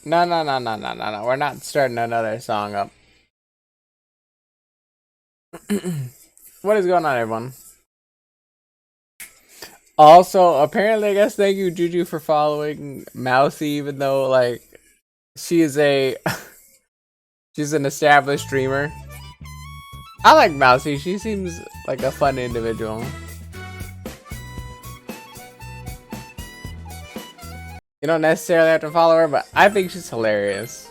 No, no, no, no, no, no, no. We're not starting another song up. What is going on, everyone? Also, apparently, I guess thank you, Juju, for following Mousy, even though, like, she is a... she's an established streamer. I like Mousy. She seems like a fun individual. You don't necessarily have to follow her, but I think she's hilarious.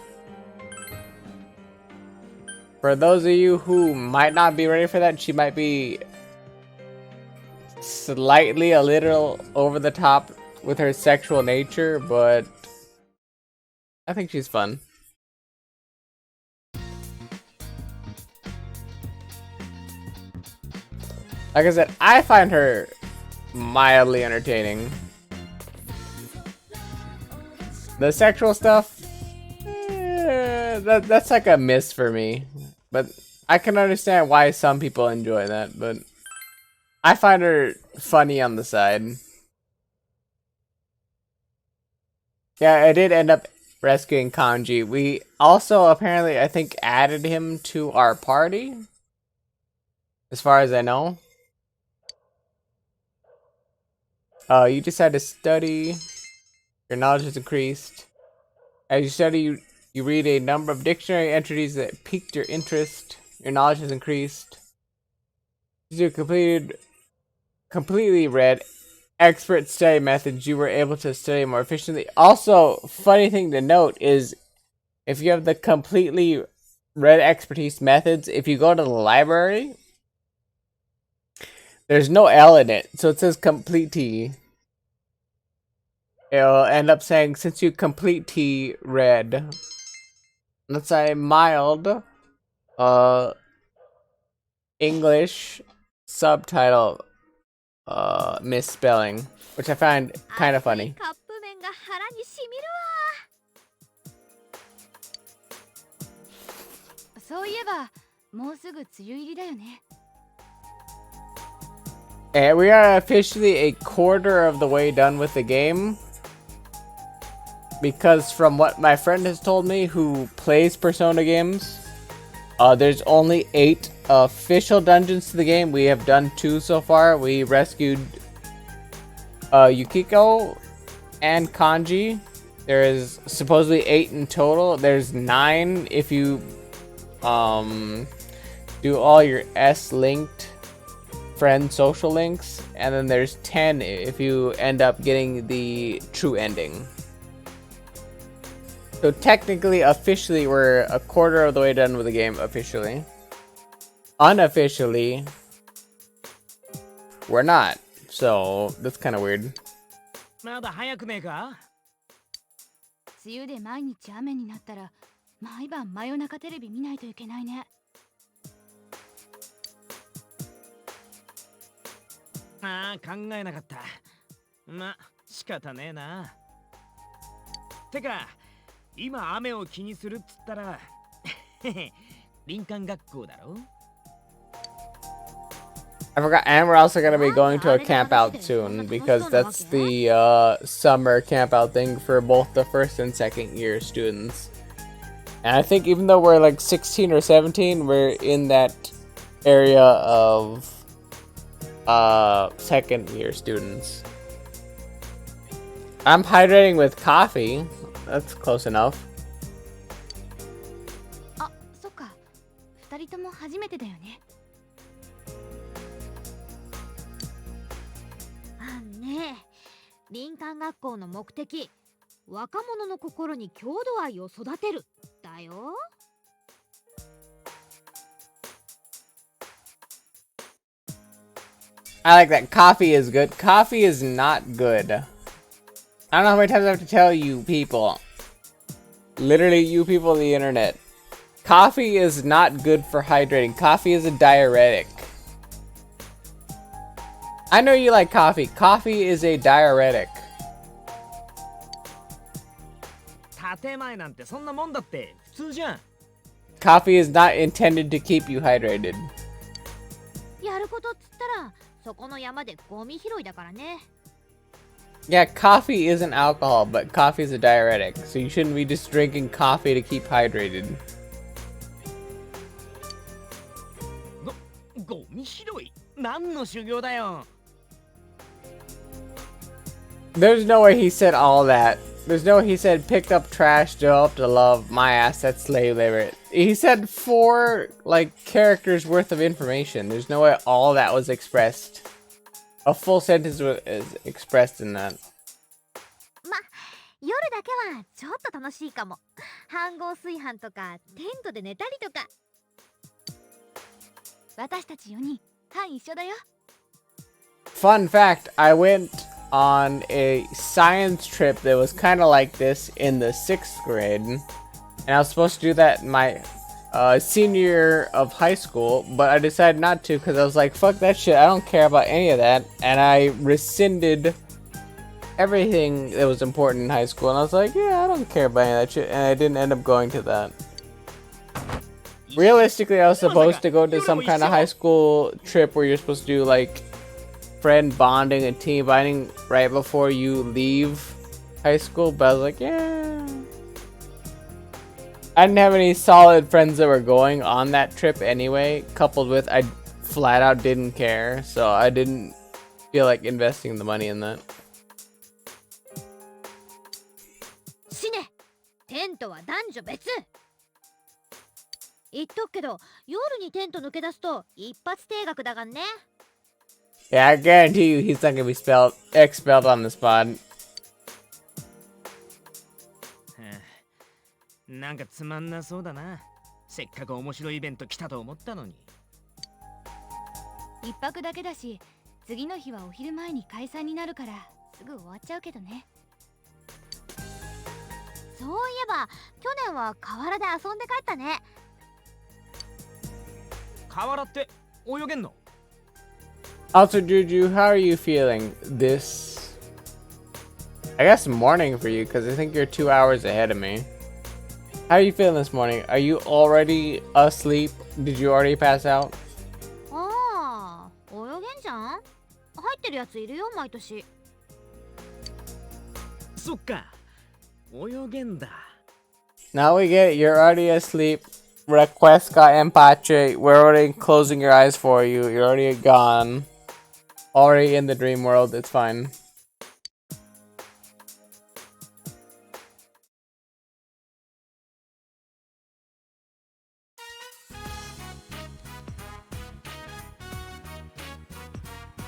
For those of you who might not be ready for that, she might be slightly a little over the top with her sexual nature, but I think she's fun. Like I said, I find her mildly entertaining. The sexual stuff, that's like a miss for me. But I can understand why some people enjoy that, but I find her funny on the side. Yeah, I did end up rescuing Kanji. We also apparently, I think, added him to our party, as far as I know. You decide to study. Your knowledge is increased. As you study, you read a number of dictionary entries that piqued your interest. Your knowledge has increased. You completely read expert study methods. You were able to study more efficiently. Also, funny thing to note is if you have the completely read expertise methods, if you go to the library, there's no L in it, so it says complete T. It'll end up saying, since you complete T read. Let's say mild English subtitle misspelling, which I find kind of funny. And we are officially a quarter of the way done with the game. Because from what my friend has told me, who plays Persona games, there's only 8 official dungeons to the game. We have done 2 so far. We rescued Yukiko and Kanji. There is supposedly 8 in total. There's 9 if you do all your S-linked friend social links, and then there's 10 if you end up getting the true ending. So technically, officially, we're a quarter of the way done with the game officially. Unofficially, we're not. So that's kind of weird. I forgot, and we're also going to be going to a camp out soon, because that's the summer camp out thing for both the first and second year students. And I think even though we're like 16 or 17, we're in that area of second year students. I'm hydrating with coffee. That's close enough. I like that. Coffee is good. Coffee is not good. I don't know how many times I have to tell you people. Literally, you people on the internet. Coffee is not good for hydrating. Coffee is a diuretic. I know you like coffee. Coffee is a diuretic. Coffee is not intended to keep you hydrated. Yeah, coffee isn't alcohol, but coffee is a diuretic, so you shouldn't be just drinking coffee to keep hydrated. There's no way he said all that. There's no way he said picked up trash, developed to love, my ass, that's slave labor. He said 4, like, characters worth of information. There's no way all that was expressed. A full sentence is expressed in that. 夜だけはちょっと楽しいかも。飯盒炊飯とかテントで寝たりとか。私たち4人、班一緒だよ。Fun fact, I went on a science trip that was kind of like this in the 6th grade. And I was supposed to do that in my senior year of high school, but I decided not to because I was like, fuck that shit, I don't care about any of that. And I rescinded everything that was important in high school, and I was like, yeah, I don't care about any of that shit, and I didn't end up going to that. Realistically, I was supposed to go to some kind of high school trip where you're supposed to do like friend bonding and team bonding right before you leave high school, but I was like, yeah. I didn't have any solid friends that were going on that trip anyway, coupled with I flat out didn't care, so I didn't feel like investing the money in that. テントは男女別。言っとくけど、夜にテント抜け出すと一発定額だがね。Yeah, I guarantee you he's not gonna be expelled on the spot. なんかつまんなそうだな。せっかく面白いイベント来たと思ったのに。一泊だけだし、次の日はお昼前に解散になるからすぐ終わっちゃうけどね。そういえば去年は河原で遊んで帰ったね。河原って泳げんの？ Also, Juju, how are you feeling this? I guess morning for you, because I think you're 2 hours ahead of me. How are you feeling this morning? Are you already asleep? Did you already pass out? ああ、泳げんじゃん。入ってるやついるよ、毎年。そっか。泳げんだ。 Now we get it. You're already asleep. Request got empache. We're already closing your eyes for you. You're already gone. Already in the dream world. It's fine.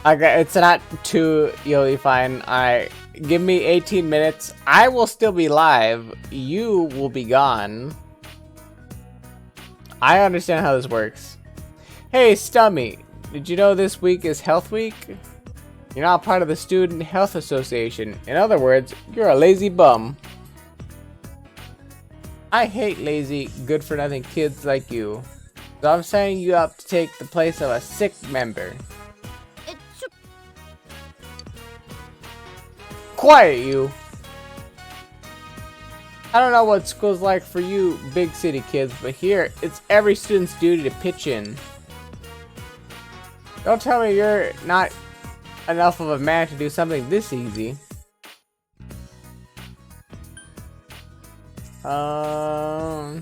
Okay, it's not too really fine. Give me 18 minutes. I will still be live. You will be gone. I understand how this works. Hey, Stummy, did you know this week is Health Week? You're not part of the Student Health Association. In other words, you're a lazy bum. I hate lazy, good-for-nothing kids like you. So I'm signing you up to take the place of a sick member. Quiet, you. I don't know what school's like for you big city kids, but here, it's every student's duty to pitch in. Don't tell me you're not enough of a man to do something this easy. I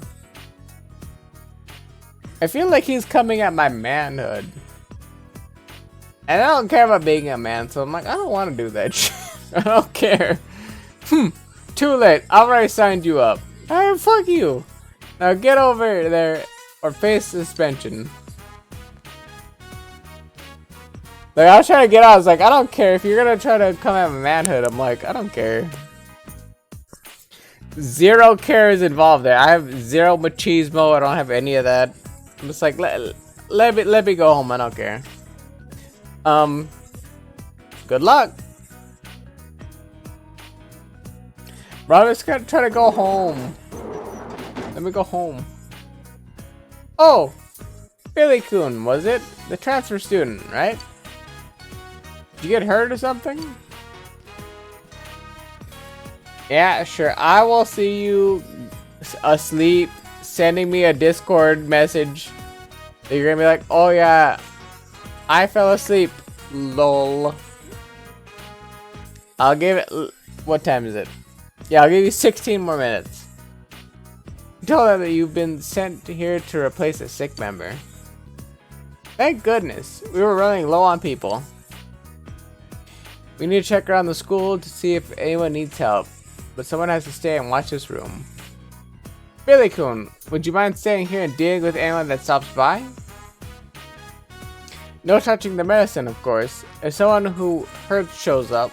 feel like he's coming at my manhood. And I don't care about being a man, so I'm like, I don't want to do that shit. I don't care. Too late. I already signed you up. Alright, fuck you. Now get over there or face suspension. Like, I was trying to get out. I was like, I don't care. If you're gonna try to come at my manhood, I'm like, I don't care. Zero care is involved there. I have zero machismo. I don't have any of that. I'm just like, let me go home. I don't care. Good luck. Bro, I'm just gonna try to go home. Let me go home. Oh! Billy Kun, was it? The transfer student, right? Did you get hurt or something? Yeah, sure. I will see you asleep, sending me a Discord message. You're gonna be like, oh yeah, I fell asleep. Lol. I'll give it... What time is it? Yeah, I'll give you 16 more minutes. You told her that you've been sent here to replace a sick member. Thank goodness. We were running low on people. We need to check around the school to see if anyone needs help. But someone has to stay and watch this room. Billy-kun, would you mind staying here and dealing with anyone that stops by? No touching the medicine, of course. If someone who hurts shows up,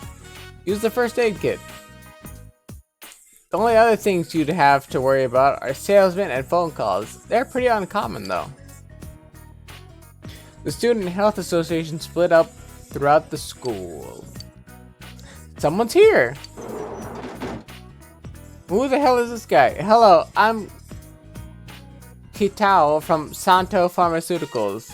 use the first aid kit. The only other things you'd have to worry about are salesmen and phone calls. They're pretty uncommon, though. The Student Health Association split up throughout the school. Someone's here! Who the hell is this guy? Hello, I'm Kitao from Santo Pharmaceuticals.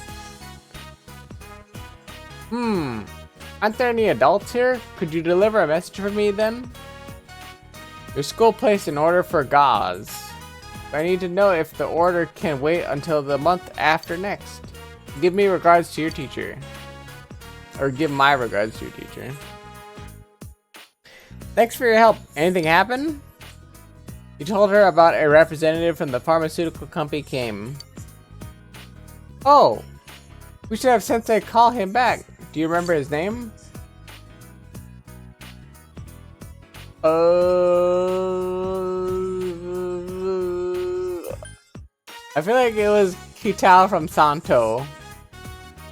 Aren't there any adults here? Could you deliver a message for me then? Your school placed an order for gauze. I need to know if the order can wait until the month after next. Give me regards to your teacher. Or give my regards to your teacher. Thanks for your help. Anything happen? You told her about a representative from the pharmaceutical company came. Oh! We should have Sensei call him back. Do you remember his name? I feel like it was Kitao from Santo.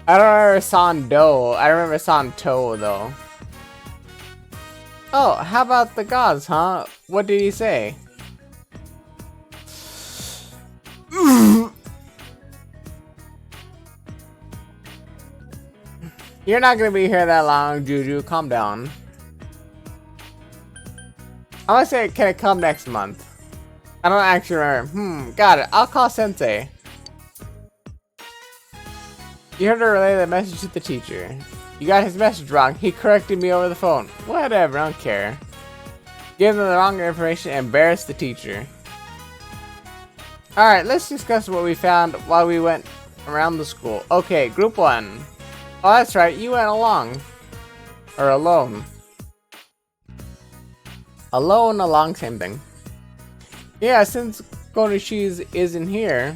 I don't remember Sando. I remember Santo though. Oh, how about the gauze, huh? What did he say? You're not gonna be here that long, Juju. Calm down. I'm gonna say, can it come next month? I don't actually remember. Got it. I'll call Sensei. You heard her relay the message to the teacher. You got his message wrong. He corrected me over the phone. Whatever, I don't care. Give them the wrong information and embarrass the teacher. Alright, let's discuss what we found while we went around the school. Okay, group 1. Oh, that's right, you went along. Or alone. Alone, along, same thing. Yeah, since Konoshi isn't here.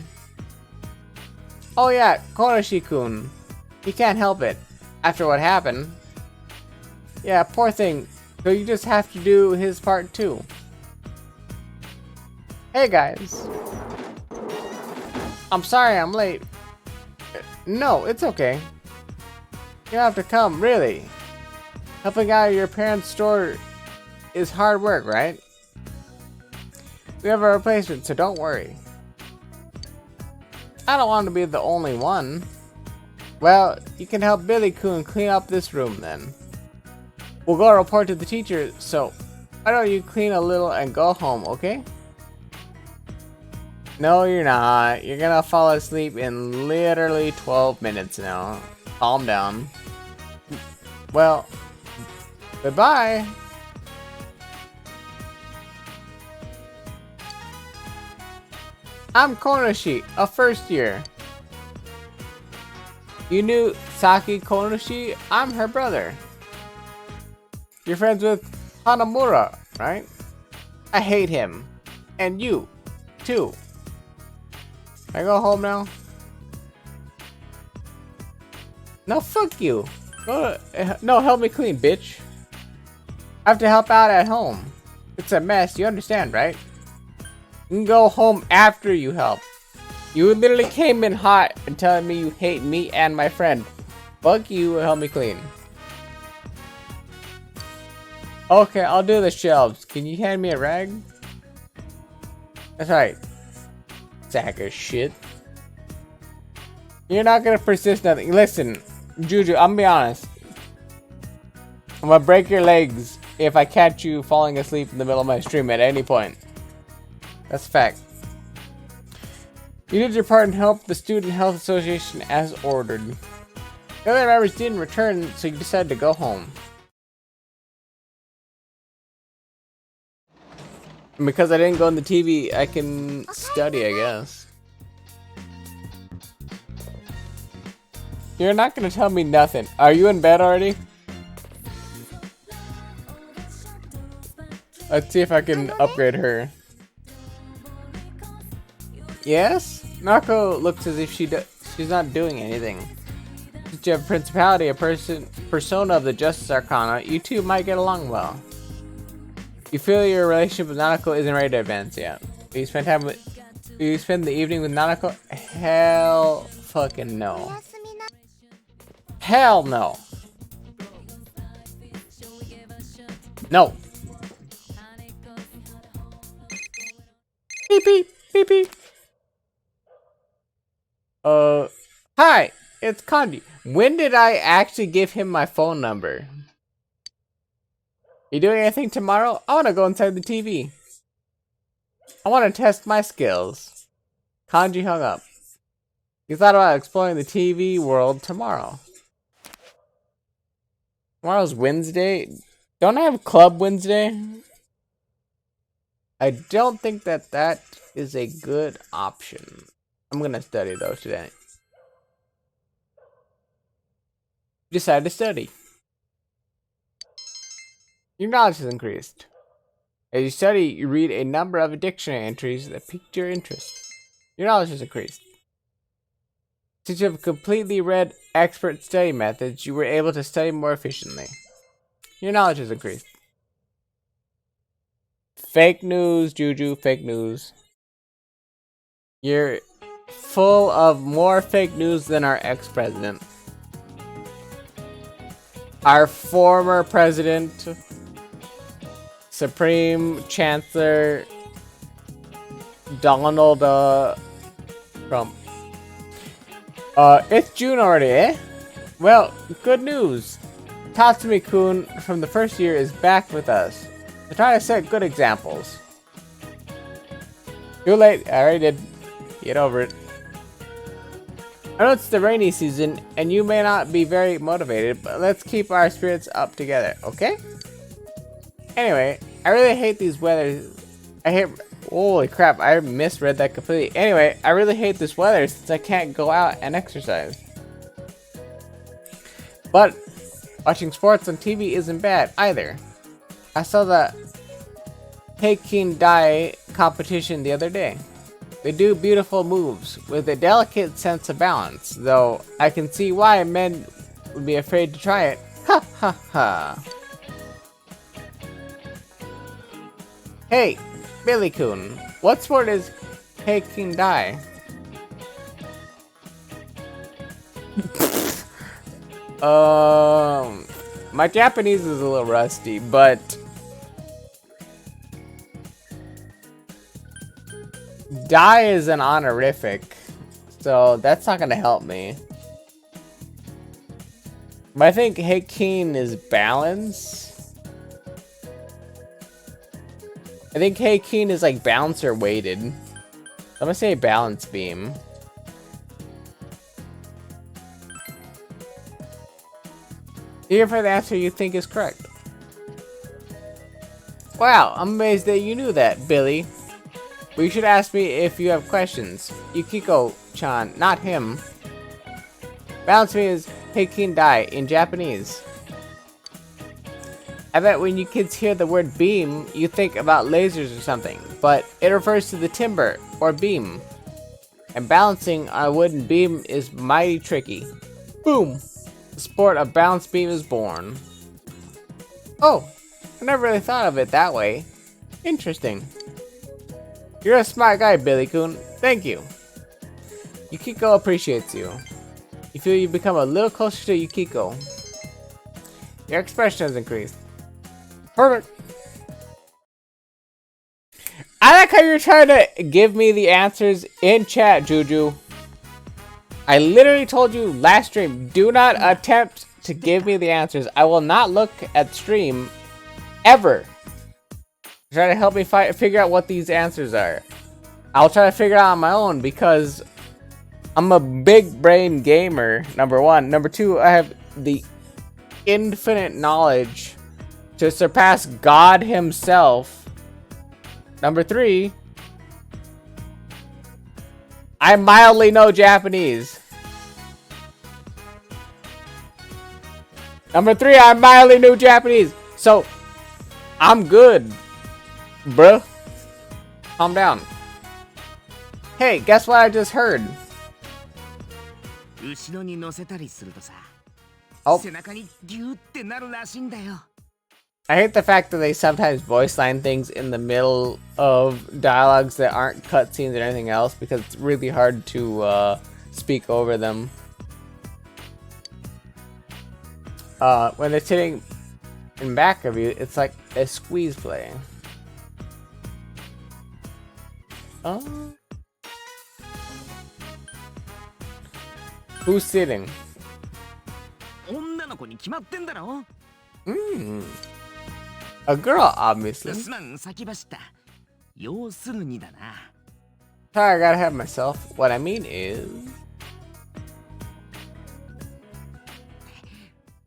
Oh yeah, Konoshi-kun. He can't help it. After what happened. Yeah, poor thing. So you just have to do his part too. Hey guys. I'm sorry I'm late. No, it's okay. You don't have to come, really. Helping out at your parents' store is hard work, right? We have a replacement, so don't worry. I don't want to be the only one. Well, you can help Billy-kun clean up this room then. We'll go report to the teacher, so why don't you clean a little and go home, okay? No, you're not. You're gonna fall asleep in literally 12 minutes now. Calm down. Well, goodbye. I'm Konoshi, a first year. You knew Saki Konoshi? I'm her brother. You're friends with Hanamura, right? I hate him. And you, too. Can I go home now? No, fuck you. No, help me clean, bitch. I have to help out at home. It's a mess, you understand, right? You can go home after you help. You literally came in hot and telling me you hate me and my friend. Fuck you, help me clean. Okay, I'll do the shelves. Can you hand me a rag? That's right. Sack of shit. You're not gonna persist nothing. Listen, Juju, I'm gonna be honest. I'm gonna break your legs if I catch you falling asleep in the middle of my stream at any point. That's a fact. You did your part and helped the Student Health Association as ordered. The other members didn't return, so you decided to go home. And because I didn't go on the TV, I can study, I guess. You're not gonna tell me nothing. Are you in bed already? Let's see if I can upgrade her. Yes? Narco looks as if she's not doing anything. Since you have Principality, a persona of the Justice Arcana, you two might get along well. You feel your relationship with Nanako isn't ready to advance yet. Will you spend the evening with Nanako? Hell fucking no. Hell no. No. Beep beep beep beep. Hi, it's Kanji. When did I actually give him my phone number? You doing anything tomorrow? I want to go inside the TV. I want to test my skills. Kanji hung up. He thought about exploring the TV world tomorrow. Tomorrow's Wednesday. Don't I have Club Wednesday? I don't think that is a good option. I'm gonna study though today. Decide to study. Your knowledge has increased. As you study, you read a number of dictionary entries that piqued your interest. Your knowledge has increased. Since you have completely read expert study methods, you were able to study more efficiently. Your knowledge has increased. Fake news, Juju, fake news. You're full of more fake news than our ex-president. Our former president, Supreme Chancellor Donald Trump. It's June already, eh? Well, good news. Tatsumi-kun from the first year is back with us. So try to set good examples. Too late. I already did. Get over it. I know it's the rainy season, and you may not be very motivated, but let's keep our spirits up together, okay? Anyway, I really hate these weathers. Holy crap, I misread that completely. Anyway, I really hate this weather since I can't go out and exercise. But watching sports on TV isn't bad either. I saw the Heikin Dai competition the other day. They do beautiful moves with a delicate sense of balance, though I can see why men would be afraid to try it. Ha ha ha. Hey, Billy-kun, what sport is Heikin Dai? My Japanese is a little rusty, but Dai is an honorific, so that's not gonna help me. But I think Heikin is balance. I think Heikin is like bouncer weighted. I'm gonna say balance beam. Here for the answer you think is correct. Wow, I'm amazed that you knew that, Billy. But you should ask me if you have questions. Yukiko-chan, not him. Balance beam is Heikin Dai in Japanese. I bet when you kids hear the word beam, you think about lasers or something, but it refers to the timber or beam. And balancing on a wooden beam is mighty tricky. Boom! The sport of balance beam is born. Oh, I never really thought of it that way. Interesting. You're a smart guy, Billy-kun. Thank you. Yukiko appreciates you. You feel you've become a little closer to Yukiko. Your expression has increased. Perfect. I like how you're trying to give me the answers in chat, Juju. I literally told you last stream, do not attempt to give me the answers. I will not look at stream ever. Try to help me figure out what these answers are. I'll try to figure it out on my own because I'm a big brain gamer, number one. Number two, I have the infinite knowledge to surpass God himself. Number three, I mildly know Japanese. Number three, I mildly know Japanese. So, I'm good. Bruh, calm down. Hey, guess what I just heard? 後ろに乗せたりするとさ、 Oh, 背中にギューってなるらしいんだよ。 I hate the fact that they sometimes voice line things in the middle of dialogues that aren't cutscenes or anything else because it's really hard to speak over them. When they're sitting in back of you, it's like a squeeze play. Oh. Who's sitting? 女の子に決まってんだろ。 A girl, obviously. すまん、先走った。要するにだな。 Sorry, I gotta have myself. What I mean is...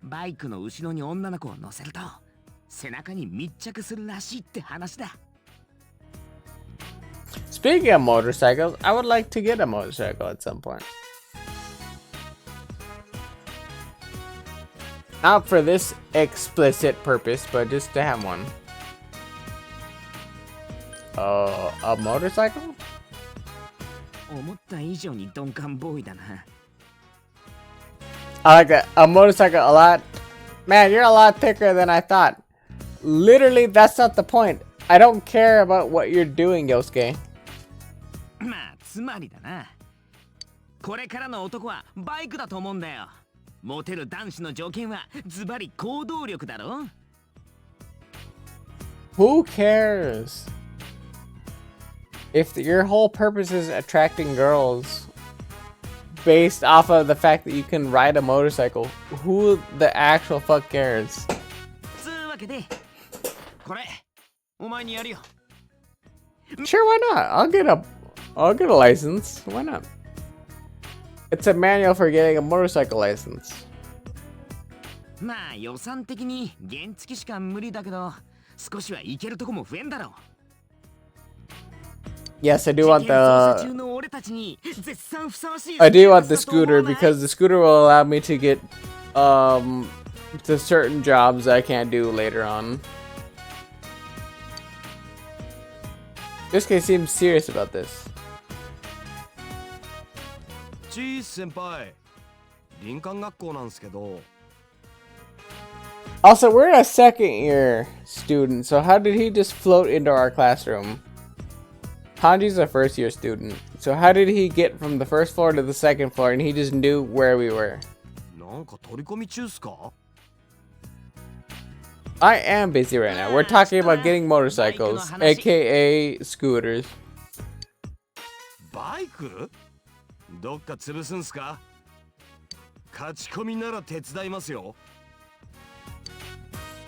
バイクの後ろに女の子を乗せると、背中に密着するらしいって話だ。 Speaking of motorcycles, I would like to get a motorcycle at some point. Not for this explicit purpose, but just to have one. A motorcycle? 思った以上に鈍感ボーイだな。 I like that. A motorcycle a lot. Man, you're a lot thicker than I thought. Literally, that's not the point. I don't care about what you're doing, Yosuke. まあ、つまりだな。これからの男はバイクだと思うんだよ。モテる男子の条件はズバリ行動力だろ。 Who cares? If your whole purpose is attracting girls based off of the fact that you can ride a motorcycle, who the actual fuck cares? つうわけで、これ、お前にやるよ。 Sure, why not? I'll get a license. Why not? It's a manual for getting a motorcycle license. まあ予算的に原付しか無理だけど、少しは行けるとこも増えんだろう。 Yes, I do want the 中の俺たちに絶賛ふさわしい I do want the scooter because the scooter will allow me to get to certain jobs I can't do later on. This guy seems serious about this. チーズ先輩、林間学校なんですけど。 Also, we're a second year student, so how did he just float into our classroom? Hanji's a first year student, so how did he get from the first floor to the second floor and he just knew where we were? なんか取り込み中っすか？ I am busy right now. We're talking about getting motorcycles, aka scooters. バイク？どっか潰すんすか？勝ち込みなら手伝いますよ。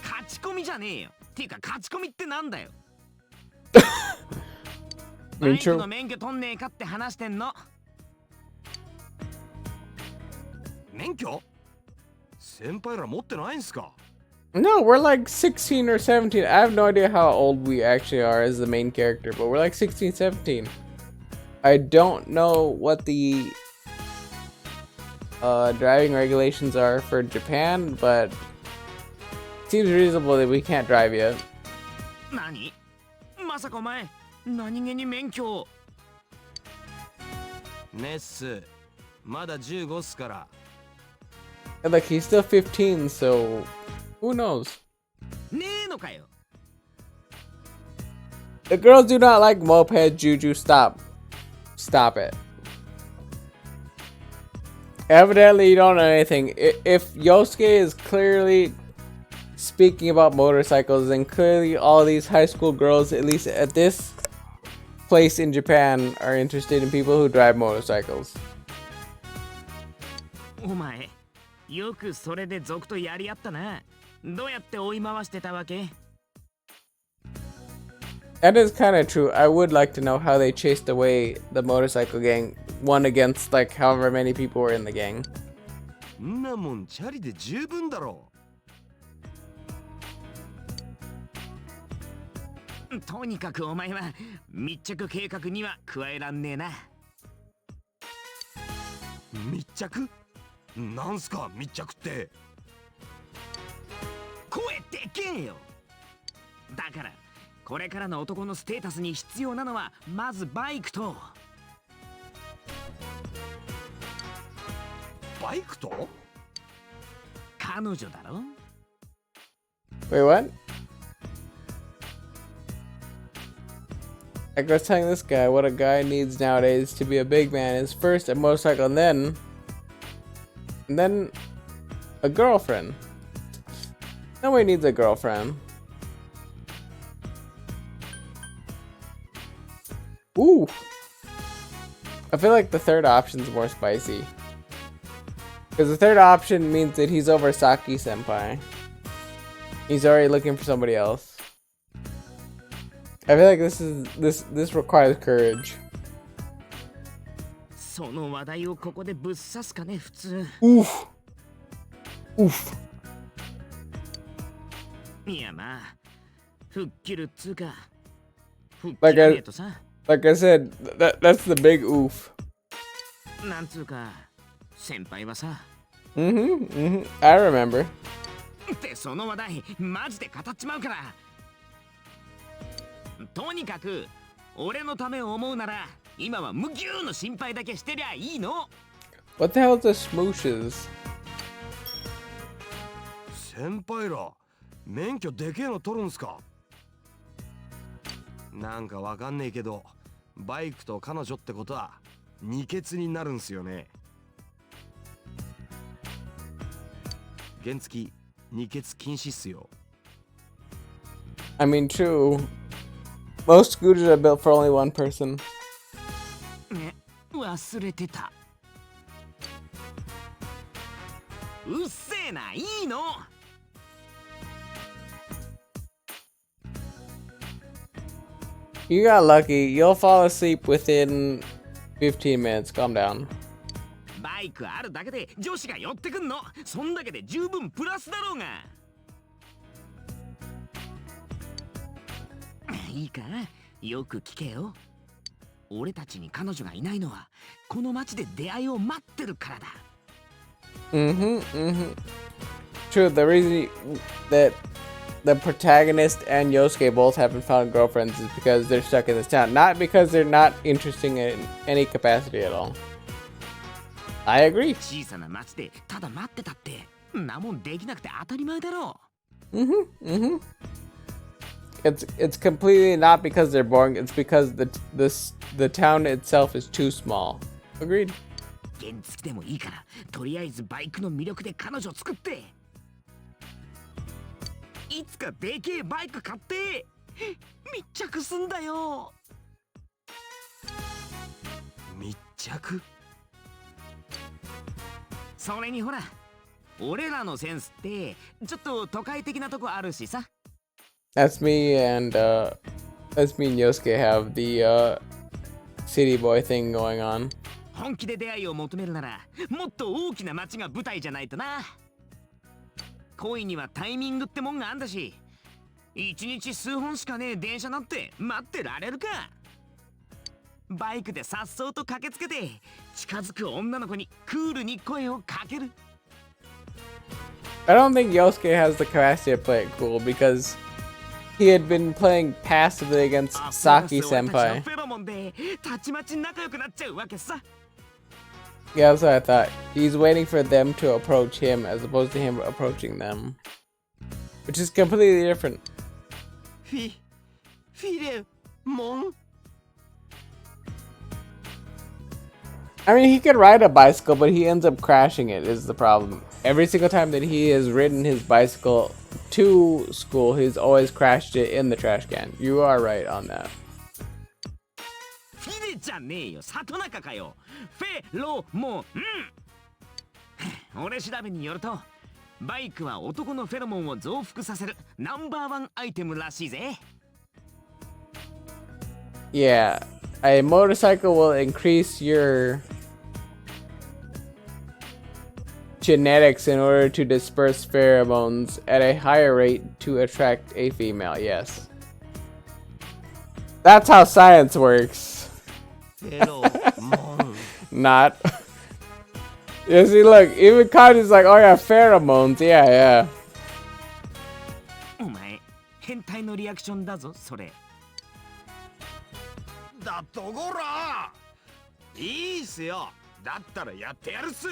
勝ち込みじゃねえよ。ていうか勝ち込みってなんだよ。バイクの免許取んねえかって話してんの。免許？先輩ら持ってないんすか？ No, we're like 16 or 17. I have no idea how old we actually are as the main character, but we're like 16, 17. I don't know what the driving regulations are for Japan, but it seems reasonable that we can't drive yet. 何？まさかお前、何気に免許を。ねっす。まだ15っすから。 And like he's still 15, so who knows? ねえのかよ。 The girls do not like moped juju. Stop. Stop it. Evidently, you don't know anything. If Yosuke is clearly speaking about motorcycles, then clearly all these high school girls, at least at this place in Japan, are interested in people who drive motorcycles. お前、よくそれで族とやり合ったな。どうやって追い回してたわけ？ That is kind of true. I would like to know how they chased away the motorcycle gang, one against like however many people were in the gang. んなもんチャリで十分だろ。とにかくお前は密着計画には加えらんねえな。密着？なんすか密着って。声でけえよ。だからこれからの男のステータスに必要なのはまずバイクとバイクと彼女だろ。 Wait, what? Like I was telling this guy, what a guy needs nowadays to be a big man is first a motorcycle and then a girlfriend. Nobody needs a girlfriend. Ooh. I feel like the third option's more spicy. Because the third option means that he's over Saki-senpai. He's already looking for somebody else. I feel like this requires courage. その話題をここでぶっ刺すかね普通。 Oof. Oof. いやまあ吹っ切るっつうか吹っ切 Like ら I, ねえとさ。 like I said, that's the big oof. なんつうか先輩はさ。 I remember. ってその話題マジで語っちまうから。とにかく俺のためを思うなら今は無牛の心配だけしてりゃいいの。 What the hell is the smooshes? 先輩ら免許でけえの取るんすか。なんかわかんねえけどバイクと彼女ってことは二欠になるんすよね。原付二欠禁止っすよ。 I mean, true. Most scooters are built for only one person. ね忘れてた。うっせえないいの。 You got lucky. You'll fall asleep within 15 minutes. Calm down. バイクあるだけで女子が寄ってくんの。そんだけで十分プラスだろうが。いいかよく聞けよ。俺たちに彼女がいないのはこの街で出会いを待ってるからだ。 True. The reason that the protagonist and Yosuke both haven't found girlfriends is because they're stuck in this town. Not because they're not interesting in any capacity at all. I agree. 小さな街でただ待ってたってなもんできなくて当たり前だろ。 It's completely not because they're boring. It's because the town itself is too small. Agreed. 原付でもいいからとりあえずバイクの魅力で彼女作っていつかでけえバイク買って密着すんだよ。密着。それにほら俺らのセンスってちょっと都会的なとこあるしさ。 That's me and Yosuke have the city boy thing going on. 本気で出会いを求めるならもっと大きな街が舞台じゃないとな。恋にはタイミングってもんがあんだし一日数本しかねえ電車なんて待ってられるか。バイクでさっそうと駆けつけて近づく女の子にクールに声をかける。 I don't think Yosuke has the capacity to play it cool because he had been playing passively against Saki senpai. フェロモンでたちまち仲良くなっちゃうわけさ。 Yeah, that's what I thought. He's waiting for them to approach him as opposed to him approaching them. Which is completely different. フィレモン。 I mean, he could ride a bicycle, but he ends up crashing it is the problem. Every single time that he has ridden his bicycle to school, he's always crashed it in the trash can. You are right on that. フィレじゃねえよ里中かよ。フェロモン。俺調べによるとバイクは男のフェロモンを増幅させるナンバーワンアイテムらしいぜ。 Yeah, a motorcycle will increase your genetics in order to disperse pheromones at a higher rate to attract a female. Yes. That's how science works. フェロモン。 Not. Yeah, see, look, even Kanji's like, oh yeah, pheromones. Yeah, yeah. お前変態のリアクションだぞそれ。だとこらいいっすよ。だったらやってやるっす。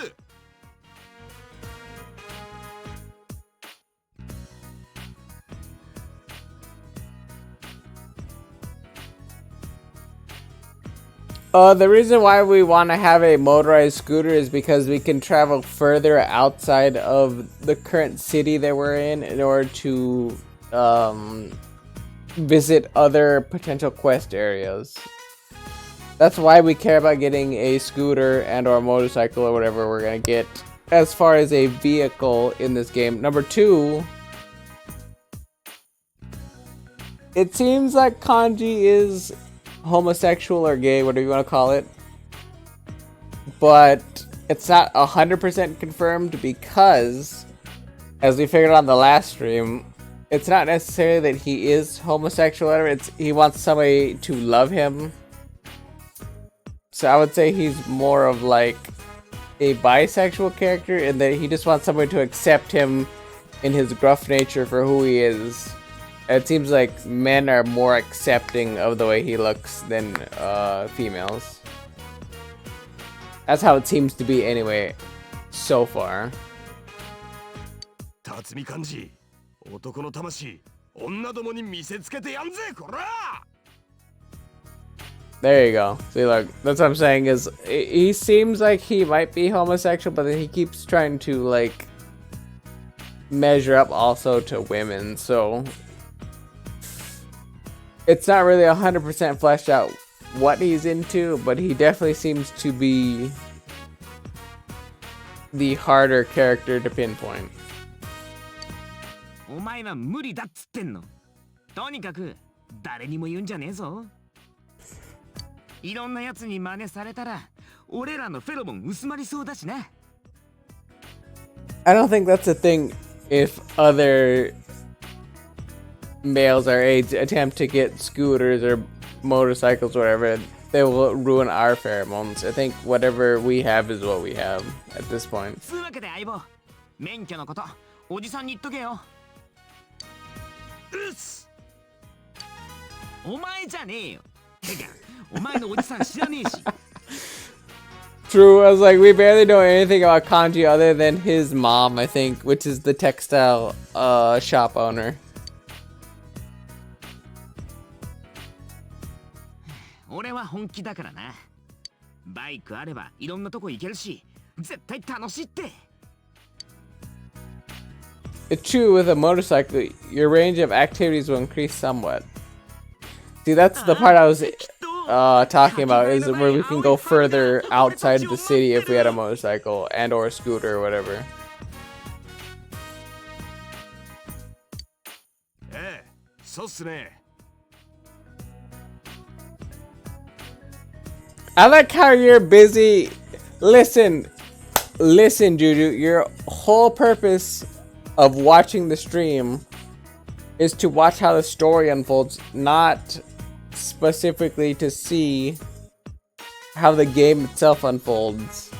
The reason why we want to have a motorized scooter is because we can travel further outside of the current city that we're in order to visit other potential quest areas. That's why we care about getting a scooter and or a motorcycle or whatever we're gonna get as far as a vehicle in this game. Number 2, it seems like Kanji is homosexual or gay, whatever you want to call it, but it's not 100% confirmed because, as we figured out on the last stream, it's not necessarily that he is homosexual or whatever, it's he wants somebody to love him. So I would say he's more of like a bisexual character in that he just wants somebody to accept him in his gruff nature for who he is. It seems like men are more accepting of the way he looks than females. That's how it seems to be anyway, so far. 辰巳幹事、男の魂、女どもに見せつけてやんぜ、こらThere you go. See, look, that's what I'm saying is, he seems like he might be homosexual, but then he keeps trying to, like, measure up also to women, so it's not really 100% fleshed out what he's into, but he definitely seems to be the harder character to pinpoint. お前は無理だっつってんの。とにかく誰にも言うんじゃねえぞ。いろんなやつに真似されたら俺らのフェロモン薄まりそうだしな。I don't think that's a thing if other males our age attempt to get scooters or motorcycles or whatever. They will ruin our pheromones. I think whatever we have is what we have at this point. つうわけで相棒、免許のことおじさんに言っとけよ。うっす。お前じゃねえよ。てかお前のおじさん知らねえし。True, I was like, we barely know anything about Kanji other than his mom, I think, which is the textile shop owner. 俺は本気だからな。バイクあればいろんなとこ行けるし、絶対楽しいって。It's true, with a motorcycle, your range of activities will increase somewhat. See, that's the part I was talking about, is where we can go further outside the city if we had a motorcycle and or a scooter or whatever. ええ、そうっすね。I like how you're busy. Listen, Juju. Your whole purpose of watching the stream is to watch how the story unfolds, not specifically to see how the game itself unfolds.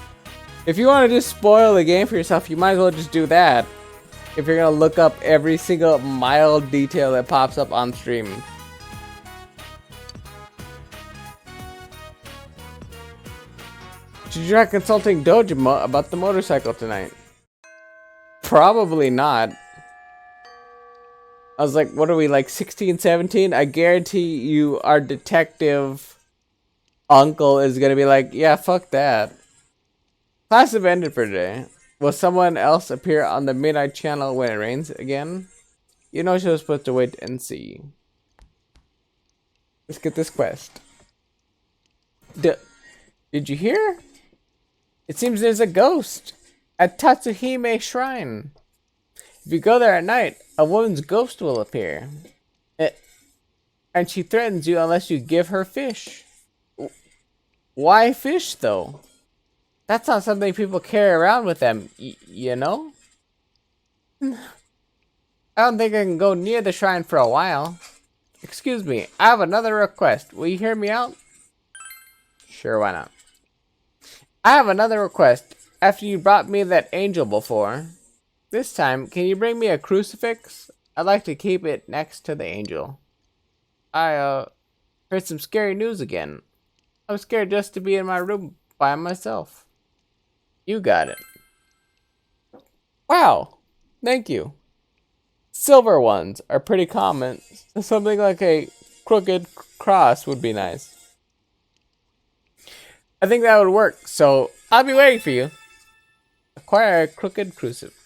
If you want to just spoil the game for yourself, you might as well just do that. If you're gonna look up every single mild detail that pops up on stream. Did you try consulting Dojima about the motorcycle tonight? Probably not. I was like, what are we, like 16, 17? I guarantee you our detective uncle is gonna be like, yeah, fuck that. Class have ended for today. Will someone else appear on the midnight channel when it rains again? You know she was supposed to wait and see. Let's get this quest. Did you hear? It seems there's a ghost at Tatsuhime Shrine. If you go there at night, a woman's ghost will appear. And she threatens you unless you give her fish. Why fish, though? That's not something people carry around with them, you know? I don't think I can go near the shrine for a while. Excuse me, I have another request. Will you hear me out? Sure, why not? I have another request. After you brought me that angel before, this time, can you bring me a crucifix? I'd like to keep it next to the angel. I heard some scary news again. I'm scared just to be in my room by myself. You got it. Wow. Thank you. Silver ones are pretty common. So something like a crooked cross would be nice. I think that would work, so I'll be waiting for you. Acquire a crooked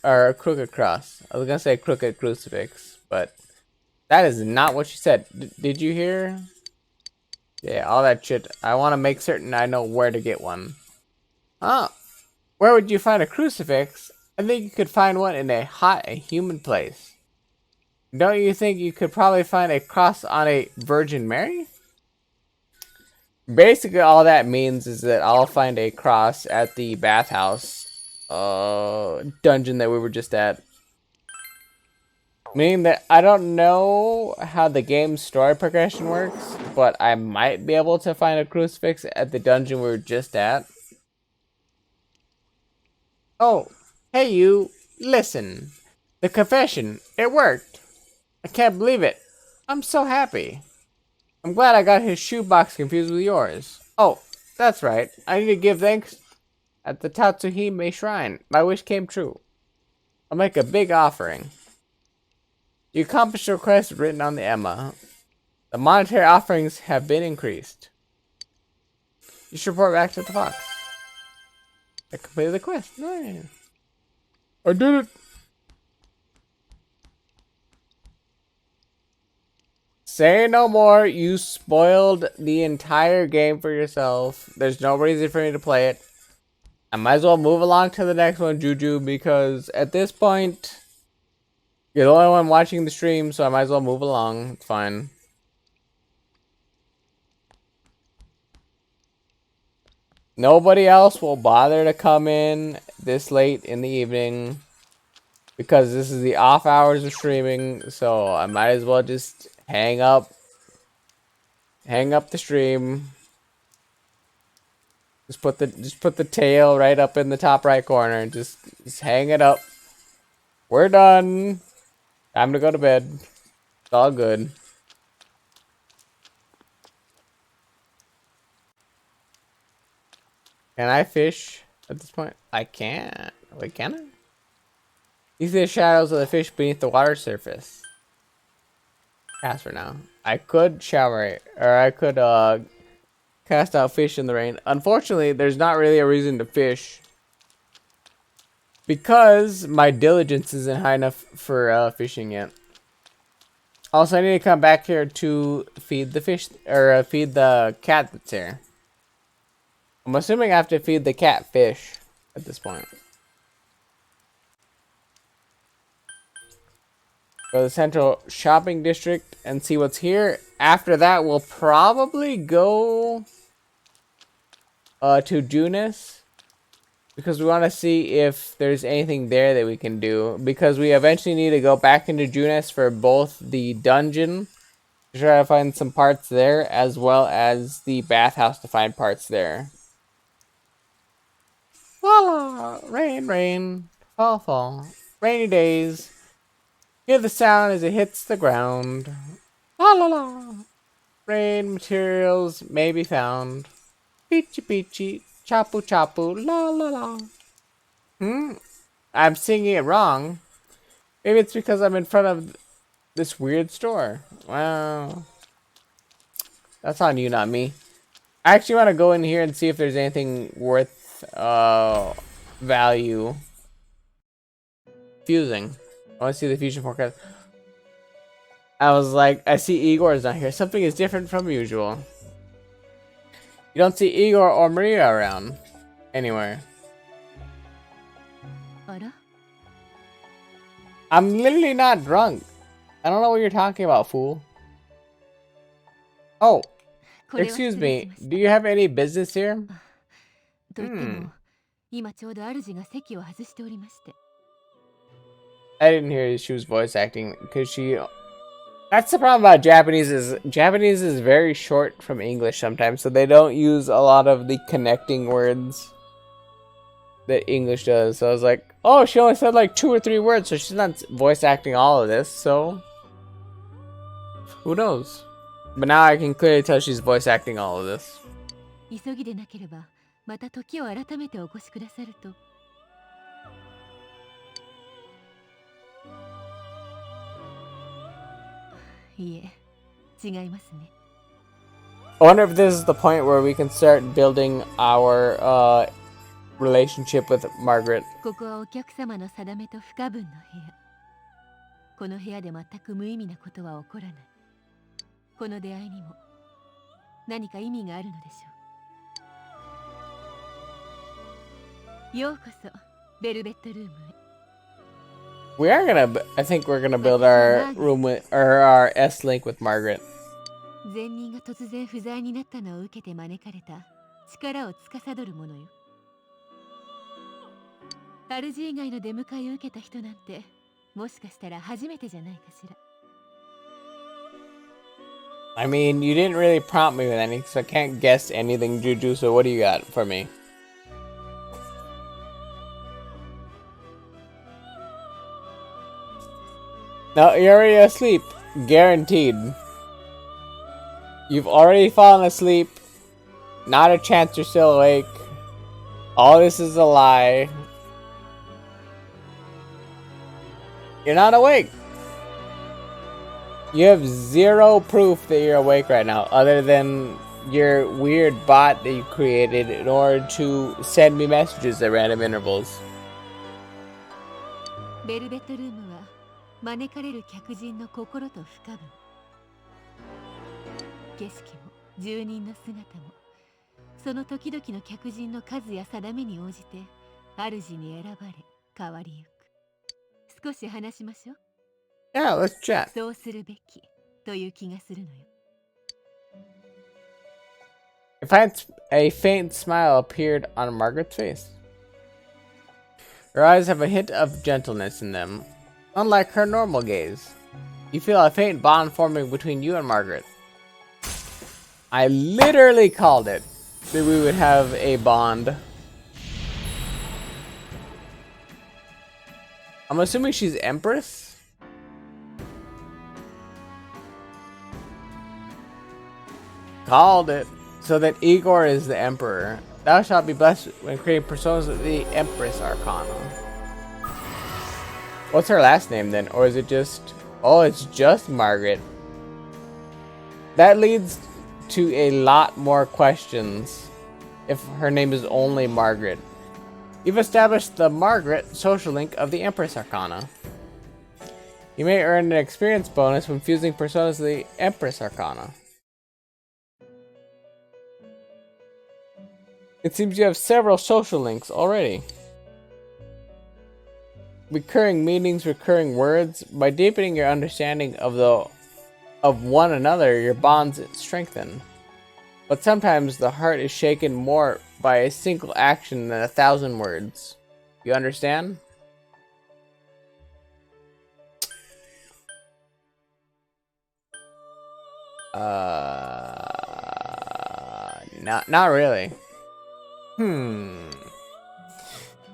a crooked cross. I was gonna say crooked crucifix, but that is not what she said. Did you hear? Yeah, all that shit. I want to make certain I know where to get one. Huh? Where would you find a crucifix? I think you could find one in a hot and humid place. Don't you think you could probably find a cross on a Virgin Mary? Basically, all that means is that I'll find a cross at the bathhouse dungeon that we were just at. Meaning that I don't know how the game's story progression works, but I might be able to find a crucifix at the dungeon we were just at. Oh, hey you, listen. The confession, it worked. I can't believe it. I'm so happy. I'm glad I got his shoebox confused with yours. Oh, that's right. I need to give thanks at the Tatsuhime Shrine. My wish came true. I'll make a big offering. You accomplished the request written on the Emma. The monetary offerings have been increased. You should report back to the fox. I completed the quest. Nice. I did it. Say no more. You spoiled the entire game for yourself. There's no reason for me to play it. I might as well move along to the next one, Juju, because at this point, you're the only one watching the stream, so I might as well move along. It's fine. Nobody else will bother to come in this late in the evening because this is the off hours of streaming, so I might as well just hang up the stream. Just put the tail right up in the top right corner and just hang it up. We're done. Time to go to bed. It's all good. Can I fish at this point? I can't. Wait, can I? You see the shadows of the fish beneath the water surface. Pass for now. I could shower, or I could cast out fish in the rain. Unfortunately, there's not really a reason to fish because my diligence isn't high enough for fishing yet. Also, I need to come back here to feed the fish, or feed the cat that's here. I'm assuming I have to feed the cat fish at this point. Go to the central shopping district and see what's here. After that, we'll probably go to Junis because we want to see if there's anything there that we can do. Because we eventually need to go back into Junis for both the dungeon to try to find some parts there, as well as the bathhouse to find parts there. La la, rain, rain, fall, fall, rainy days. Hear the sound as it hits the ground. La la la. Rain materials may be found. Peachy peachy, chapu chapu, la la la. I'm singing it wrong. Maybe it's because I'm in front of this weird store. Wow. That's on you, not me. I actually want to go in here and see if there's anything worth value fusing. I want to see the fusion forecast. I was like, I see Igor's not here. Something is different from usual. You don't see Igor or Maria around anywhere. I'm literally not drunk. I don't know what you're talking about, fool. Oh, excuse me. Do you have any business here? I didn't hear she was voice acting because she... That's the problem about Japanese is very short from English sometimes, so they don't use a lot of the connecting words. the English does. So I was like, oh, she only said like 2 or 3 words, so she's not voice acting all of this, so who knows? But now I can clearly tell she's voice acting all of this. 急ぎでなければまた時を改めてお越しくださると。いえ、違いますね。I wonder if this is the point where we can start building our relationship with Margaret. ここはお客様の定めと不可分の部屋。この部屋で全く無意味なことは起こらない。この出会いにも何か意味があるのでしょう。ようこそベルベットルームへ。I think we're gonna build our room with, or our S-Link with Margaret. 前任が突然不在になったのを受けて招かれた力を司る者よ。主以外の出迎えを受けた人なんてもしかしたら初めてじゃないかしら。I mean, you didn't really prompt me with anything, so I can't guess anything, Juju, so what do you got for me? No, you're already asleep. Guaranteed. You've already fallen asleep. Not a chance you're still awake. All this is a lie. You're not awake. You have 0 proof that you're awake right now, other than your weird bot that you created in order to send me messages at random intervals. ベルベットルームは招かれる客人の心と不可分。景色も住人の姿もその時々の客人の数や定めに応じて主に選ばれ変わりゆく。少し話しましょう。Yeah, let's chat. そうするべきという気がするのよ。A faint smile appeared on Margaret's face. Her eyes have a hint of gentleness in them, unlike her normal gaze. You feel a faint bond forming between you and Margaret. I literally called it that we would have a bond. I'm assuming she's Empress? Called it. So that Igor is the Emperor. Thou shalt be blessed when creating personas of the Empress Arcana. What's her last name then? Or is it just... Oh, it's just Margaret. That leads to a lot more questions if her name is only Margaret. You've established the Margaret social link of the Empress Arcana. You may earn an experience bonus when fusing personas of the Empress Arcana. It seems you have several social links already. Recurring meanings, recurring words. By deepening your understanding of one another, your bonds strengthen. But sometimes the heart is shaken more by a single action than 1,000 words. You understand? Not really.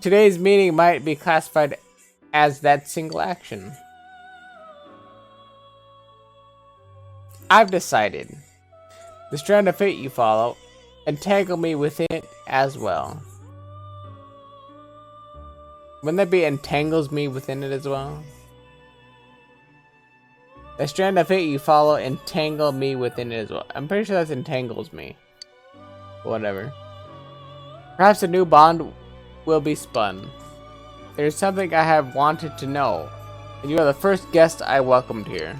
Today's meeting might be classified as that single action. I've decided. The strand of fate you follow, entangle me within it as well. Wouldn't that be entangles me within it as well? The strand of fate you follow, entangle me within it as well. I'm pretty sure that's entangles me. Whatever. Perhaps a new bond will be spun. There's something I have wanted to know, and you are the first guest I welcomed here.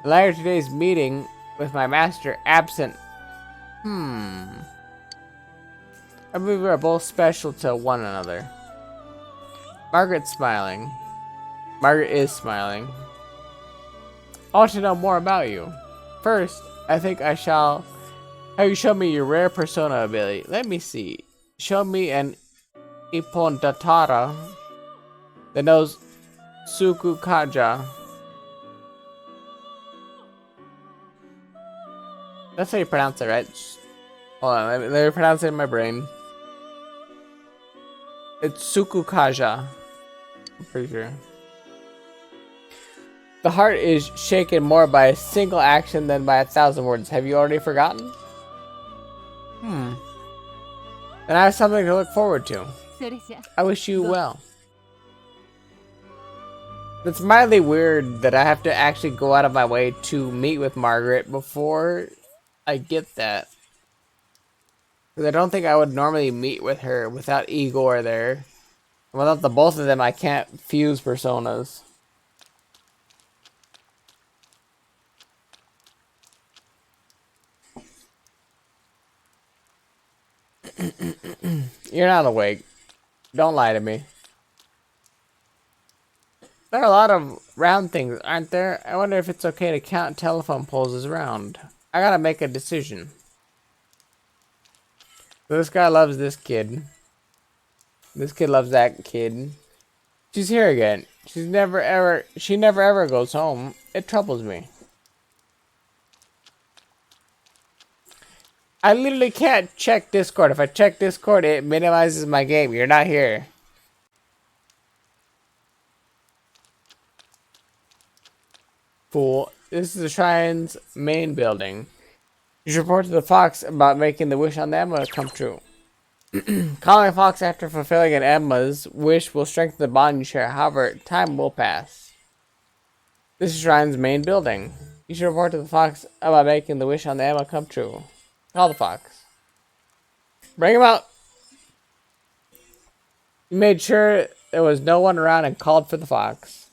In light of today's meeting with my master absent, I believe we are both special to one another. Margaret's smiling. Margaret is smiling. I want to know more about you. First, I think I shall have you show me your rare persona ability. Let me see. Show me an Ipondatara that knows Sukukaja. That's how you pronounce it, right? Hold on, let me pronounce it in my brain. It's Sukukaja. I'm pretty sure. The heart is shaken more by a single action than by 1,000 words. Have you already forgotten? Hmm. Then I have something to look forward to. それじゃ I wish you well. It's mildly weird that I have to actually go out of my way to meet with Margaret before I get that. Because I don't think I would normally meet with her without Igor there. Without the both of them, I can't fuse personas. You're not awake. Don't lie to me. There are a lot of round things, aren't there? I wonder if it's okay to count telephone poles as round. I gotta make a decision. This guy loves this kid. This kid loves that kid. She's here again. She never ever goes home. It troubles me. I literally can't check Discord. If I check Discord, it minimizes my game. You're not here. Fool. This is the shrine's main building. You should report to the fox about making the wish on the Emma come true. Calling a fox after fulfilling an Emma's wish will strengthen the bond you share. However, time will pass. This is shrine's main building. You should report to the fox about making the wish on the Emma come true. Call the fox. Bring him out. You made sure there was no one around and called for the fox.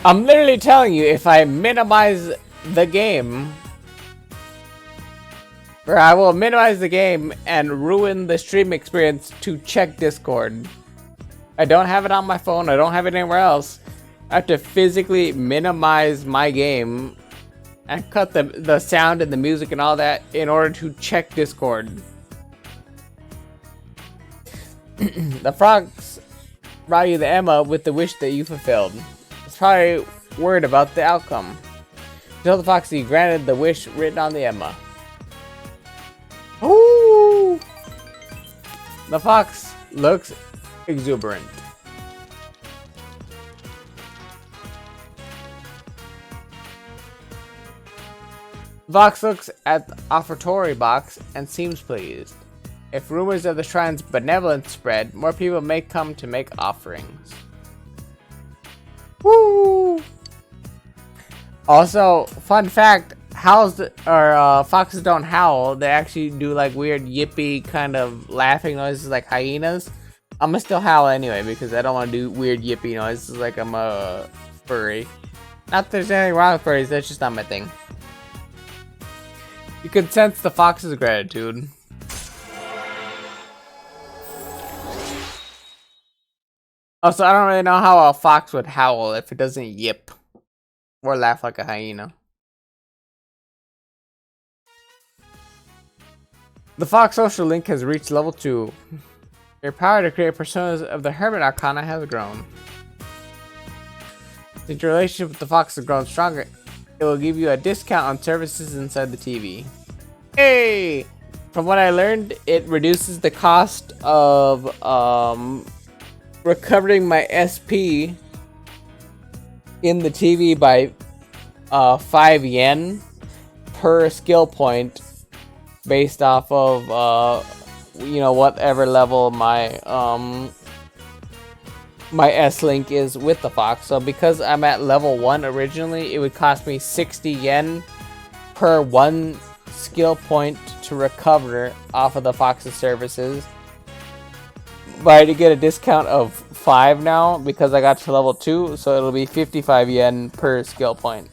I'm literally telling you, if I minimize the game, or I will minimize the game and ruin the stream experience to check Discord. I don't have it on my phone. I don't have it anywhere else. I have to physically minimize my game and cut the sound and the music and all that in order to check Discord. The frogs brought you the Emma with the wish that you fulfilled. It's probably worried about the outcome. Tell the fox you granted the wish written on the Emma. Ooh! The fox looks exuberant. Fox looks at the offertory box and seems pleased. If rumors of the shrine's benevolence spread, more people may come to make offerings. Woo! Also, fun fact, foxes don't howl. They actually do like weird yippy kind of laughing noises like hyenas. I'm gonna still howl anyway because I don't want to do weird yippy noises like I'm a furry. Not that there's anything wrong with furries, that's just not my thing. You can sense the fox's gratitude. Also, I don't really know how a fox would howl if it doesn't yip or laugh like a hyena. The Fox social link has reached level 2. Your power to create personas of the Hermit Arcana has grown. Since your relationship with the Fox has grown stronger, it will give you a discount on services inside the TV. Hey! From what I learned, it reduces the cost of recovering my SP in the TV by 5 yen per skill point based off of whatever level my my S-Link is with the Fox. So because I'm at level 1 originally, it would cost me 60 yen per 1 skill point to recover off of the Fox's services. But I did get a discount of 5 now because I got to level 2, so it'll be 55 yen per skill point.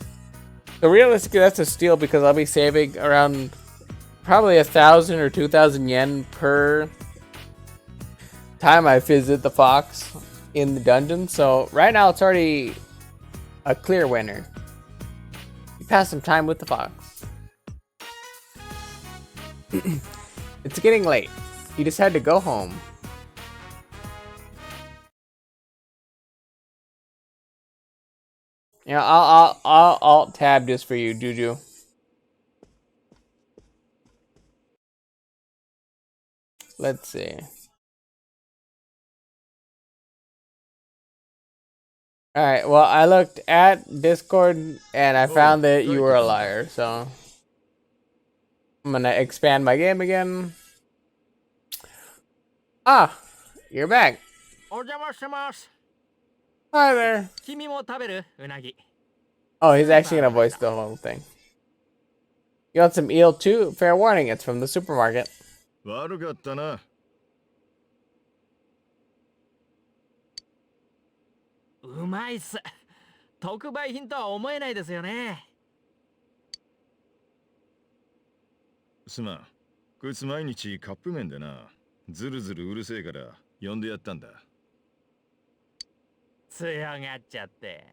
So realistically, that's a steal because I'll be saving around probably 1,000 or 2,000 yen per time I visit the Fox in the dungeon. So right now it's already a clear winner. You pass some time with the Fox. It's getting late. You just had to go home. Yeah, I'll alt tab this for you, Juju. let's see. Alright, well, I looked at Discord and I found that you were a liar, so I'm gonna expand my game again. Ah, you're back. お邪魔してます。 Hi there. 君も食べるうなぎ。 Oh, he's actually gonna voice the whole thing. You want some eel too? Fair warning, it's from the supermarket. 悪かったな。うまいっす。特売品とは思えないですよね。すまん。こいつ毎日カップ麺でな。ずるずるうるせえから呼んでやったんだ。強がっちゃって。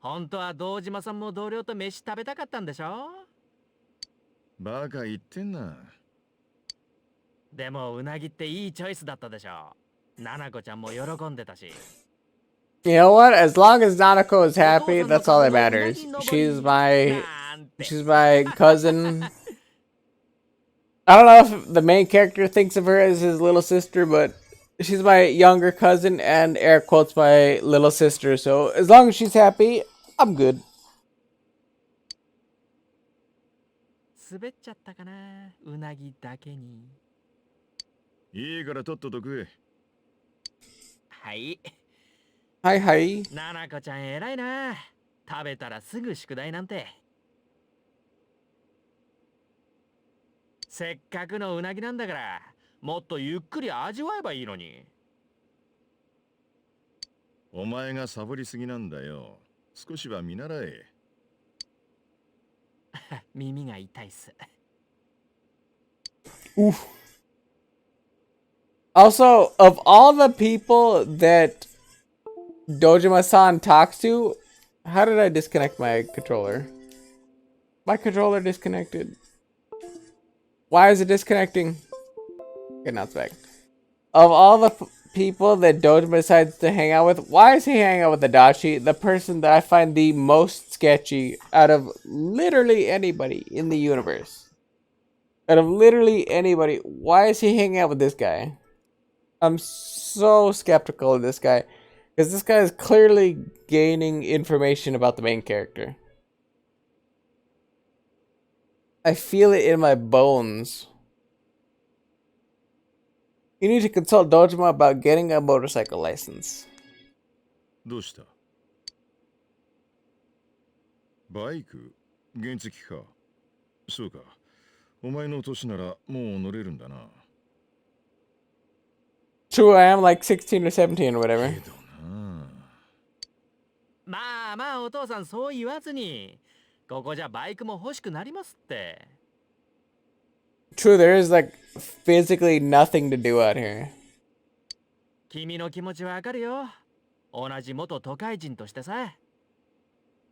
本当は堂島さんも同僚と飯食べたかったんでしょ？バカ言ってんな。でもうなぎっていいチョイスだったでしょ。ななこちゃんも喜んでたし。You know what? As long as Nanako is happy, that's all that matters. She's my cousin. I don't know if the main character thinks of her as his little sister, but she's my younger cousin and air quotes my little sister. So as long as she's happy, I'm good. 滑っちゃったかな、うなぎだけに。いいからとっとと食え。はい。Hi, hi. ななこちゃん偉いな。食べたらすぐ宿題なんて。せっかくのうなぎなんだから、もっとゆっくり味わえばいいのに。お前がサボりすぎなんだよ。少しは見習え。耳が痛いっす。Oof. Also, of all the people that Dojima-san talks to, how did I disconnect my controller? My controller disconnected. Why is it disconnecting? Okay, now it's back. Of all the people that Dojima decides to hang out with, why is he hanging out with Adachi, the person that I find the most sketchy out of literally anybody in the universe? Out of literally anybody, why is he hanging out with this guy? I'm so skeptical of this guy. Because this guy is clearly gaining information about the main character. I feel it in my bones. You need to consult Dojima about getting a motorcycle license. どうした？バイク？原付か。そうか。お前の年ならもう乗れるんだな。True, I am like 16 or 17 or whatever. けどな。まあまあお父さんそう言わずに。ここじゃバイクも欲しくなりますって。True, there is like physically nothing to do out here. 君の気持ちわかるよ。同じ元都会人としてさ。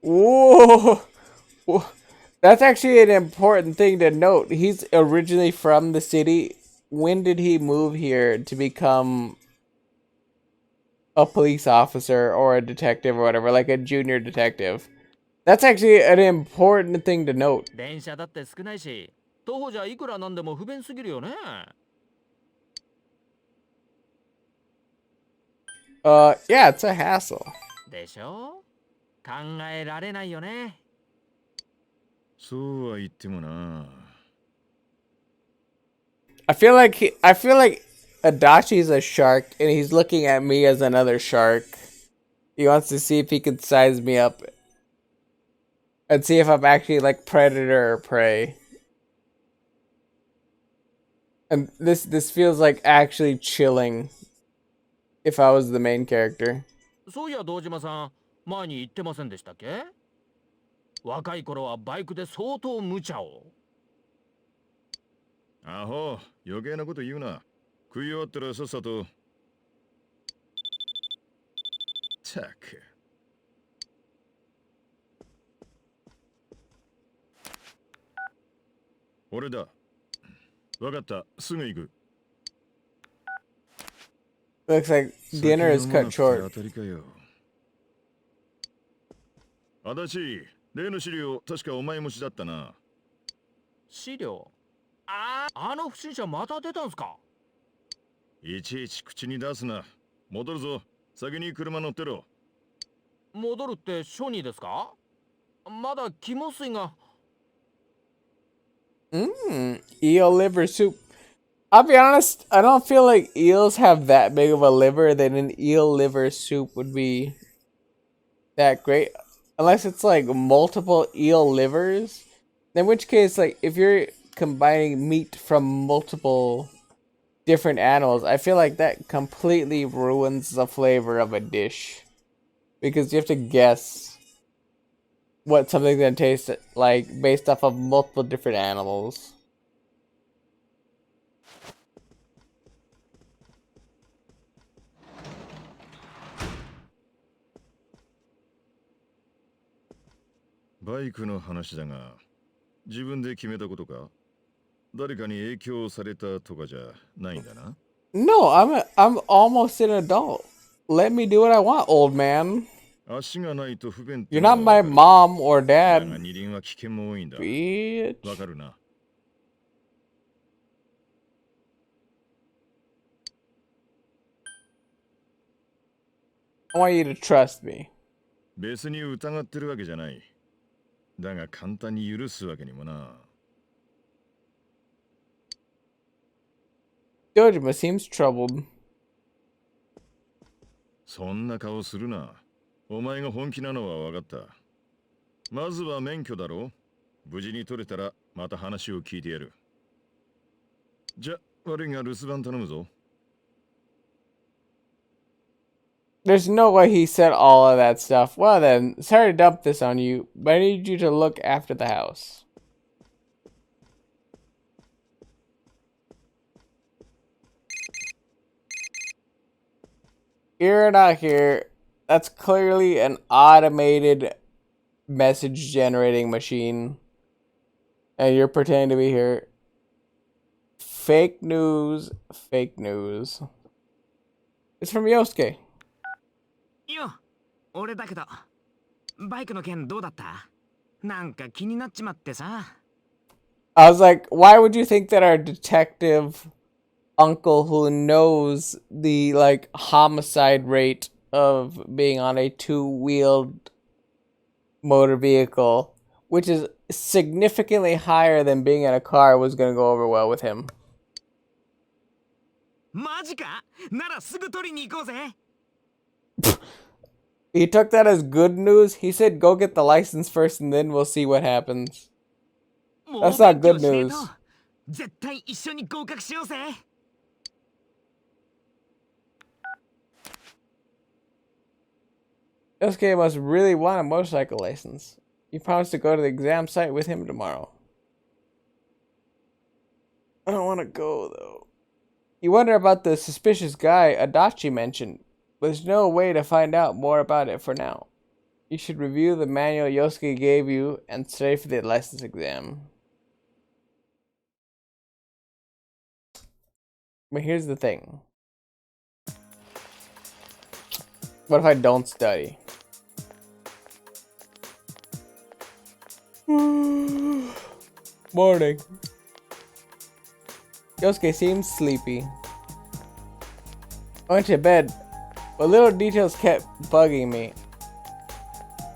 Whoa! That's actually an important thing to note. He's originally from the city. When did he move here to become a police officer or a detective or whatever, like a junior detective? That's actually an important thing to note. 電車だって少ないし、徒歩じゃいくらなんでも不便すぎるよね。Yeah, it's a hassle. でしょ？考えられないよね。そうは言ってもな。I feel like Adachi's a shark and he's looking at me as another shark. He wants to see if he can size me up and see if I'm actually like predator or prey. And this feels like actually chilling if I was the main character. そういや堂島さん、前に言ってませんでしたっけ？若い頃はバイクで相当無茶を。アホ、余計なこと言うな。食い終わったらさっさと。たく。俺だ。わかった、すぐ行く。Looks like dinner is cut short. 当たりかよ。足立、例の資料、確かお前持ちだったな。資料？あの不審者また出たんすか？いちいち口に出すな。戻るぞ。先に車乗ってろ。戻るってショニーですか？まだ肝水が。Eel liver soup. I'll be honest, I don't feel like eels have that big of a liver that an eel liver soup would be that great. Unless it's like multiple eel livers. In which case, like, if you're combining meat from multiple different animals, I feel like that completely ruins the flavor of a dish. Because you have to guess what something's gonna taste like based off of multiple different animals. バイクの話だが、自分で決めたことか？誰かに影響されたとかじゃないんだな。No, I'm almost an adult. Let me do what I want, old man. 足がないと不便って You're のは not わ my かる。 mom or だが dad, 二輪は危険も多いんだ。 bitch. わかるな。 I want you to trust me. 別に疑ってるわけじゃない。だが簡単に許すわけにもな。 Dojima seems troubled. そんな顔するな。お前が本気なのは分かった。まずは免許だろ。無事に取れたらまた話を聞いてやる。じゃ、悪いが留守番頼むぞ。 There's no way he said all of that stuff. Well then, sorry to dump this on you, but I need you to look after the house. Here or not here, that's clearly an automated message generating machine. And you're pretending to be here. Fake news, fake news. It's from Yosuke. よ、俺だけど、バイクの件どうだった？なんか気になっちまってさ。I was like, why would you think that our detective uncle who knows the like homicide rate of being on a two-wheeled motor vehicle, which is significantly higher than being in a car, was going to go over well with him? マジか？ならすぐ取りに行こうぜ。He took that as good news. He said, go get the license first and then we'll see what happens. That's not good news. 絶対一緒に合格しようぜ。 Yosuke must really want a motorcycle license. He promised to go to the exam site with him tomorrow. I don't want to go, though. You wonder about the suspicious guy Adachi mentioned, but there's no way to find out more about it for now. You should review the manual Yosuke gave you and study for the license exam. But here's the thing. What if I don't study? Morning. Yosuke seems sleepy. I went to bed, but little details kept bugging me.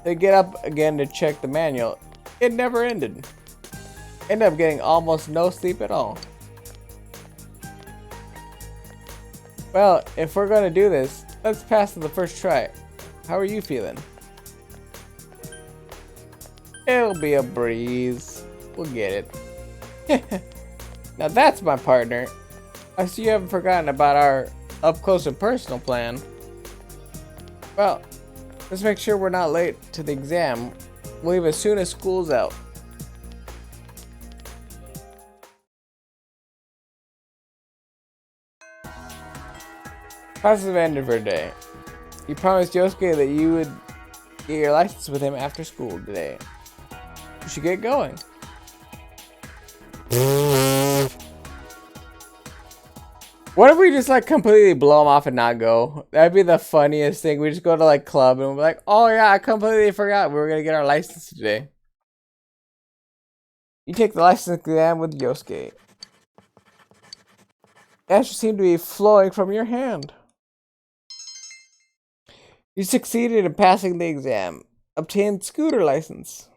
They get up again to check the manual. It never ended. Ended up getting almost no sleep at all. Well, if we're gonna do this, let's pass to the first try. How are you feeling? It'll be a breeze. We'll get it. Now that's my partner. I see you haven't forgotten about our up close and personal plan. Well, let's make sure we're not late to the exam. We'll leave as soon as school's out. Classes have ended for today. You promised Yosuke that you would get your license with him after school today. You should get going. What if we just like completely blow him off and not go? That'd be the funniest thing. We just go to like club and we're like, oh yeah, I completely forgot we were gonna get our license today. You take the license exam with Yosuke. Ash seem to be flowing from your hand. You succeeded in passing the exam. Obtained scooter license.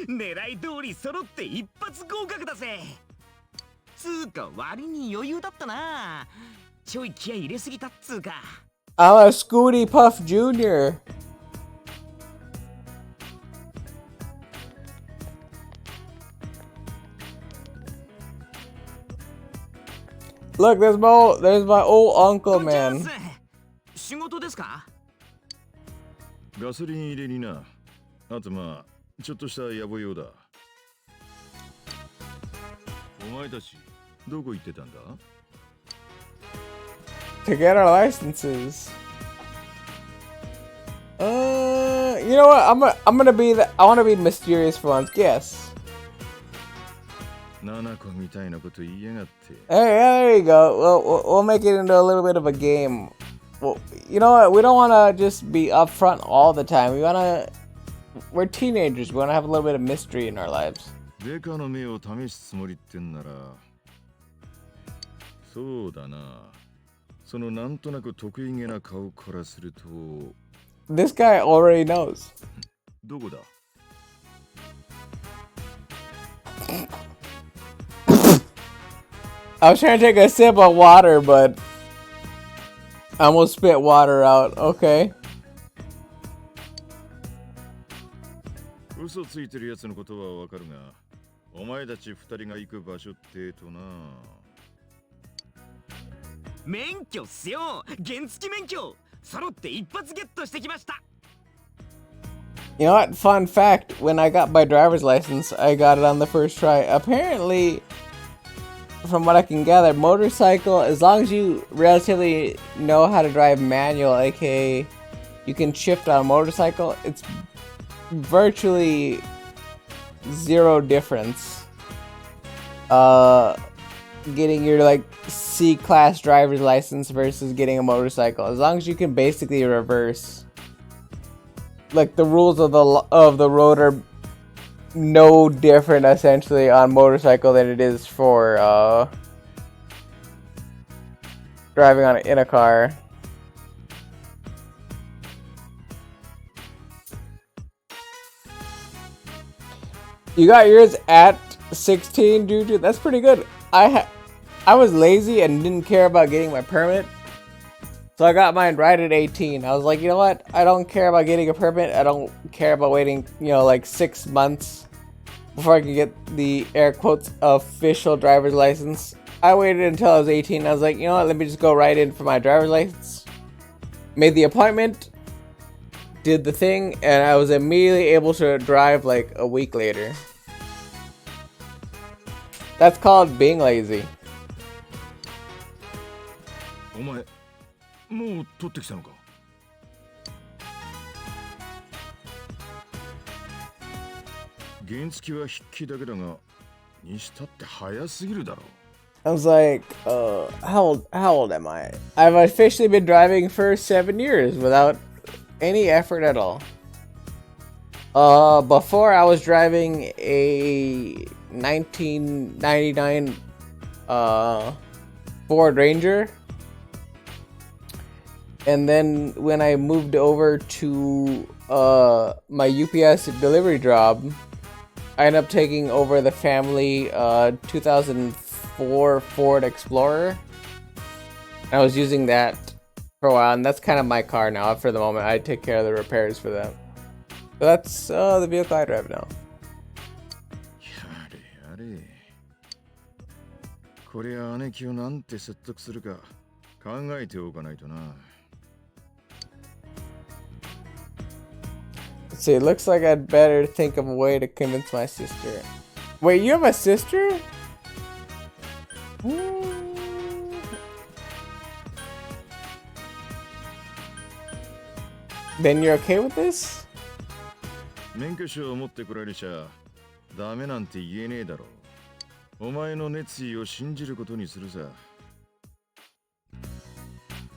狙い通り揃って一発合格だぜ。つうか割に余裕だったな。ちょい気合い入れすぎたっつうか。I'm a Scooty Puff Jr. Look, there's my old uncle, man. 仕事ですか？ガソリン入れにな。あとまあちょっとした野暮用だ。お前たちどこ行ってたんだ？ To get our licenses. You know what? I'm gonna be I want to be mysterious for once. Guess. 7個みたいなこと言いやがって。 Hey, yeah, there you go. We'll make it into a little bit of a game. Well, you know what? We don't want to just be upfront all the time. We're teenagers. We want to have a little bit of mystery in our lives. デカの目を試すつもりってんなら、そうだな。そのなんとなく得意げな顔からすると。 This guy already knows. どこだ？ I was trying to take a sip of water, but I almost spit water out. Okay. 嘘ついてるやつのことはわかるが、お前たち二人が行く場所ってとな。免許っすよ。原付免許。揃って一発ゲットしてきました。 You know what? Fun fact, when I got my driver's license, I got it on the first try. Apparently, from what I can gather, motorcycle, as long as you relatively know how to drive manual, aka you can shift on a motorcycle, it's virtually zero difference. Getting your like C-class driver's license versus getting a motorcycle. As long as you can basically reverse. Like the rules of the road are no different essentially on motorcycle than it is for driving in a car. You got yours at 16, Juju? That's pretty good. I was lazy and didn't care about getting my permit. So I got mine right at 18. I was like, you know what? I don't care about getting a permit. I don't care about waiting, like 6 months before I can get the air quotes official driver's license. I waited until I was 18. I was like, you know what? Let me just go right in for my driver's license. Made the appointment, did the thing, and I was immediately able to drive like a week later. That's called being lazy. お前もう取ってきたのか？原付は筆記だけだが、にしたって早すぎるだろ。 I was like, how old am I? I've officially been driving for 7 years without any effort at all. Before I was driving a 1999 Ford Ranger. And then when I moved over to my UPS delivery job, I ended up taking over the family 2004 Ford Explorer. I was using that for a while, and that's kind of my car now for the moment. I take care of the repairs for that. So that's the vehicle I drive now. やれやれ。こりゃ姉貴をなんて説得するか考えておかないとな。 Let's see, it looks like I'd better think of a way to convince my sister. Wait, you have a sister? Then you're okay with this? 免許証を持ってこられちゃダメなんて言えねえだろう。お前の熱意を信じることにするさ。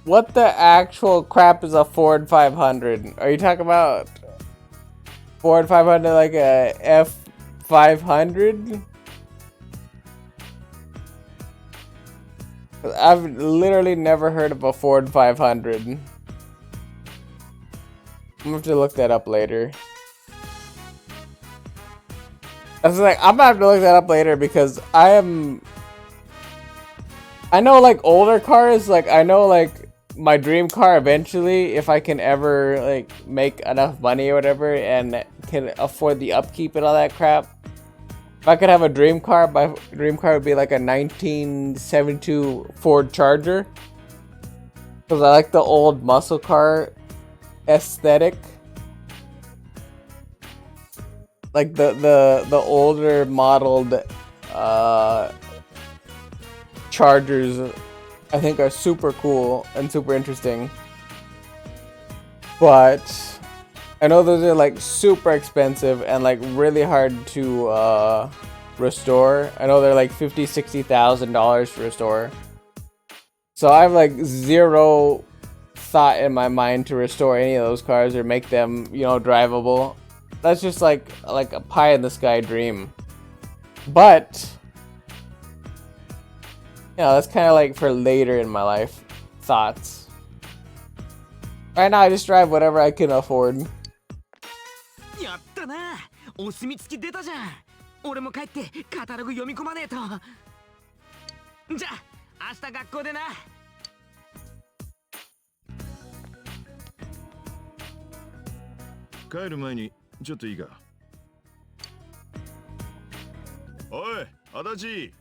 What the actual crap is a Ford 500? Are you talking about Ford 500 like a 500? I've literally never heard of a Ford 500. I'm gonna have to look that up later. I was like, I'm gonna have to look that up later because I know like older cars, like I know like my dream car eventually, if I can ever like make enough money or whatever and can afford the upkeep and all that crap. If I could have a dream car, my dream car would be like a 1972 Ford Charger. Because I like the old muscle car aesthetic. Like the older modeled Chargers, I think, are super cool and super interesting. But I know those are like super expensive and like really hard to restore. I know they're like $50,000-$60,000 to restore. So I have like zero thought in my mind to restore any of those cars or make them, you know, drivable. That's just like a pie in the sky dream. But you know, that's kind of like for later in my life thoughts. Right now I just drive whatever I can afford. やったな。お墨付き出たじゃん。俺も帰ってカタログ読み込まねえと。じゃあ明日学校でな。帰る前にちょっといいか。おい、足立。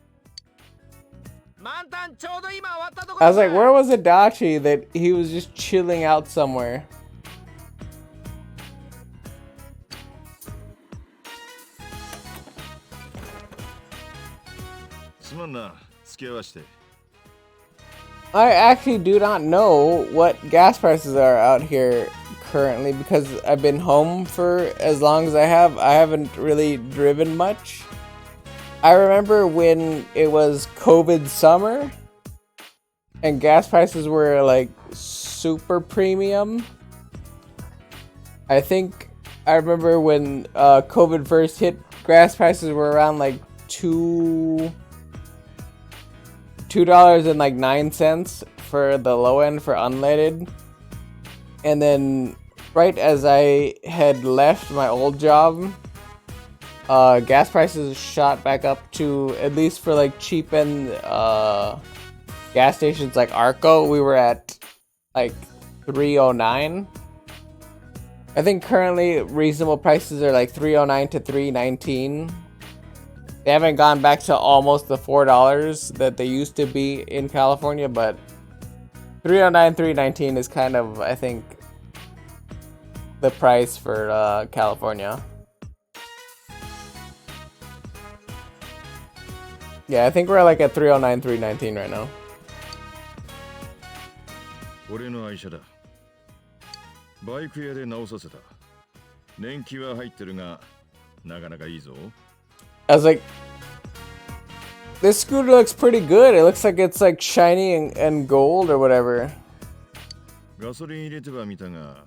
満タンちょうど今終わったとこ I ろ was like, where was Adachi that he was just chilling out somewhere? すまんな、付き合わして。I actually do not know what gas prices are out here currently because I've been home for as long as I have. I haven't really driven much. I remember when it was COVID summer and gas prices were like super premium. I think I remember when COVID first hit, gas prices were around like $2.09 for the low end for unleaded. And then right as I had left my old job, gas prices shot back up to, at least for like cheap end gas stations like Arco, we were at like $3.09. I think currently reasonable prices are like $3.09 to $3.19. They haven't gone back to almost the $4 that they used to be in California, but $3.09, $3.19 is kind of, I think, the price for California. Yeah, I think we're like at $3.09, $3.19 right now. 俺の愛車だ。バイク屋で直させた。年季は入ってるが、なかなかいいぞ。I was like, this scooter looks pretty good. It looks like it's like shiny and gold or whatever. ガソリン入れてはみたが、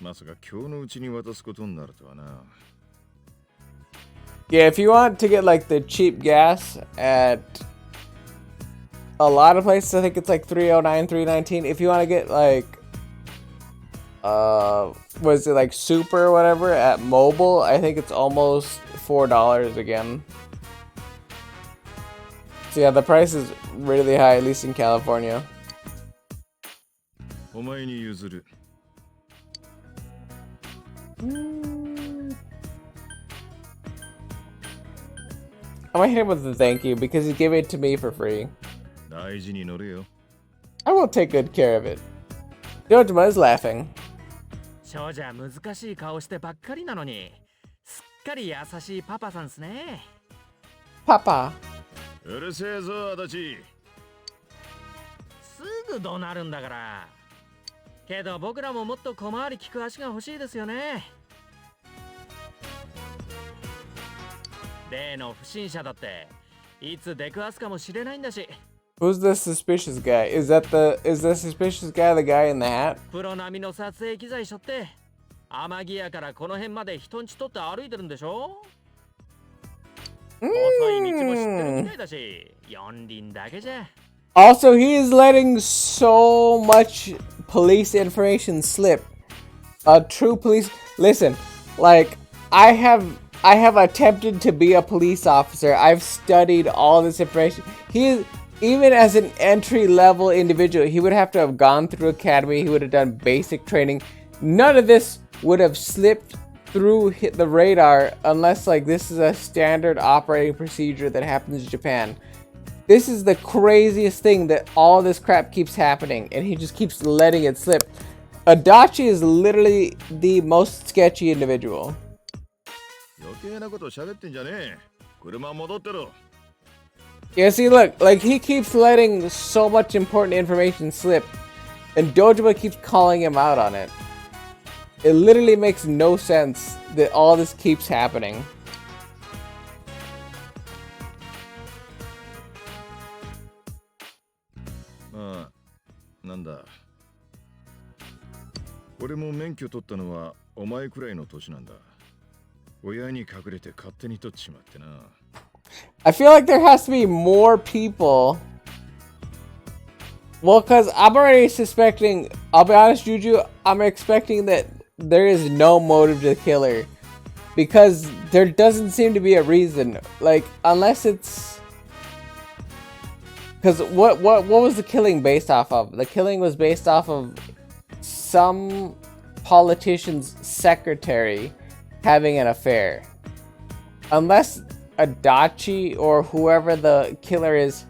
まさか今日のうちに渡すことになるとはな。Yeah, if you want to get like the cheap gas at a lot of places, I think it's like $3.09, $3.19. If you want to get like, was it like super or whatever at Mobile, I think it's almost $4 again. So yeah, the price is really high, at least in California. お前に譲る。I might hit him with a thank you because he gave it to me for free. 大事に乗れよ。I will take good care of it. Dojima is laughing. 少女は難しい顔してばっかりなのに、すっかり優しいパパさんすね。Papa. うるせえぞ、足立。すぐ怒鳴るんだから。けど僕らももっと小回り利く足が欲しいですよね。例の不審者だっていつ出くわすかもしれないんだし。Who's the suspicious guy? Is the suspicious guy the guy in the hat? プロ並みの撮影機材しょって天城屋からこの辺まで人んち取って歩いてるんでしょ。Also, he is letting so much police information slip. A true police. Listen, like I have attempted to be a police officer. I've studied all this information. Even as an entry-level individual, he would have to have gone through academy. He would have done basic training. None of this would have slipped through the radar unless like this is a standard operating procedure that happens in Japan. This is the craziest thing, that all this crap keeps happening and he just keeps letting it slip. Adachi is literally the most sketchy individual. Yeah, see, look, like he keeps letting so much important information slip, and Dojima keeps calling him out on it. It literally makes no sense that all this keeps happening. I feel like there has to be more people. Well, because I'm already suspecting, I'll be honest, Juju, I'm expecting that there is no motive to the killer. Because there doesn't seem to be a reason. Like, unless it's... Because what was the killing based off of? The killing was based off of some politician's secretary having an affair. Unless Adachi or whoever the killer is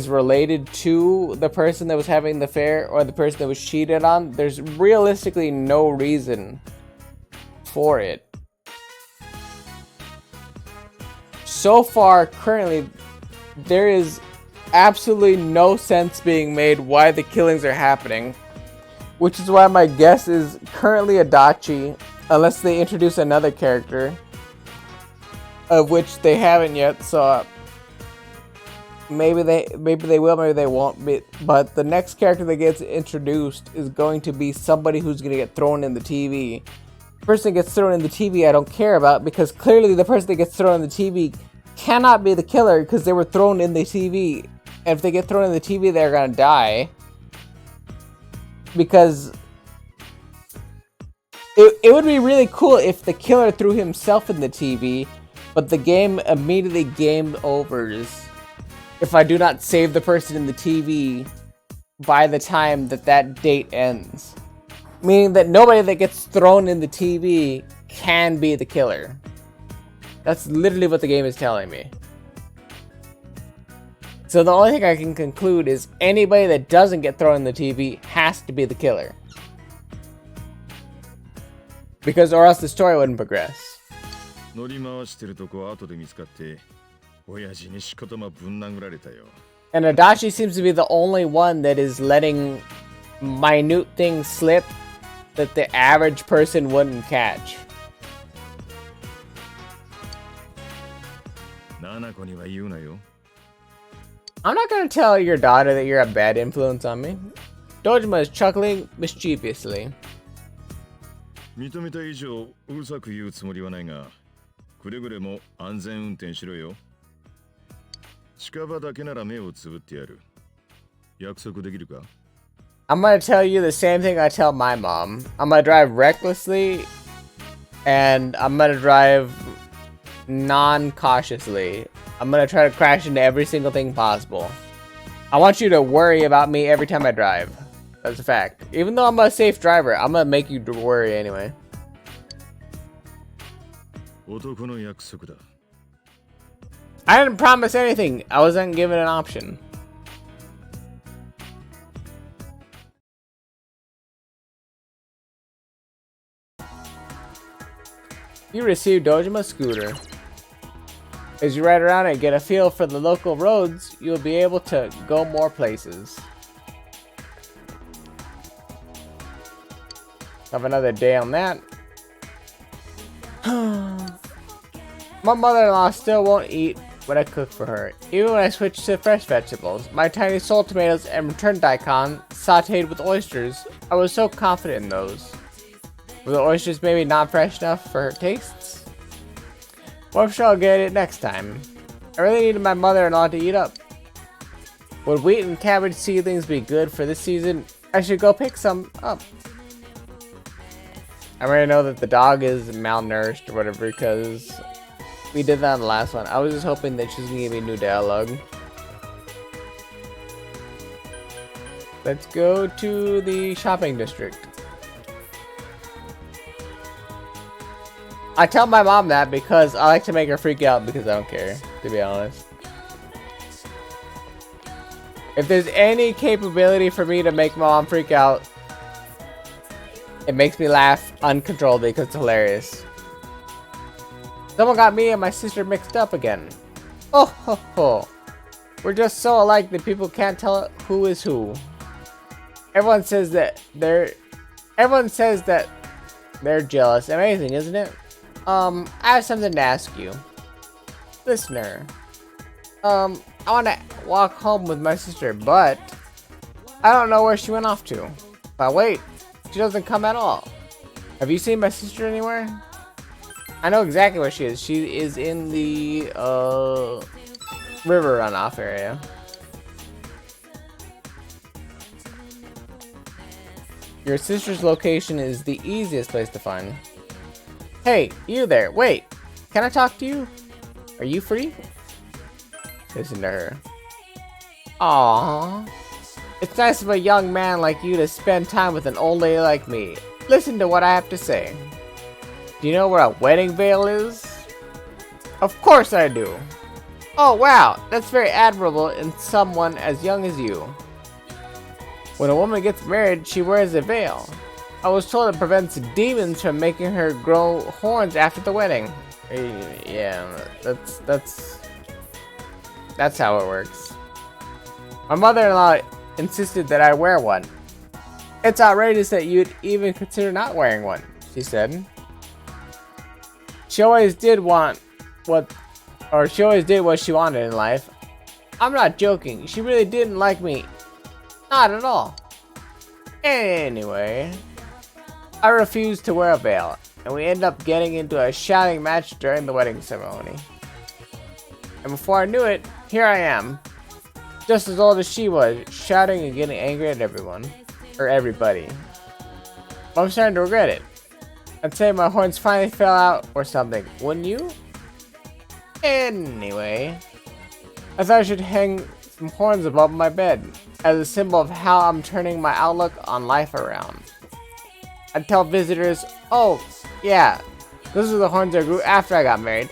related to the person that was having the affair or the person that was cheated on, there's realistically no reason for it. So far, currently, there is absolutely no sense being made why the killings are happening, which is why my guess is currently Adachi, unless they introduce another character, of which they haven't yet, so maybe they will, maybe they won't. But the next character that gets introduced is going to be somebody who's going to get thrown in the TV. The person that gets thrown in the TV I don't care about, because clearly the person that gets thrown in the TV cannot be the killer because they were thrown in the TV. And if they get thrown in the TV, they're going to die. Because it would be really cool if the killer threw himself in the TV, but the game immediately game overs if I do not save the person in the TV by the time that date ends. Meaning that nobody that gets thrown in the TV can be the killer. That's literally what the game is telling me. So the only thing I can conclude is anybody that doesn't get thrown in the TV has to be the killer. Because or else the story wouldn't progress. And Adachi seems to be the only one that is letting minute things slip that the average person wouldn't catch. I'm not gonna tell your daughter that you're a bad influence on me. Dojima is chuckling mischievously. I'm gonna tell you the same thing I tell my mom. I'm gonna drive recklessly, and I'm gonna drive non-cautiously. I'm gonna try to crash into every single thing possible. I want you to worry about me every time I drive. That's a fact. Even though I'm a safe driver, I'm gonna make you worry anyway. I didn't promise anything. I wasn't given an option. You received Dojima scooter. As you ride around and get a feel for the local roads, you'll be able to go more places. Have another day on that. My mother-in-law still won't eat what I cook for her, even when I switch to fresh vegetables. My tiny soul tomatoes and return daikon, sauteed with oysters. I was so confident in those. Were the oysters maybe not fresh enough for her tastes? Well, I'm sure I'll get it next time. I really needed my mother-in-law to eat up. Would wheat and cabbage seedlings be good for this season? I should go pick some up. I already know that the dog is malnourished or whatever because we did that on the last one. I was just hoping that she's gonna give me new dialogue. Let's go to the shopping district. I tell my mom that because I like to make her freak out because I don't care, to be honest. If there's any capability for me to make my mom freak out, it makes me laugh uncontrollably because it's hilarious. Someone got me and my sister mixed up again. Oh ho ho. We're just so alike that people can't tell who is who. Everyone says that they're jealous. Amazing, isn't it? I have something to ask you. Listener. I want to walk home with my sister, but I don't know where she went off to. But wait, she doesn't come at all. Have you seen my sister anywhere? I know exactly where she is. She is in the river runoff area. Your sister's location is the easiest place to find. Hey, you there. Wait, can I talk to you? Are you free? Listen to her. Aww. It's nice of a young man like you to spend time with an old lady like me. Listen to what I have to say. Do you know what a wedding veil is? Of course I do. Oh wow, that's very admirable in someone as young as you. When a woman gets married, she wears a veil. I was told it prevents demons from making her grow horns after the wedding. Yeah, that's how it works. My mother-in-law insisted that I wear one. It's outrageous that you'd even consider not wearing one, she said. She always did what she wanted in life. I'm not joking. She really didn't like me. Not at all. Anyway, I refused to wear a veil, and we ended up getting into a shouting match during the wedding ceremony. And before I knew it, here I am, just as old as she was, shouting and getting angry at everyone. Or everybody. I'm starting to regret it. I'd say my horns finally fell out or something, wouldn't you? Anyway, I thought I should hang some horns above my bed as a symbol of how I'm turning my outlook on life around. I'd tell visitors, oh, yeah, those are the horns I grew after I got married.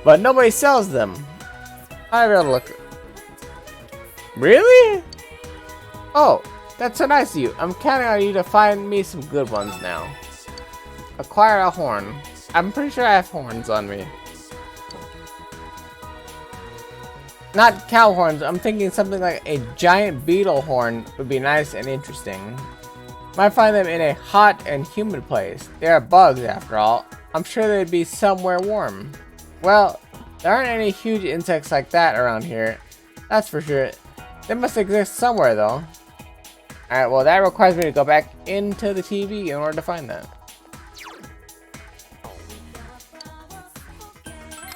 But nobody sells them. I'll be able to look. Really? Oh, that's so nice of you. I'm counting on you to find me some good ones now. Acquire a horn. I'm pretty sure I have horns on me. Not cow horns. I'm thinking something like a giant beetle horn would be nice and interesting. Might find them in a hot and humid place. They are bugs after all. I'm sure they'd be somewhere warm. Well, there aren't any huge insects like that around here. That's for sure. They must exist somewhere though. Alright, well that requires me to go back into the TV in order to find that.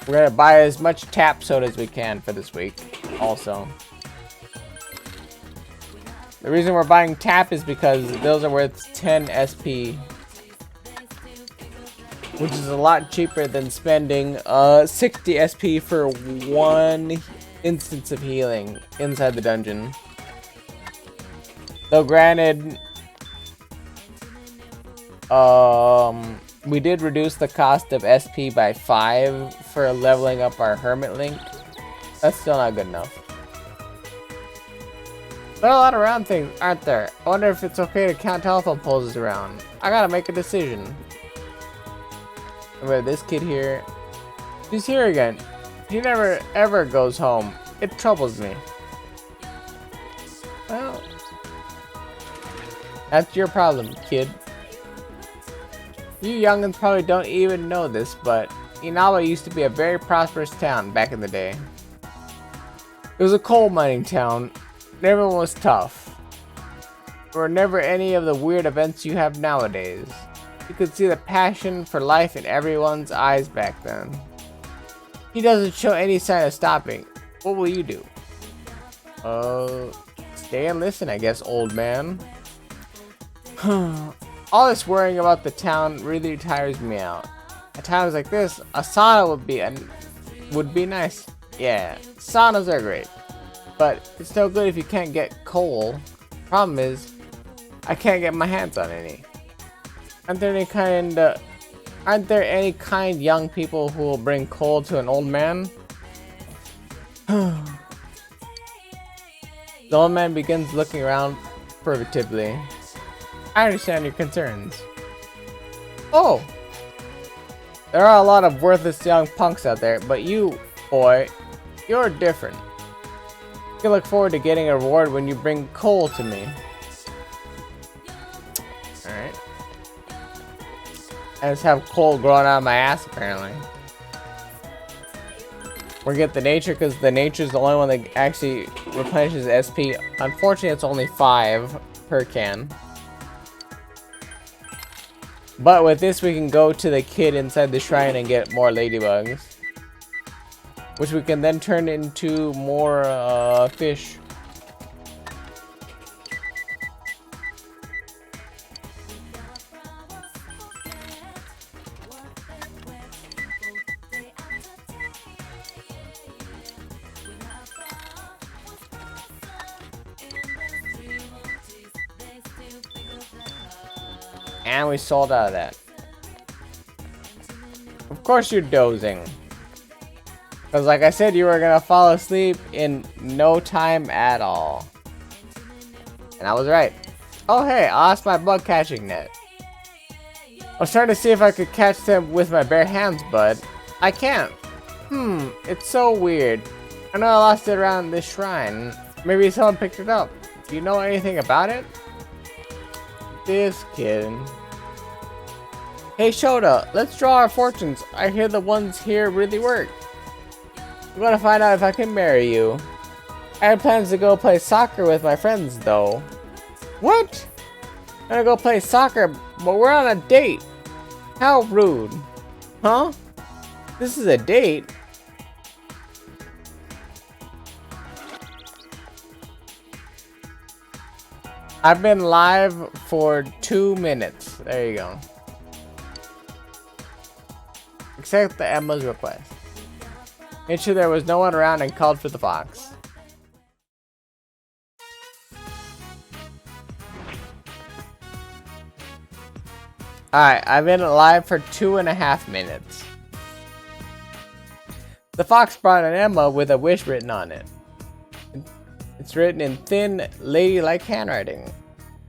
We're gonna buy as much tap soda as we can for this week, also. The reason we're buying tap is because those are worth 10 SP. Which is a lot cheaper than spending 60 SP for one instance of healing inside the dungeon. Though granted, we did reduce the cost of SP by 5 for leveling up our Hermit Link. That's still not good enough. There are a lot of round things, aren't there? I wonder if it's okay to count telephone poles around. I gotta make a decision. Remember this kid here? He's here again. He never ever goes home. It troubles me. Well, that's your problem, kid. You youngins probably don't even know this, but Inawa used to be a very prosperous town back in the day. It was a coal mining town. Everyone was tough. There were never any of the weird events you have nowadays. You could see the passion for life in everyone's eyes back then. He doesn't show any sign of stopping. What will you do? Stay and listen, I guess, old man. All this worrying about the town really tires me out. At times like this, a sauna would be nice. Yeah, saunas are great, but it's no good if you can't get coal. Problem is, I can't get my hands on any. Aren't there any kind young people who will bring coal to an old man? The old man begins looking around furtively. I understand your concerns. Oh! There are a lot of worthless young punks out there, but you, boy, you're different. You can look forward to getting a reward when you bring coal to me. Alright. I just have coal growing out of my ass, apparently. We're gonna get the nature, because the nature is the only one that actually replenishes SP. Unfortunately, it's only 5 per can. But with this, we can go to the kid inside the shrine and get more ladybugs. Which we can then turn into more fish. And we sold out of that. Of course you're dozing. Because like I said, you were going to fall asleep in no time at all. And I was right. Oh hey, I lost my bug catching net. I was trying to see if I could catch them with my bare hands, but I can't. It's so weird. I know I lost it around this shrine. Maybe someone picked it up. Do you know anything about it? This kid. Hey Shota, let's draw our fortunes. I hear the ones here really work. I'm gonna find out if I can marry you. I had plans to go play soccer with my friends though. What? I'm gonna go play soccer, but we're on a date. How rude. Huh? This is a date? I've been live for 2 minutes. There you go. Accept the Emma's request. Made sure there was no one around and called for the fox. Alright, I've been live for 2.5 minutes. The fox brought an Emma with a wish written on it. It's written in thin, ladylike handwriting.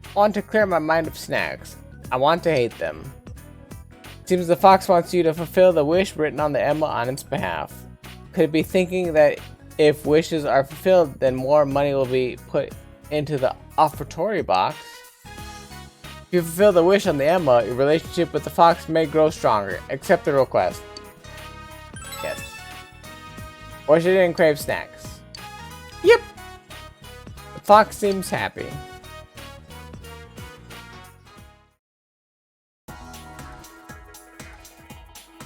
I want to clear my mind of snacks. I want to hate them. Seems the fox wants you to fulfill the wish written on the Emma on its behalf. Could it be thinking that if wishes are fulfilled, then more money will be put into the offertory box? If you fulfill the wish on the Emma, your relationship with the fox may grow stronger. Accept the request. Yes. Or she didn't crave snacks. Yep. The fox seems happy.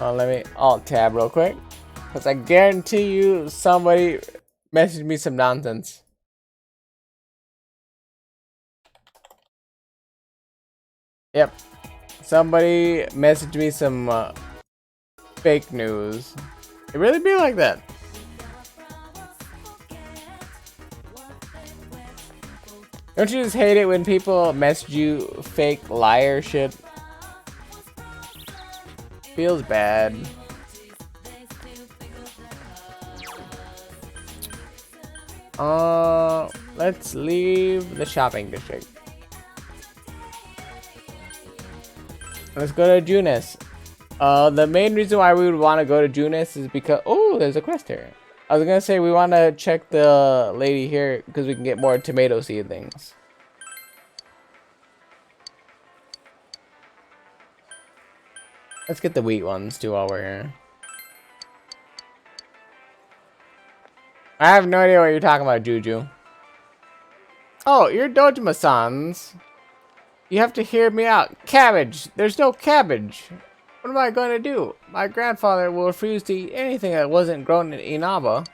Let me alt tab real quick, because I guarantee you somebody messaged me some nonsense. Yep, somebody messaged me some fake news. It really be like that. Don't you just hate it when people message you fake liar shit? Feels bad. Let's leave the shopping district. Let's go to Junis. The main reason why we would want to go to Junis is because there's a quest here. I was gonna say we want to check the lady here because we can get more tomato seedlings. Let's get the wheat ones too while we're here. I have no idea what you're talking about, Juju. Oh, you're Dojima-sans. You have to hear me out. Cabbage! There's no cabbage! What am I going to do? My grandfather will refuse to eat anything that wasn't grown in Inaba.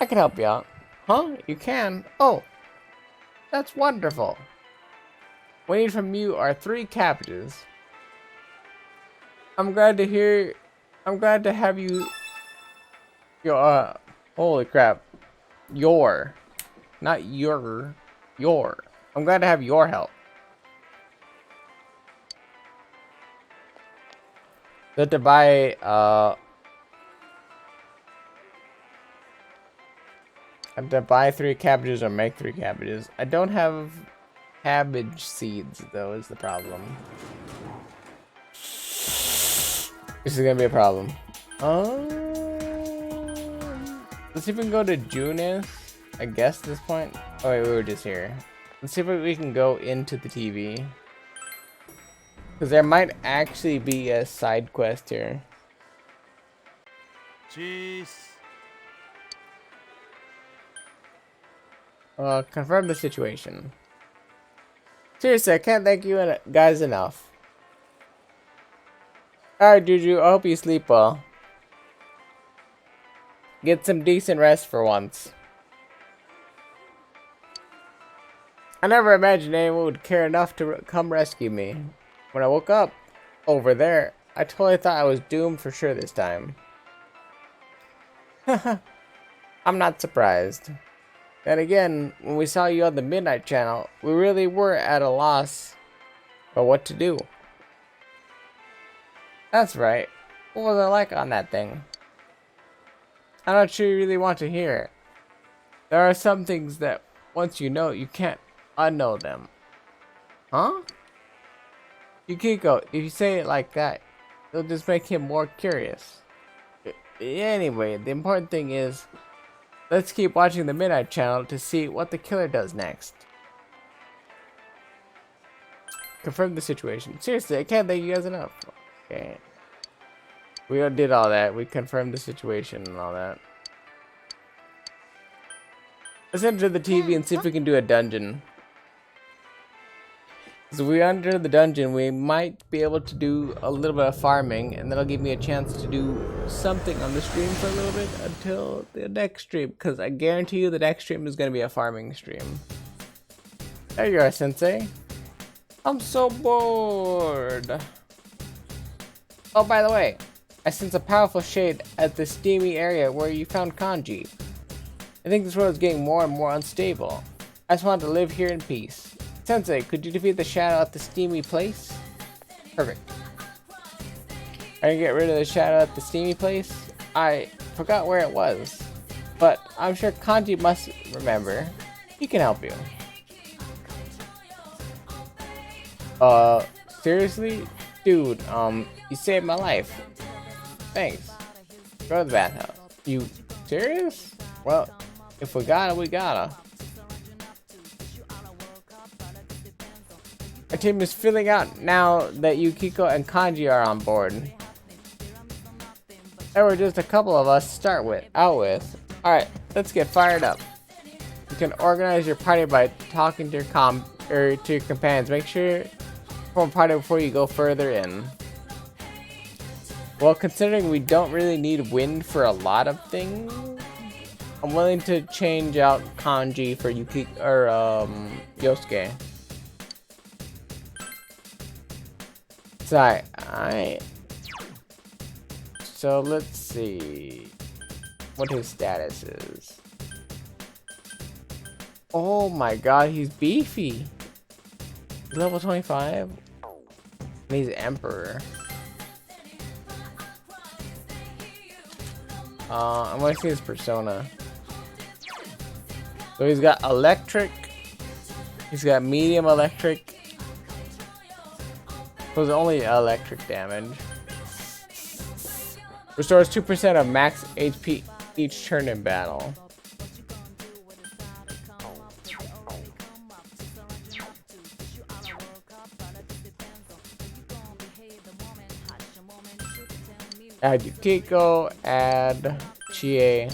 I can help you out. Huh? You can? Oh, that's wonderful. What I need from you are 3 cabbages. I'm glad to have you. Holy crap. Not your. I'm glad to have your help. So to buy, I have to buy 3 cabbages or make 3 cabbages. I don't have cabbage seeds, though, is the problem. This is gonna be a problem. Let's see if we can go to Junis, I guess, at this point. Oh, wait, we were just here. Let's see if we can go into the TV. Because there might actually be a side quest here. Cheese. Confirm the situation. Seriously, I can't thank you guys enough. Alright, Juju, I hope you sleep well. Get some decent rest for once. I never imagined anyone would care enough to come rescue me. When I woke up over there, I totally thought I was doomed for sure this time. I'm not surprised. Then again, when we saw you on the Midnight Channel, we really were at a loss of what to do. That's right. What was it like on that thing? I'm not sure you really want to hear it. There are some things that once you know, you can't unknow them. Huh? Yukiko, if you say it like that, it'll just make him more curious. Anyway, the important thing is, let's keep watching the Midnight Channel to see what the killer does next. Confirm the situation. Seriously, I can't thank you guys enough. Okay. We did all that. We confirmed the situation and all that. Let's enter the TV and see if we can do a dungeon. So if we enter the dungeon, we might be able to do a little bit of farming, and that'll give me a chance to do something on the stream for a little bit until the next stream, because I guarantee you the next stream is going to be a farming stream. There you are, Sensei. I'm so bored. Oh, by the way, I sense a powerful shade at the steamy area where you found Kanji. I think this world is getting more and more unstable. I just want to live here in peace. Sensei, could you defeat the shadow at the steamy place? Perfect. I can get rid of the shadow at the steamy place? I forgot where it was, but I'm sure Kanji must remember. He can help you. Seriously? Dude, you saved my life. Thanks. Go to the bathhouse. You serious? Well, if we gotta, we gotta. Our team is filling out now that Yukiko and Kanji are on board. There were just a couple of us to start out with. Alright, let's get fired up. You can organize your party by talking to your companions. Make sure to form a party before you go further in. Well, considering we don't really need wind for a lot of things, I'm willing to change out Kanji for Yukiko or Yosuke. Alright. So let's see what his status is. Oh my god, he's beefy. He's level 25. And he's Emperor. I want to see his persona. So he's got electric. He's got medium electric. So it's only electric damage. Restores 2% of max HP each turn in battle. Add Yukiko, add Chie.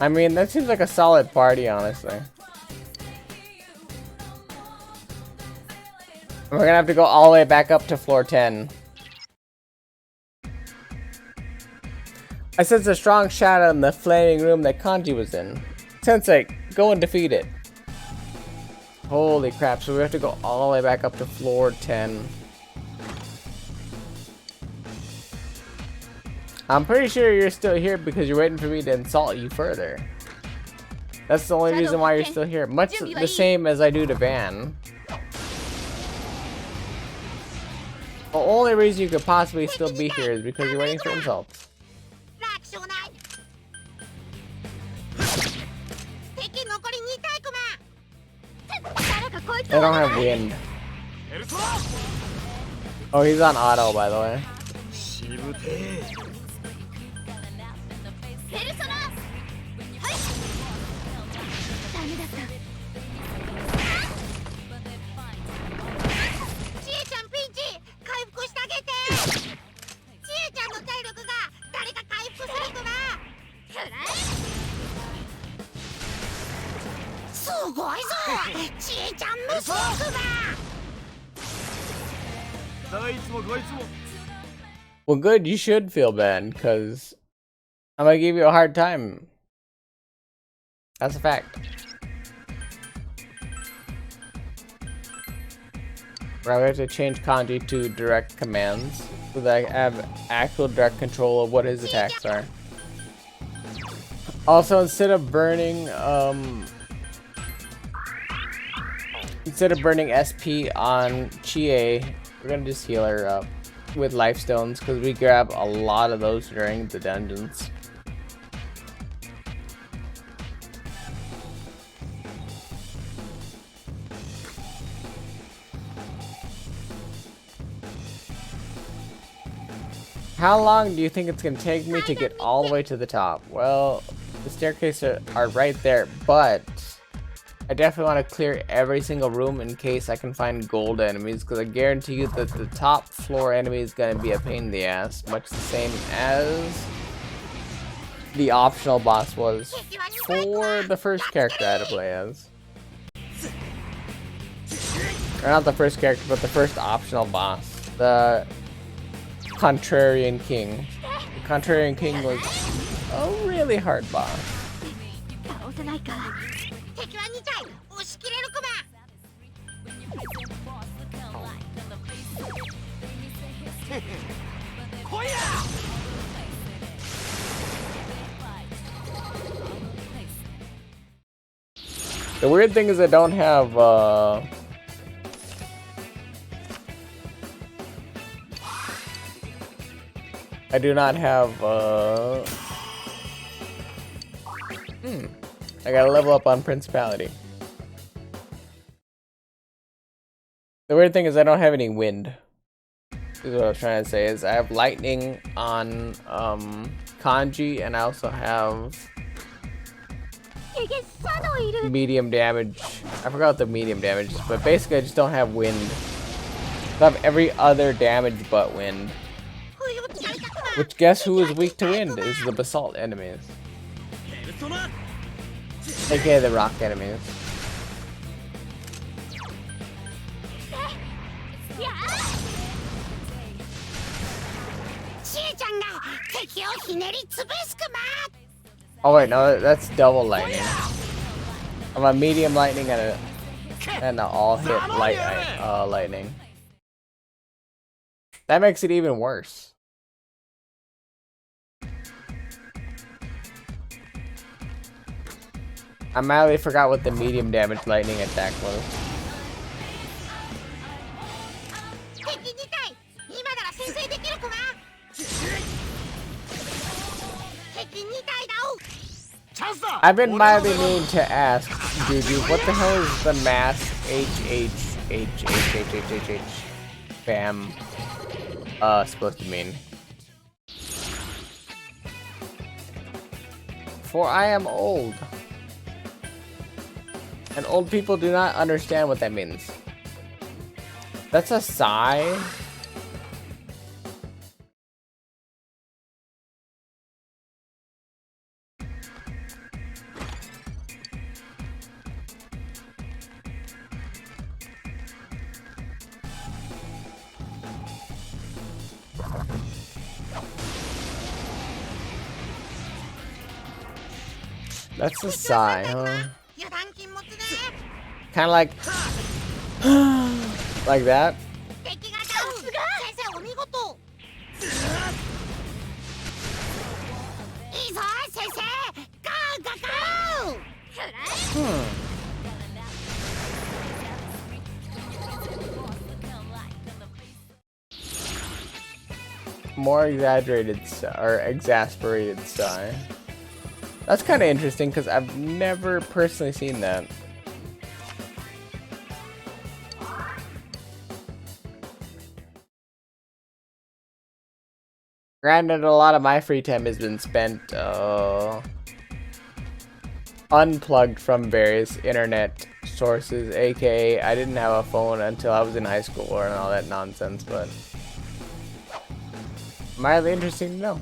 I mean, that seems like a solid party, honestly. We're gonna have to go all the way back up to floor 10. I sense a strong shadow in the flaming room that Kanji was in. Sensei, go and defeat it. Holy crap, so we have to go all the way back up to floor 10. I'm pretty sure you're still here because you're waiting for me to insult you further. That's the only reason why you're still here. Much the same as I do to Van. The only reason you could possibly still be here is because you're waiting for insults. They don't have wind. Oh, he's on auto, by the way. Well, good, you should feel bad, because I'm gonna give you a hard time. That's a fact. Right, we have to change Kanji to direct commands so that I have actual direct control of what his attacks are. Also, instead of burning SP on Chie, we're gonna just heal her up with life stones because we grab a lot of those during the dungeons. How long do you think it's gonna take me to get all the way to the top? Well, the staircases are right there, but I definitely want to clear every single room in case I can find gold enemies, because I guarantee you that the top floor enemy is going to be a pain in the ass, much the same as the optional boss was for the first character I had to play as. Or not the first character, but the first optional boss. The Contrarian King. The Contrarian King was a really hard boss. The weird thing is I don't have I do not have I gotta level up on Principality. The weird thing is I don't have any wind. Is what I was trying to say, is I have lightning on Kanji, and I also have medium damage. I forgot what the medium damage is, but basically I just don't have wind. I have every other damage but wind. Which, guess who is weak to wind? Is the basalt enemies. AKA the rock enemies. Oh wait, no, that's double lightning. I'm a medium lightning and an all hit lightning. That makes it even worse. I madly forgot what the medium damage lightning attack was. I've been mildly meaning to ask, Juju, what the hell is the mass BAM supposed to mean? For I am old. And old people do not understand what that means. That's a sigh. That's a sigh, huh? 油断禁物ね。 Kind of like that. 敵がダウン。先生お見事。いいぞ先生。ゴーゴーゴー。More exaggerated or exasperated sigh. That's kind of interesting because I've never personally seen that. Granted, a lot of my free time has been spent unplugged from various internet sources, aka I didn't have a phone until I was in high school and all that nonsense, but mildly interesting to know.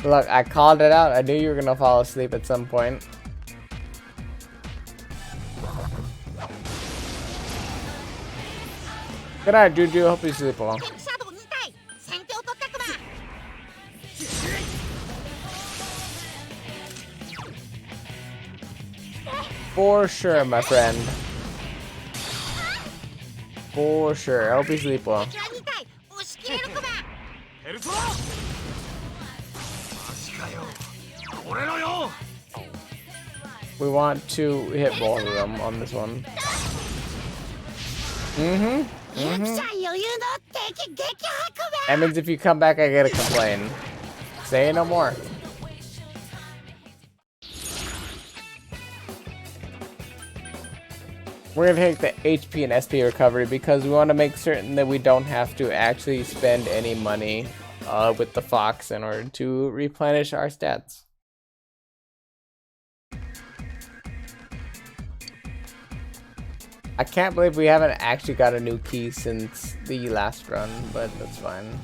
Look, I called it out. I knew you were gonna fall asleep at some point. Good night, Juju. Hope you sleep well. 敵シャドウ2体。先手を取ったくま。 For sure, my friend. For sure. I hope you sleep well. 敵は2体。押し切れるくま。ヘルソラマジかよ俺のよ We want to hit both of them on this one. Mm-hmm. ゆきちゃん余裕の敵撃破くま。 That means if you come back, I gotta complain. Say no more. We're gonna take the HP and SP recovery because we want to make certain that we don't have to actually spend any money with the fox in order to replenish our stats. I can't believe we haven't actually got a new key since the last run, but that's fine.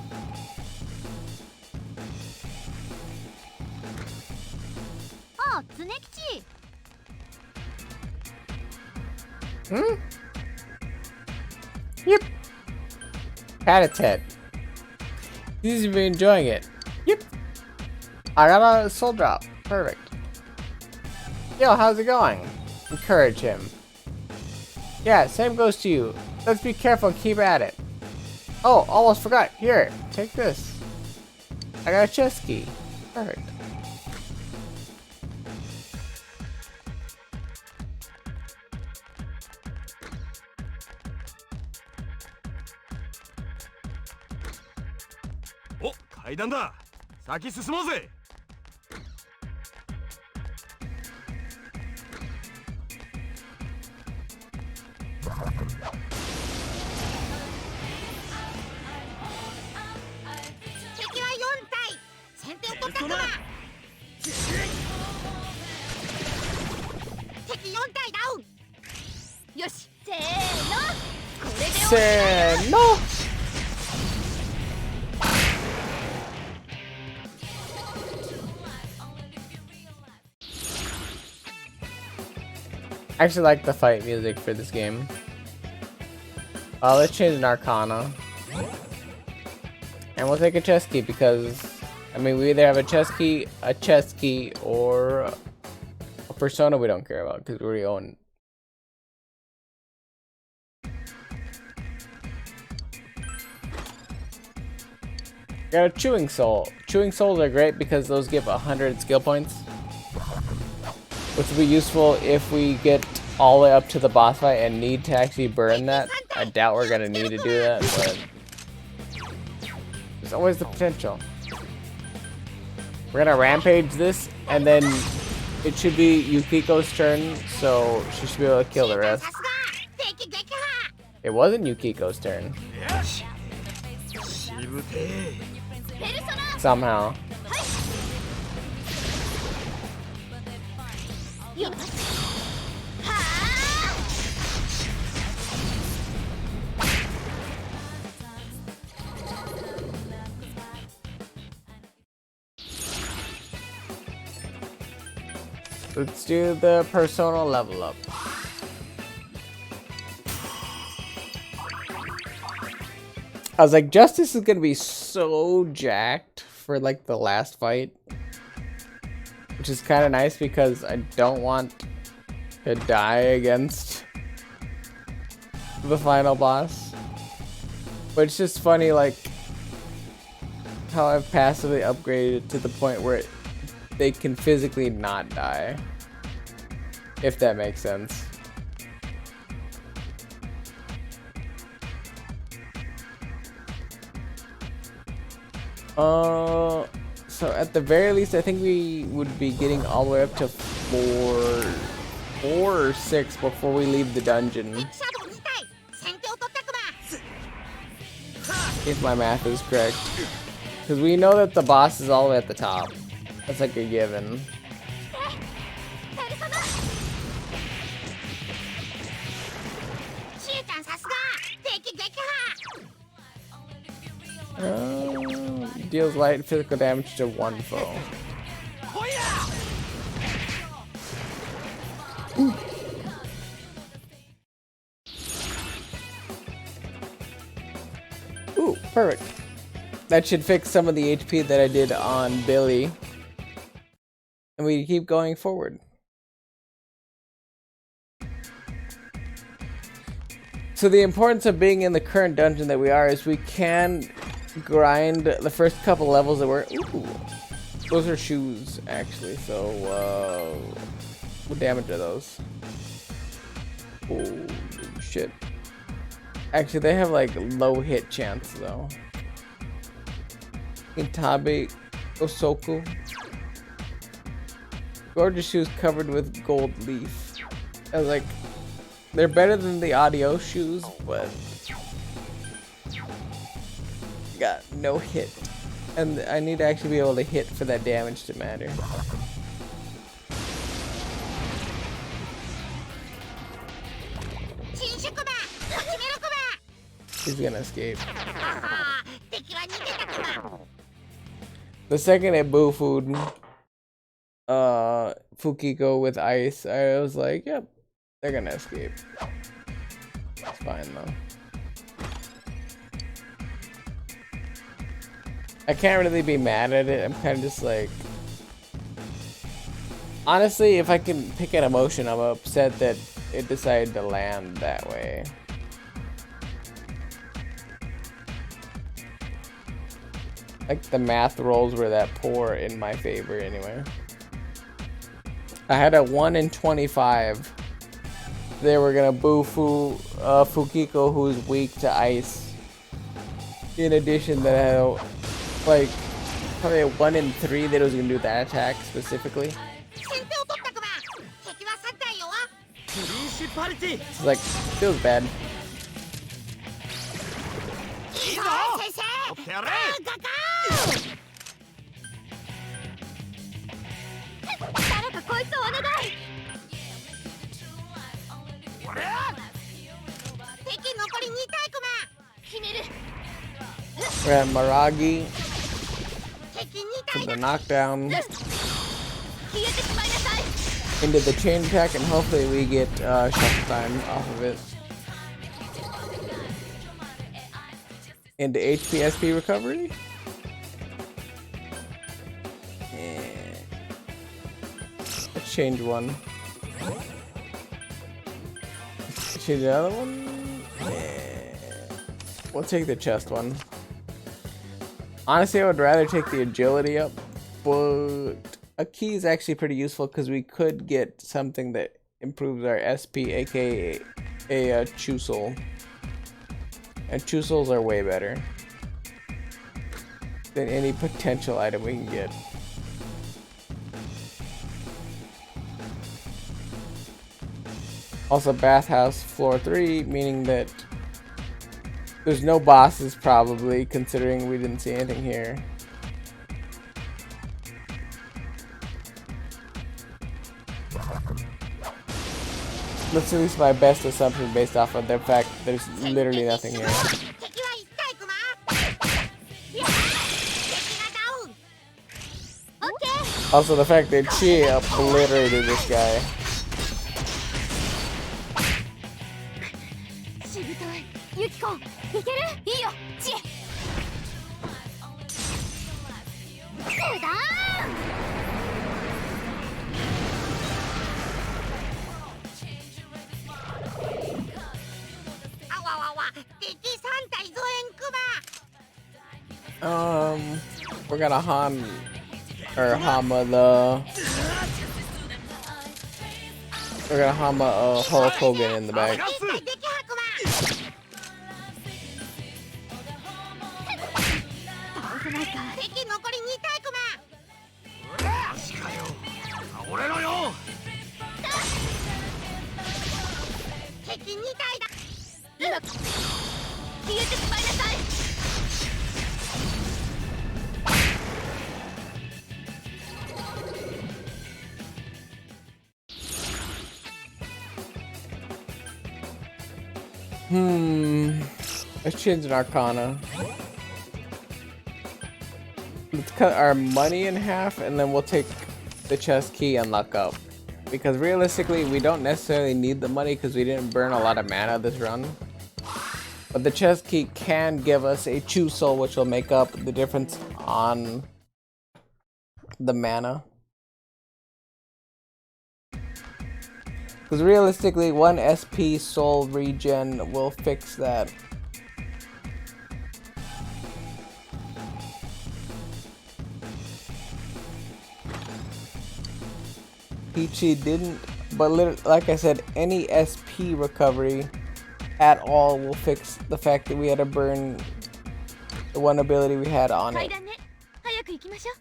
Oh, 常吉。 Hmm? Yep. Pat-a-tat. Seems to be enjoying it. Yep. I got a soul drop. Perfect. Yo, how's it going? Encourage him. Yeah, same goes to you. Let's be careful and keep at it. Oh, almost forgot. Here, take this. I got a chest key. Perfect. Oh, 階段だ先進もうぜ敵は4体。先手を取ったくま。敵4体ダウン。よし、せーの。これで終わりだ。 Say no. I actually like the fight music for this game. Let's change an Arcana. And we'll take a chest key because, I mean, we either have a chest key, or a persona we don't care about because we already own. Got a chewing soul. Chewing souls are great because those give 100 skill points, which will be useful if we get all the way up to the boss fight and need to actually burn that. I doubt we're gonna need to do that, but there's always the potential. We're gonna rampage this, and then it should be Yukiko's turn, so she should be able to kill the rest. さすが。敵撃破。 It wasn't Yukiko's turn, よししぶてえ somehow. よし。はあ。 Let's do the persona level up. I was like, Justice is gonna be so jacked for like the last fight, which is kind of nice because I don't want to die against the final boss. But it's just funny, like how I've passively upgraded to the point where they can physically not die, if that makes sense. So at the very least, I think we would be getting all the way up to four or six before we leave the dungeon, シャドウ2体先手を取ったクマ if my math is correct. Because we know that the boss is all the way at the top. That's like a given. ペルソナシエちゃんさすが敵撃破 Deals light physical damage to one foe. Ooh, perfect. That should fix some of the HP that I did on Billy. And we keep going forward. So the importance of being in the current dungeon that we are is we can grind the first couple levels that we're... Ooh, those are shoes, actually. So, what damage are those? Oh, shit. Actually, they have, like, low hit chance, though. Intabe Osoku. Gorgeous shoes covered with gold leaf. I was like, they're better than the audio shoes, but got no hit. And I need to actually be able to hit for that damage to matter. He's gonna escape. The second it boo food Fukiko with ice, I was like, yep, they're gonna escape. It's fine though. I can't really be mad at it. I'm kind of just like, honestly, if I can pick an emotion, I'm upset that it decided to land that way. Like, the math rolls were that poor in my favor anyway. I had a 1 in 25. They were gonna boo Fukiko, who's weak to ice. In addition, that I had like probably a 1 in 3 that was gonna do that attack specifically. It's like, feels bad. We're at Maragi for the knockdown into the chain attack, and hopefully we get shuffle time off of it. Into HP SP recovery. And let's change one. Change the other one. And we'll take the chest one. Honestly, I would rather take the agility up, but a key is actually pretty useful because we could get something that improves our SP, aka a Chusel. And Chusels are way better than any potential item we can get. Also, bathhouse floor 3, meaning that there's no bosses probably, considering we didn't see anything here. That's at least my best assumption based off of the fact there's literally nothing here. Also, the fact that she obliterated this guy. We're gonna Hama the. We're gonna Hama Hulk Hogan in the back. 撃破コマ倒せないか敵残り2体コママジかよ倒れろよ敵2体だ今消えてしまいなさい Let's change an Arcana. Let's cut our money in half and then we'll take the chest key and luck up. Because realistically, we don't necessarily need the money because we didn't burn a lot of mana this run. But the chest key can give us a Chu Soul, which will make up the difference on the mana. Because realistically, 1 SP soul regen will fix that. Peachy didn't, but like I said, any SP recovery at all will fix the fact that we had to burn the one ability we had on it. 階段ね早く行きましょう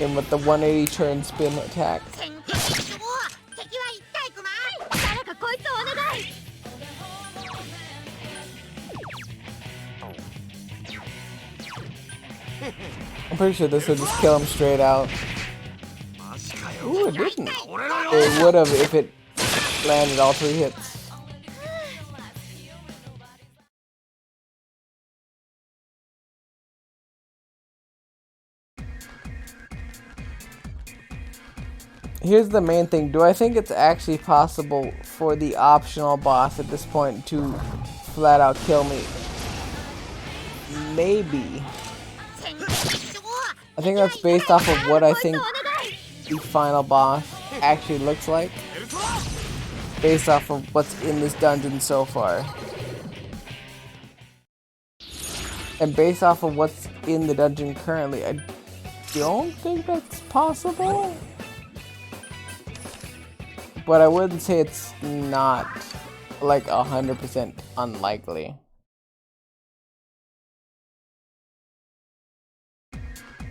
And with the 180 turn spin attack. 戦撃主語敵は1体コマ誰かこいつをお願い I'm pretty sure this would just kill him straight out. マジかよ Ooh, it didn't. 倒れろよ It would have if it landed all 3 hits. Here's the main thing. Do I think it's actually possible for the optional boss at this point to flat out kill me? Maybe. 戦撃主語 I think that's based off of what I think the final boss actually looks like. Based off of what's in this dungeon so far. And based off of what's in the dungeon currently, I don't think that's possible. But I wouldn't say it's not like 100% unlikely.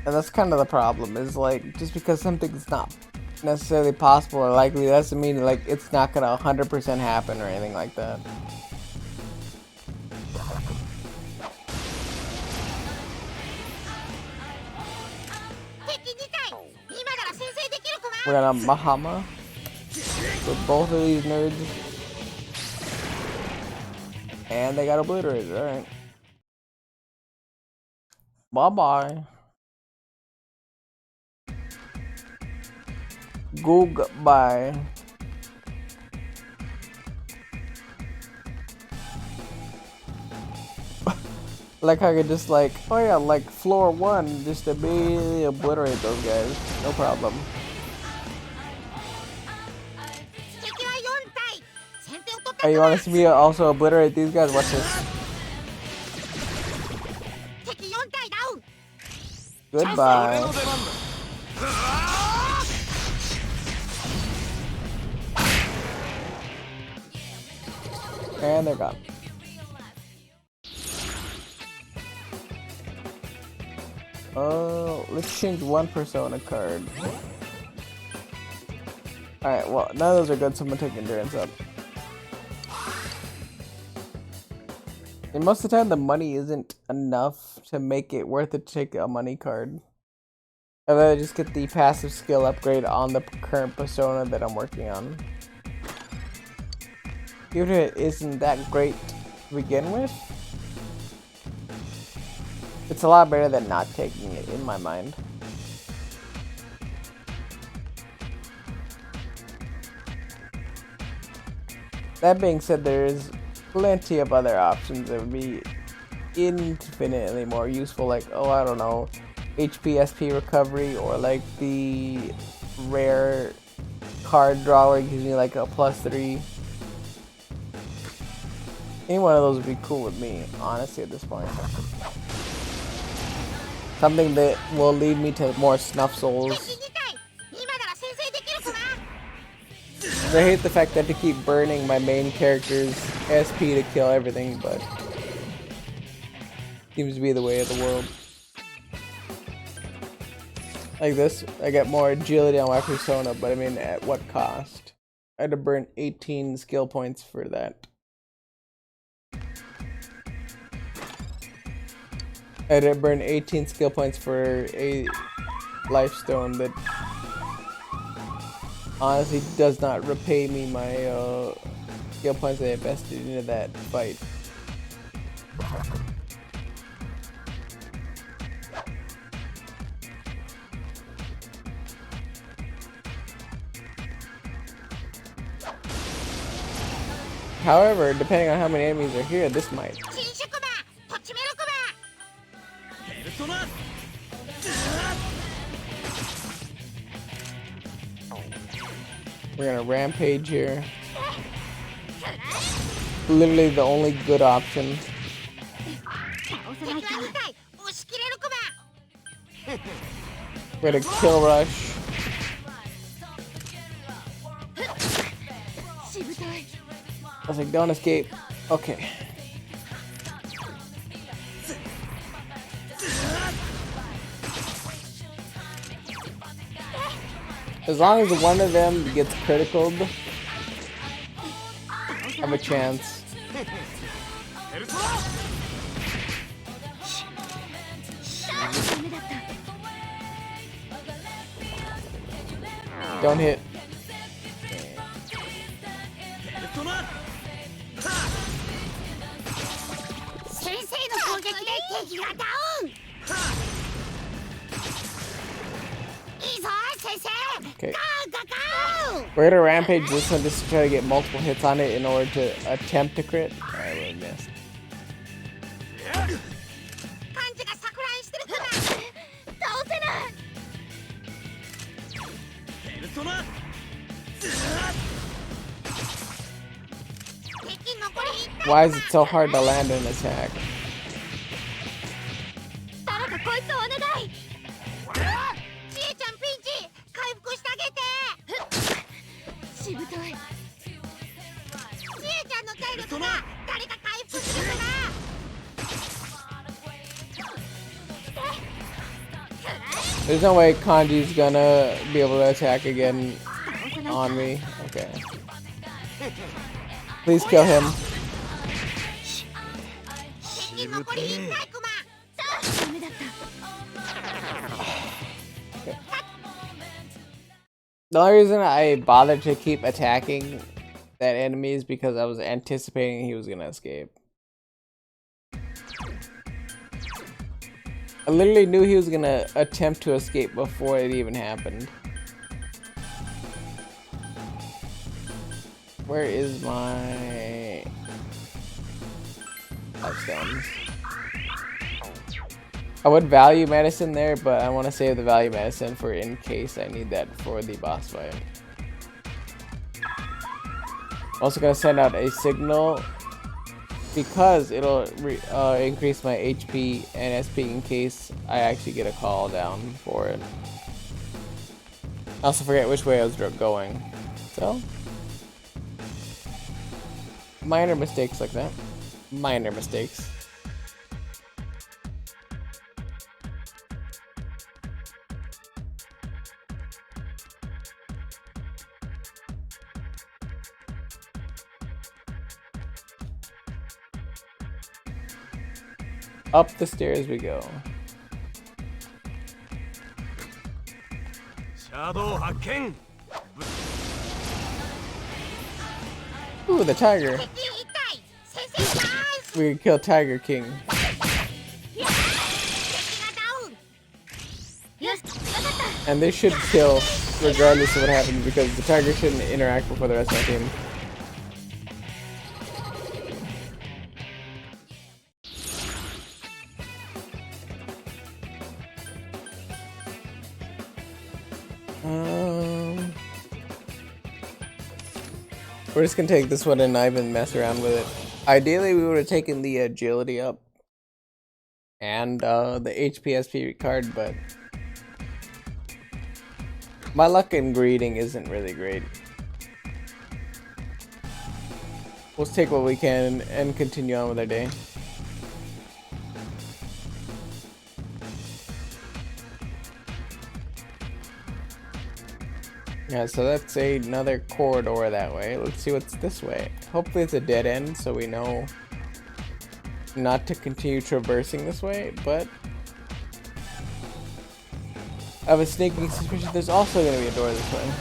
And that's kind of the problem, is like, just because something's not necessarily possible or likely, doesn't mean like it's not gonna 100% happen or anything like that. We're gonna Mahama with both of these nerds. And they got obliterated, alright. Bye-bye. Goodbye. Like I could just like, oh yeah, like floor 1, just immediately obliterate those guys. No problem. Hey, you want to see me also obliterate these guys? Watch this. Goodbye. And they're gone. Oh, let's change one persona card. Alright, well, none of those are good, so I'm gonna take endurance up. And most of the time, the money isn't enough to make it worth it to take a money card. I'd rather just get the passive skill upgrade on the current persona that I'm working on. Even if it isn't that great to begin with, it's a lot better than not taking it, in my mind. That being said, there's plenty of other options that would be infinitely more useful, like, oh, I don't know, HP SP recovery, or like the rare card drawer gives me like a +3. Any one of those would be cool with me, honestly, at this point. Something that will lead me to more Snuff Souls. I hate the fact that to keep burning my main character's SP to kill everything, but seems to be the way of the world. Like this, I get more agility on my persona, but I mean, at what cost? I had to burn 18 skill points for that. I had to burn 18 skill points for a life stone that honestly does not repay me my skill points I invested into that fight. However, depending on how many enemies are here, this might. We're gonna rampage here. Literally the only good option. We're gonna kill rush. I was like, don't escape. Okay. As long as one of them gets criticaled, I have a chance. Don't hit. Okay. We're gonna rampage this one just to try to get multiple hits on it in order to attempt to crit. Alright, we missed. Why is it so hard to land an attack? There's no way Kanji's gonna be able to attack again on me. Okay. Please kill him. Okay. The only reason I bothered to keep attacking that enemy is because I was anticipating he was gonna escape. I literally knew he was gonna attempt to escape before it even happened. Where is my life stones? I would value medicine there, but I want to save the value medicine for in case I need that for the boss fight. Also gonna send out a signal because it'll increase my HP and SP in case I actually get a call down for it. I also forget which way I was going. So, minor mistakes like that. Minor mistakes. Up the stairs we go. Ooh, the tiger. We can kill Tiger King. And this should kill regardless of what happens because the tiger shouldn't interact before the rest of my team. We're just gonna take this one and not even mess around with it. Ideally, we would have taken the agility up and the HPSP card, but my luck in greeting isn't really great. Let's take what we can and continue on with our day. Yeah, so that's another corridor that way. Let's see what's this way. Hopefully it's a dead end, so we know not to continue traversing this way, but I have a sneaking suspicion there's also going to be a door this way.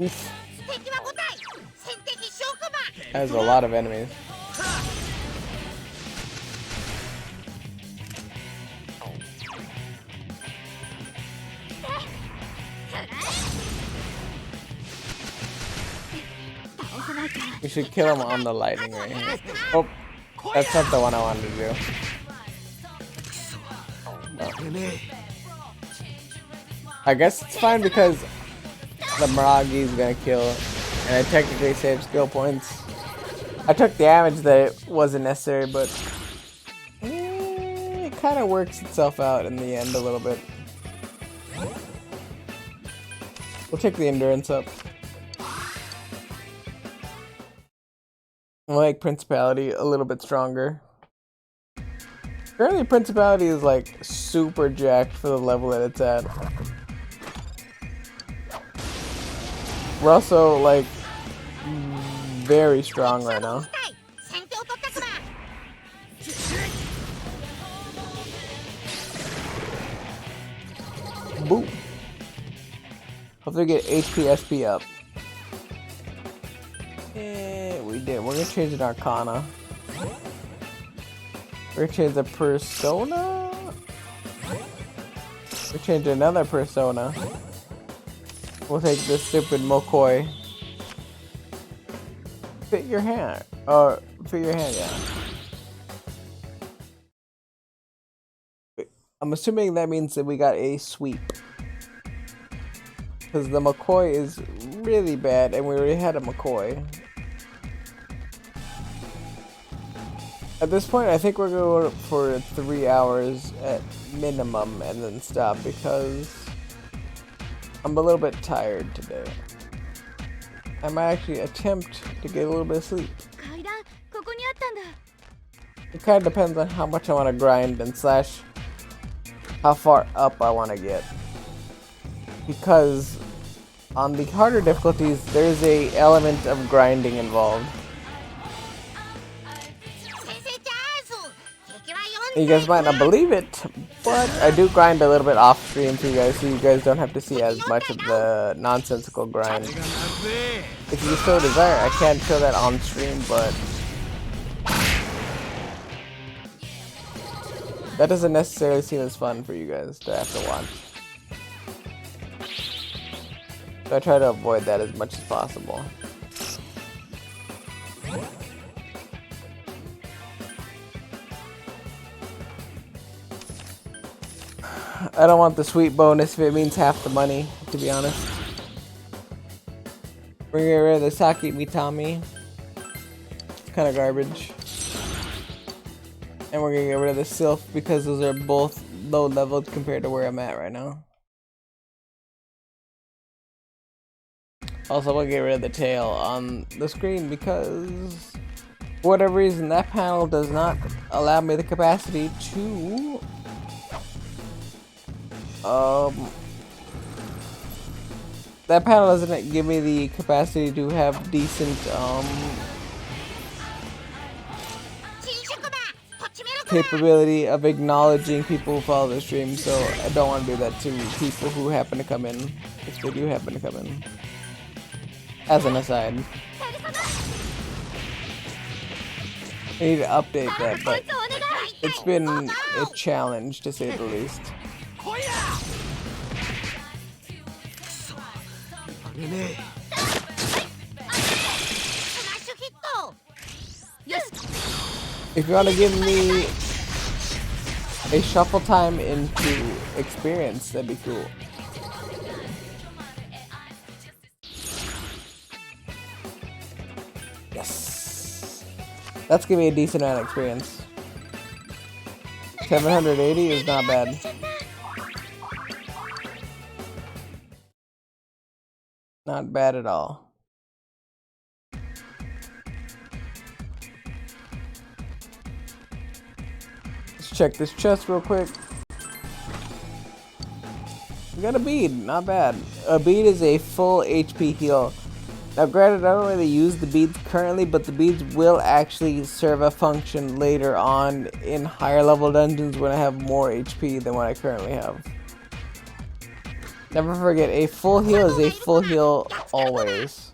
Oof. There's a lot of enemies. We should kill him on the lightning right here. Oh, that's not the one I wanted to do. No. I guess it's fine because the Miragi is gonna kill, and I technically saved skill points. I took damage that wasn't necessary, but it kind of works itself out in the end a little bit. We'll take the endurance up. We'll make Principality a little bit stronger. Currently, Principality is like super jacked for the level that it's at. We're also like very strong right now. Boom. Hopefully get HPSP up. Yeah, we did. We're gonna change an Arcana. We're gonna change the Persona. We're change another Persona. We'll take this stupid Mokoi. Fit your hand. Or fit your hand, yeah. I'm assuming that means that we got a sweep. Because the McCoy is really bad, and we already had a McCoy. At this point, I think we're going for 3 hours at minimum and then stop because I'm a little bit tired today. I might actually attempt to get a little bit of sleep. It kind of depends on how much I want to grind and slash how far up I want to get. Because on the harder difficulties, there's a element of grinding involved. You guys might not believe it, but I do grind a little bit off stream for you guys, so you guys don't have to see as much of the nonsensical grind. If you so desire, I can show that on stream, but that doesn't necessarily seem as fun for you guys to have to watch. So I try to avoid that as much as possible. I don't want the sweet bonus if it means half the money, to be honest. We're gonna get rid of the Saki Mitami. It's kind of garbage. And we're gonna get rid of the Sylph because those are both low leveled compared to where I'm at right now. Also, we'll get rid of the tail on the screen because for whatever reason that panel does not allow me the capacity to that panel doesn't give me the capacity to have decent capability of acknowledging people who follow the stream, so I don't want to do that to people who happen to come in, if they do happen to come in. As an aside. I need to update that, but it's been a challenge to say the least. If you want to give me a shuffle time into experience, that'd be cool. Yes. That's gonna be a decent amount of experience. 780 is not bad. Not bad at all. Let's check this chest real quick. We got a bead, not bad. A bead is a full HP heal. Now granted, I don't really use the beads currently, but the beads will actually serve a function later on in higher level dungeons when I have more HP than what I currently have. Never forget, a full heal is a full heal always.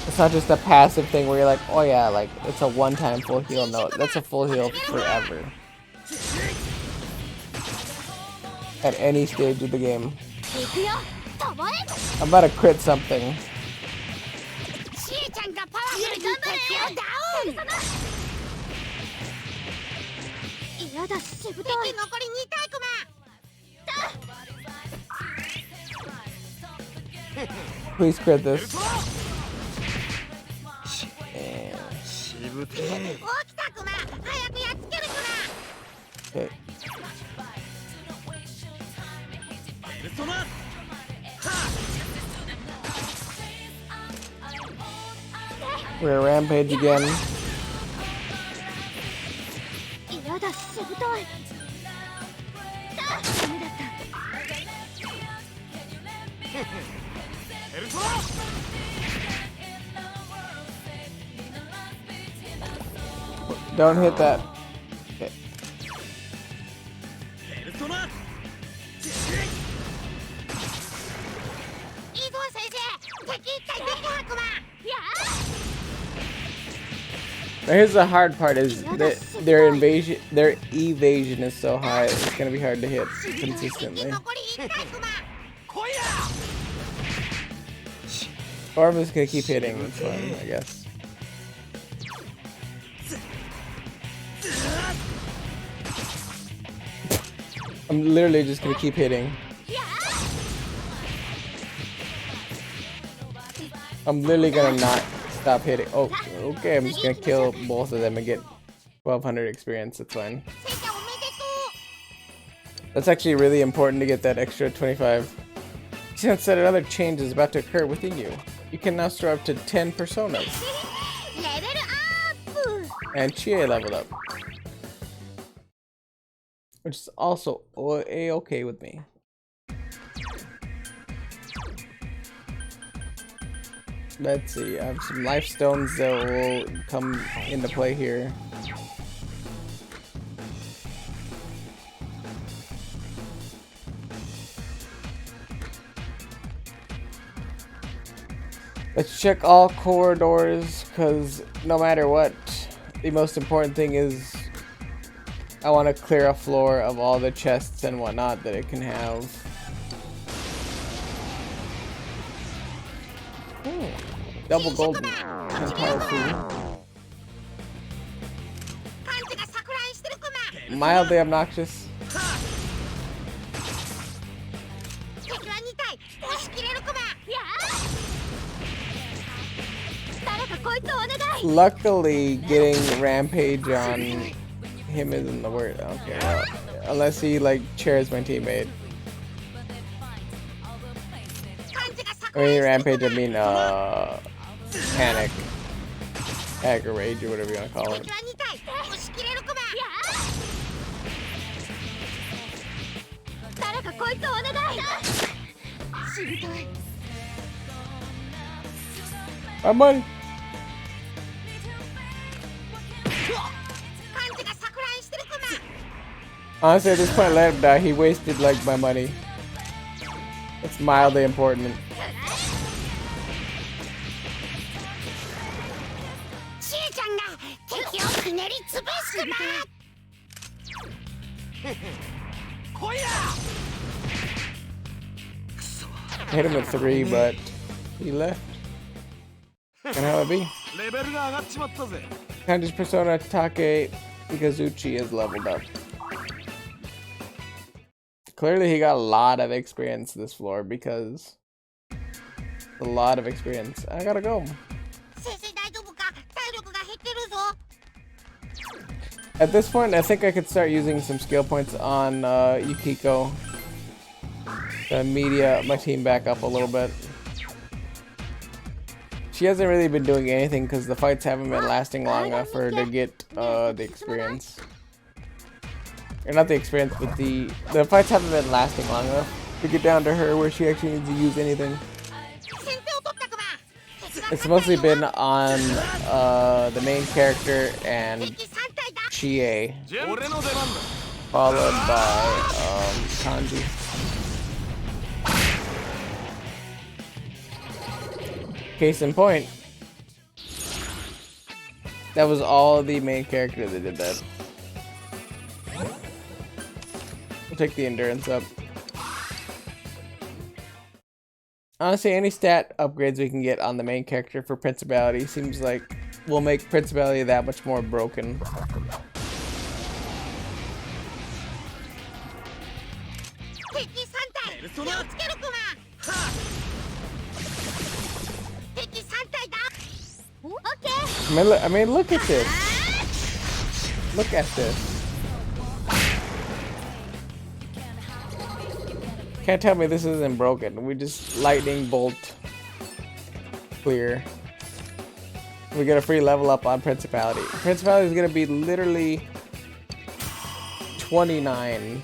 It's not just a passive thing where you're like, oh yeah, like it's a one-time full heal. No, that's a full heal forever. At any stage of the game. I'm about to crit something. Please crit this. Okay. We're rampage again. Don't hit that. Okay. Now here's the hard part: is that their evasion is so high, it's gonna be hard to hit consistently. Or I'm just gonna keep hitting. It's fine, I guess. I'm literally just gonna keep hitting. I'm literally gonna not stop hitting. Oh, okay. I'm just gonna kill both of them and get 1200 experience. That's fine. That's actually really important to get that extra 25. Since that another change is about to occur within you, you can now store up to 10 personas. And Chie leveled up, which is also a-okay with me. Let's see, I have some life stones that will come into play here. Let's check all corridors, because no matter what, the most important thing is I want to clear a floor of all the chests and whatnot that it can have. Double golden. Mildly obnoxious. Luckily, getting rampage on him isn't the word. I don't care. Unless he like chairs my teammate. I mean rampage, I mean panic, aggro rage, or whatever you want to call it. My money. Honestly, at this point, let him die. He wasted like my money. It's mildly important. Hit him with 3, but he left. And how it be? Kanji's persona Take Ikazuchi is leveled up. Clearly he got a lot of experience this floor because A lot of experience. I gotta go. 先生大丈夫か？体力が減ってるぞ。 At this point, I think I could start using some skill points on Yukiko to media my team back up a little bit. She hasn't really been doing anything because the fights haven't been lasting long enough for her to get the experience. Or not the experience, but the fights haven't been lasting long enough to get down to her where she actually needs to use anything. 先手を取ったクマ。 It's mostly been on the main character and 敵3体だ。 Chie, 俺の出番だ。 followed by Kanji. Case in point, that was all the main character that did that. We'll take the endurance up. Honestly, any stat upgrades we can get on the main character for Principality seems like will make Principality that much more broken. 敵3体。気をつけろクマ。敵3体だ。オッケー。 I mean, look at this. Look at this. Can't tell me this isn't broken. We just lightning bolt clear. We get a free level up on Principality. Principality is gonna be literally 29.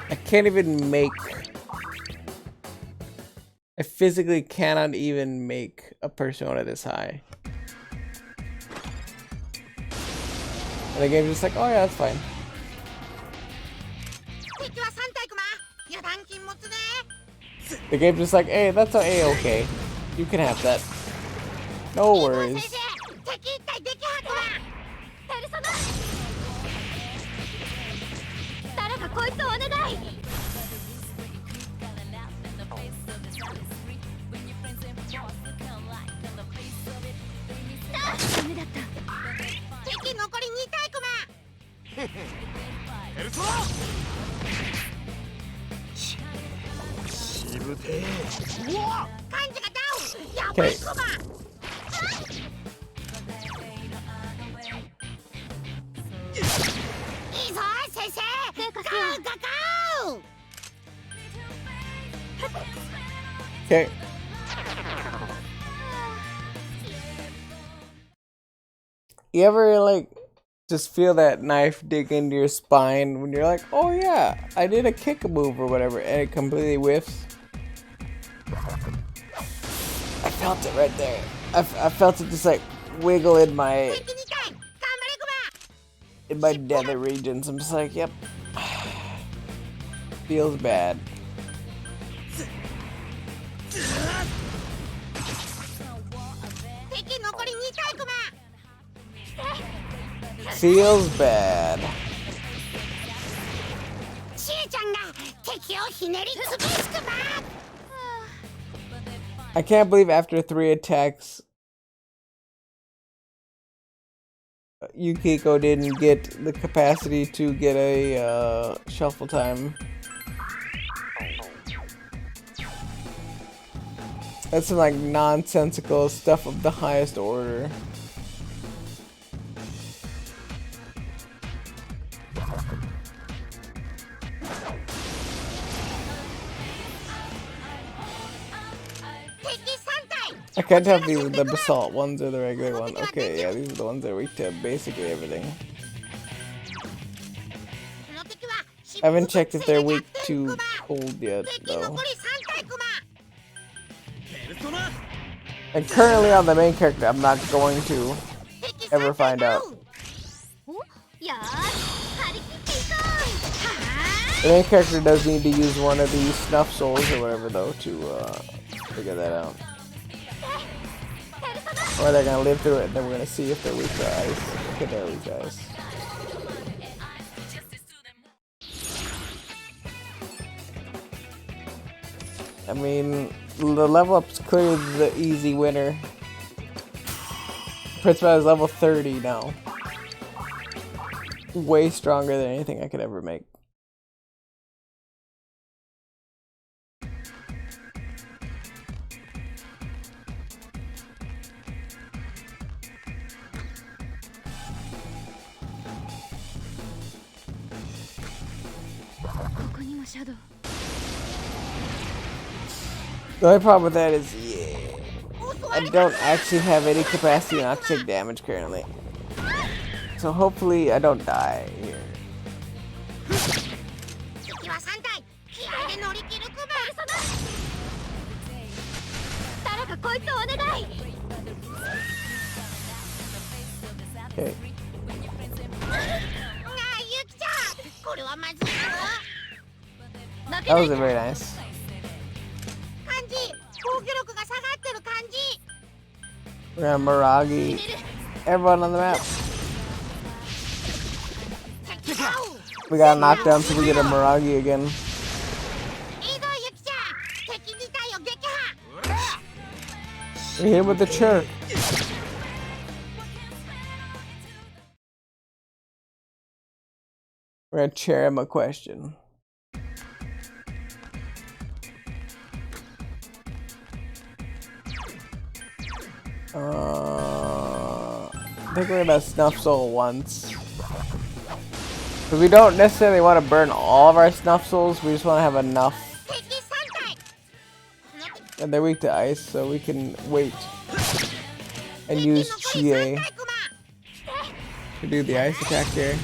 I can't even make. I physically cannot even make a persona this high. And the game's just like, oh yeah, that's fine. 敵は3体クマ。油断禁物ね。 The game's just like, hey, that's okay. You can have that. No 先 worries. 生、敵1体撃破クマ。ペルソナ。誰かこいつをお願い。ダメだった。敵残り2体クマ。エルソしぶてえ。うわ幹事がダウン。やばいクマ。いいぞ先生。ガウガガウ。 Okay. You ever like just feel that knife dig into your spine when you're like, oh yeah, I did a kick move or whatever, and it completely whiffs? I felt it right there. I felt it just like wiggle in my 敵2体。頑張れクマ。 in my nether regions. I'm just like, yep. Feels bad. Feels bad. I can't believe after 3 attacks, Yukiko didn't get the capacity to get a shuffle time. That's some like nonsensical stuff of the highest order. I can't tell if these are the basalt ones or the regular one. Okay, yeah, these are the ones that are weak to basically everything. I haven't checked if they're weak to cold yet, though. And currently on the main character, I'm not going to ever find out. The main character does need to use one of these snuff souls or whatever, though, to figure that out. Or they're gonna live through it, and then we're gonna see if they're weak to ice. Okay, they're weak to ice. I mean, the level up's clearly the easy winner. Principal is level 30 now. Way stronger than anything I could ever make. シャドウ The only problem with that is, yeah, I don't actually have any capacity not to take damage currently. So hopefully I don't die here. 敵は3体気合で乗り切るクマ誰かこいつをお願い Okay. なあユキちゃんこれはまずいぞ That was very nice. 感じ防御力が下がってる感じ We're gonna Miragi everyone on the map. 敵だ We got knocked down so we get a Miragi again. いいぞユキちゃん敵2体を撃破 We hit him with the chirp. We're gonna chair him a question. I think we're gonna snuff soul once. Because we don't necessarily want to burn all of our snuff souls, we just want to have enough. 敵3体 And they're weak to ice, so we can wait and use 敵残り Chie 3体クマ to do the ice attack here.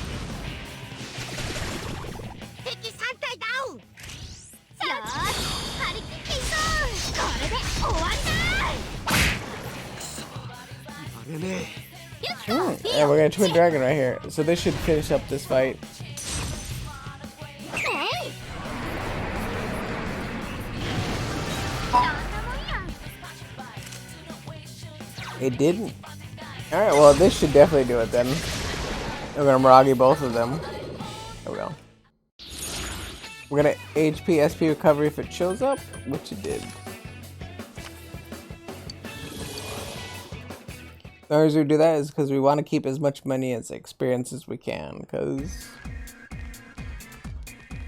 敵3体ダウンよーし張り切っていこうこれで終わりだあれね And we're gonna Twin Dragon right here, so this should finish up this fight. It didn't. Alright, well this should definitely do it then. We're gonna Miragi both of them. There we go. We're gonna HP SP recovery if it shows up, which it did. The reason we do that is because we want to keep as much money as experience as we can, because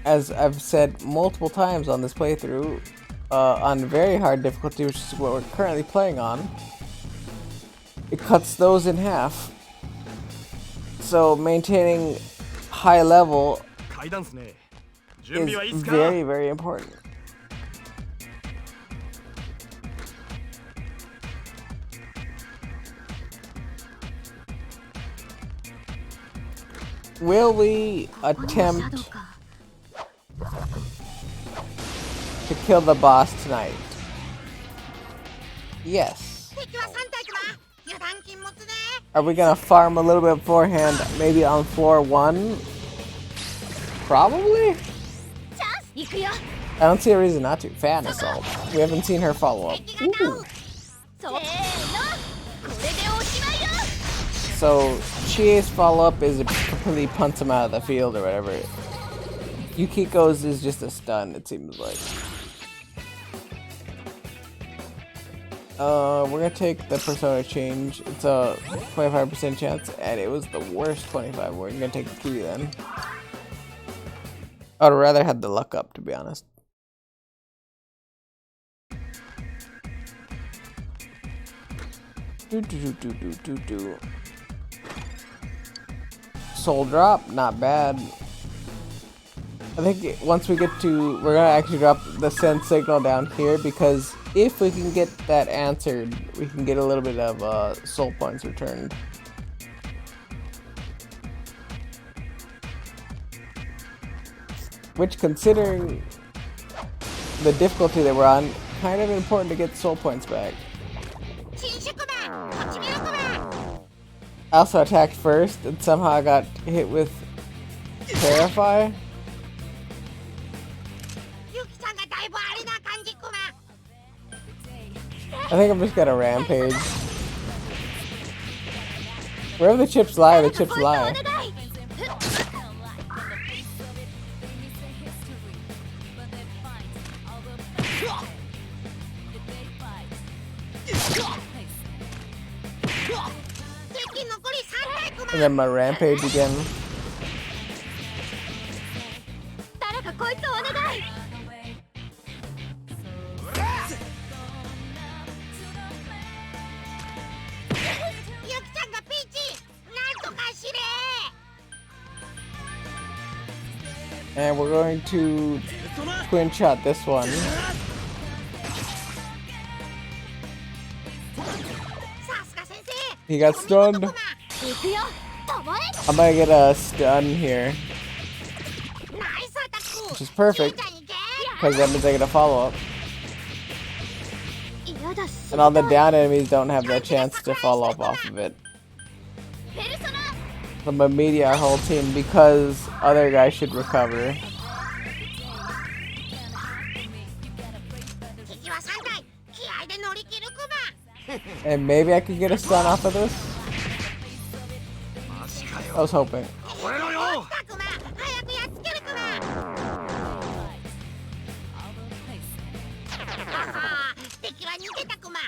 as I've said multiple times on this playthrough, on very hard difficulty, which is what we're currently playing on, it cuts those in half. So maintaining high level is very, very important. Will we attempt to kill the boss tonight? Yes. 敵は3体クマ油断禁物ね Are we gonna farm a little bit beforehand, maybe on floor 1? Probably? チャンス行くよ I don't see a reason not to. Fan assault. We haven't seen her follow up. 敵がダウン Ooh. せーのこれでおしまいよ So Chie's follow up is completely punts him out of the field or whatever. Yukiko's is just a stun, it seems like. We're gonna take the persona change. It's a 25% chance, and it was the worst 25. We're gonna take the key then. I'd rather have the luck up, to be honest. Do. Soul drop, not bad. I think once we get to, we're gonna actually drop the send signal down here, because if we can get that answered, we can get a little bit of soul points returned. Which, considering the difficulty that we're on, kind of important to get soul points back. 新宿マンこっち見ろクマ I also attacked first, and somehow I got hit with Terrify. ユキちゃんがだいぶあれな感じクマ I think I'm just gonna rampage. Wherever the chips lie, the chips お lie. 願い 敵残り3体クマ And then my rampage again. 誰かこいつをお願いユキちゃんがピンチなんとかしれ And we're going to twin shot this one. さすが先生 He got stunned. 行くよともえ I'm gonna get a stun here, ナイスアタック which is perfect ちゃんいけ because that means I get a follow up. 嫌だし And all the down enemies don't have the chance to follow up off of it. ペルソナ So I'm gonna media our whole team because other guys should recover. 敵は3体気合で乗り切るクマ And maybe I could get a stun off of this. I was hoping. 吠えろよ。来たクマ早くやっつけるクマあはー敵は逃げたクマ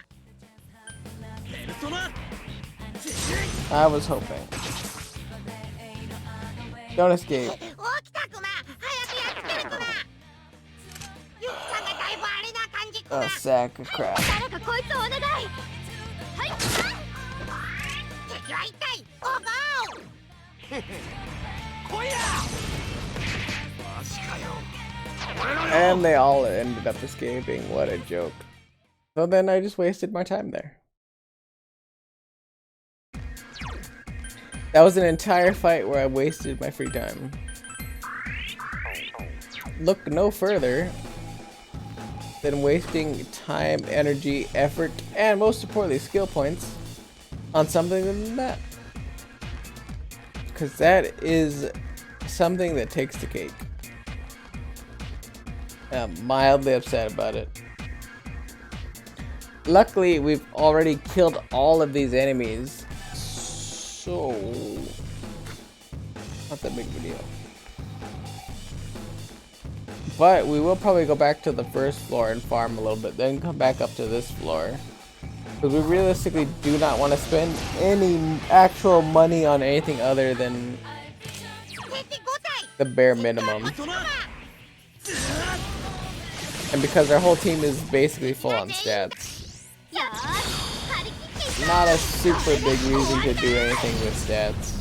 ペルソナ I was hoping. Don't escape. お来たクマ早くやっつけるクマユキさんがだいぶあれな感じクマ A sack of crap. 誰かこいつをお願いはい敵は一体おゴー 来いや。マジかよ。 And they all ended up escaping. What a joke. So then I just wasted my time there. That was an entire fight where I wasted my free time. Look no further than wasting time, energy, effort, and most importantly, skill points on something than that. Because that is something that takes the cake. I'm mildly upset about it. Luckily, we've already killed all of these enemies, so not that big of a deal. But we will probably go back to the first floor and farm a little bit, then come back up to this floor. Because we realistically do not want to spend any actual money on anything other than 敵5体 the bare minimum. And because our whole team is basically full on stats. よーし張り切っていこ Not a super big reason to do anything with stats.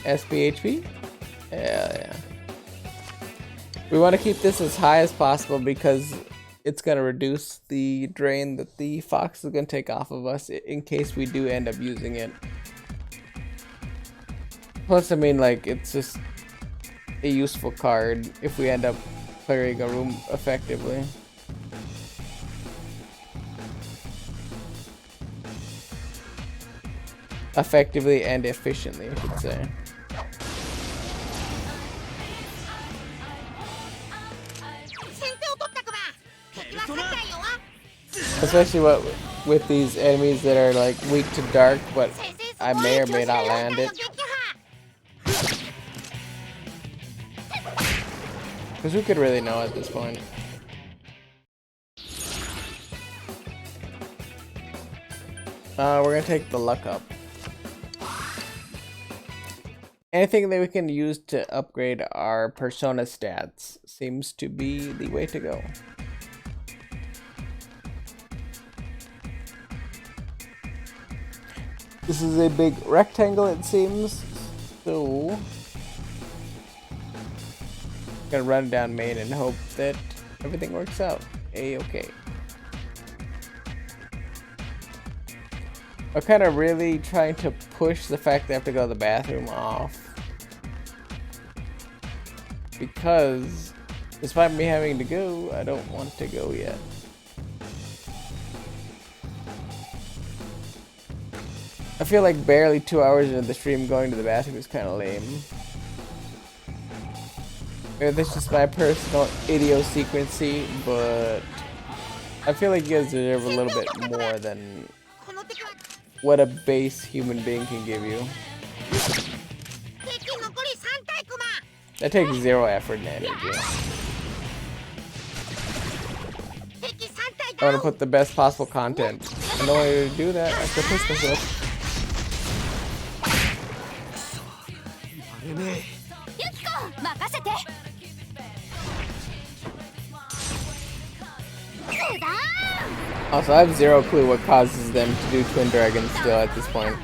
SPHP? Yeah. We want to keep this as high as possible because it's going to reduce the drain that the fox is going to take off of us in case we do end up using it. Plus, I mean, like, it's just a useful card if we end up clearing a room effectively. Effectively and efficiently, I should say. Especially with these enemies that are like weak to dark, but I may or may not land it. Because who could really know at this point? We're gonna take the luck up. Anything that we can use to upgrade our persona stats seems to be the way to go. This is a big rectangle, it seems, so gonna run down main and hope that everything works out a-okay. I'm kind of really trying to push the fact that I have to go to the bathroom off, because despite me having to go, I don't want to go yet. I feel like barely 2 hours into the stream going to the bathroom is kind of lame. Maybe that's just my personal idiosyncrasy, but I feel like you guys deserve a little bit more than what a base human being can give you. That takes zero effort and energy. I want to put the best possible content, and the only way to do that, I have to push myself. ユキコ任せて Also, I have zero clue what causes them to do Twin Dragons still at this point.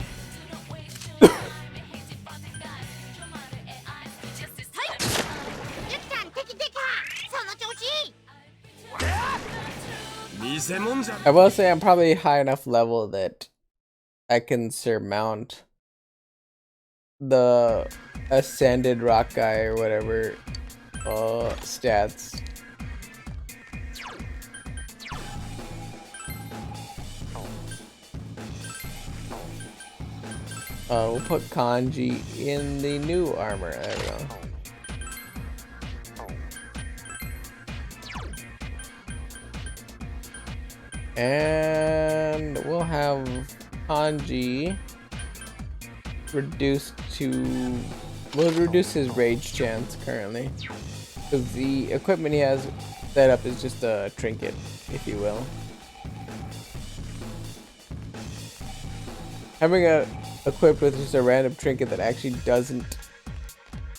I will say I'm probably high enough level that I can surmount the ascended rock guy or whatever stats. We'll put Kanji in the new armor. There we go. And we'll have Kanji reduced to... We'll reduce his rage chance currently. Because the equipment he has set up is just a trinket, if you will. Having a equipped with just a random trinket that actually doesn't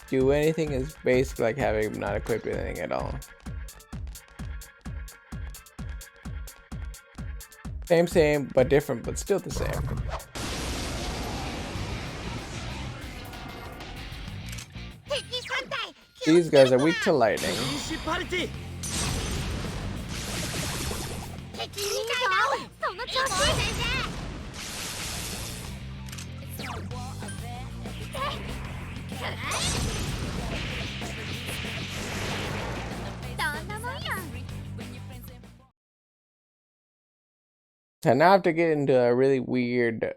do anything is basically like having him not equipped with anything at all. Same, but different, but still the same. These guys are weak to lightning. So now I have to get into a really weird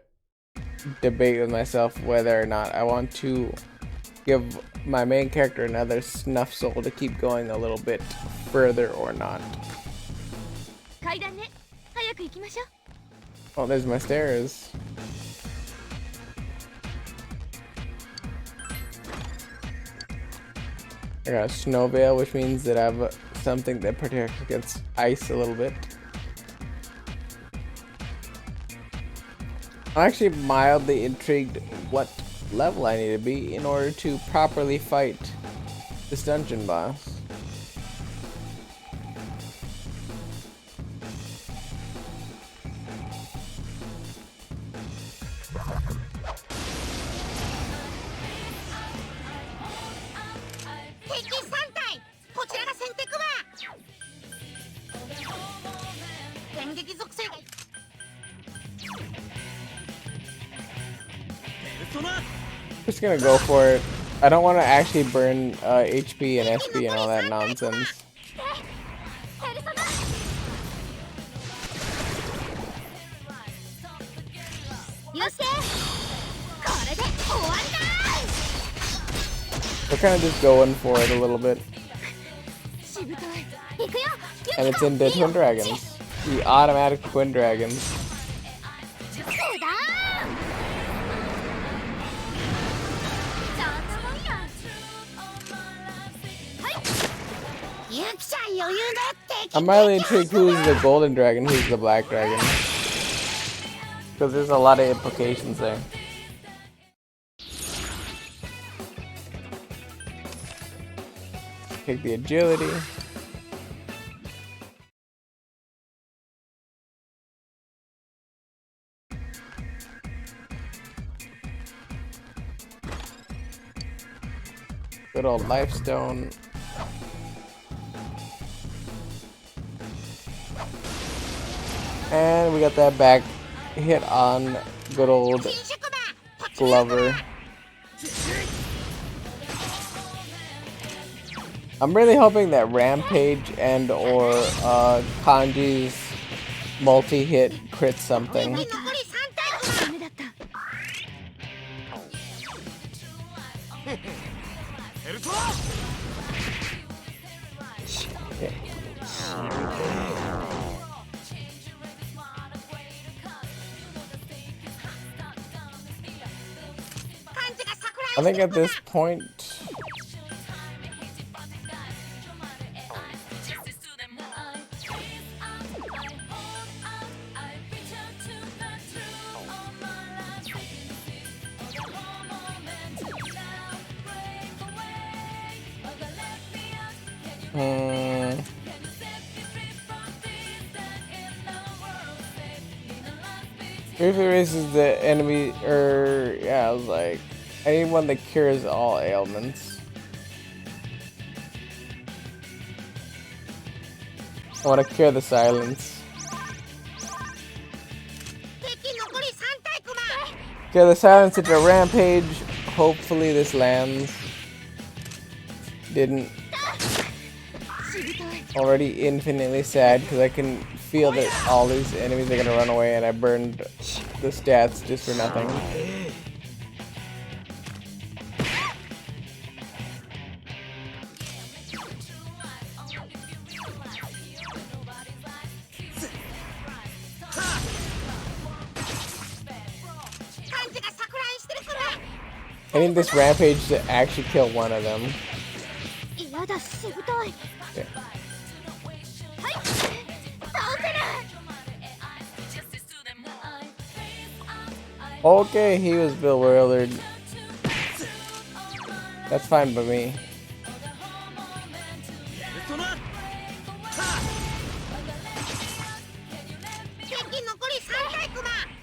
debate with myself whether or not I want to give my main character another snuff soul to keep going a little bit further or not. Oh, there's my stairs. I got a snow veil, which means that I have something that protects against ice a little bit. I'm actually mildly intrigued what level I need to be in order to properly fight this dungeon boss. Just gonna go for it. I don't want to actually burn HP and SP and all that nonsense. We're kind of just going for it a little bit. And it's into Twin Dragons. The automatic Twin Dragons. I'm mildly intrigued who's the golden dragon, who's the black dragon. Because there's a lot of implications there. Take the agility. Good old life stone. And we got that back hit on good old Glover. I'm really hoping that Rampage and or Kanji's multi-hit crits something. Yeah. I think at this point, briefly raises the enemy, yeah, I was like, I need one that cures all ailments. I want to cure the silence. Okay, the silence into a rampage. Hopefully this lands. Didn't. Already infinitely sad because I can feel that all these enemies are gonna run away and I burned the stats just for nothing. I need this rampage to actually kill one of them. Okay. Okay, he was bewildered. That's fine by me.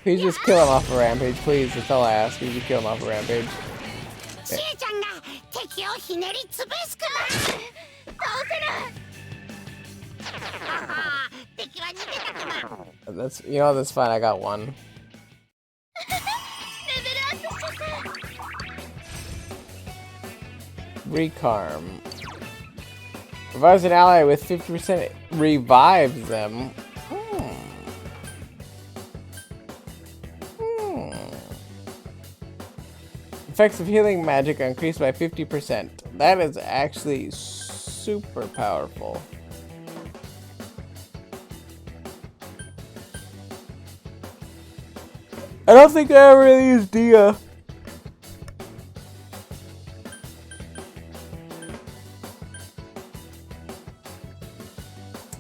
Please just kill him off a rampage, please. That's all I ask. You just kill him off a rampage. Okay. That's, you know, that's fine. I got one. Recarm. Revives an ally with 50%. Revives them. Effects of healing magic are increased by 50%. That is actually super powerful. I don't think I ever really used Dia.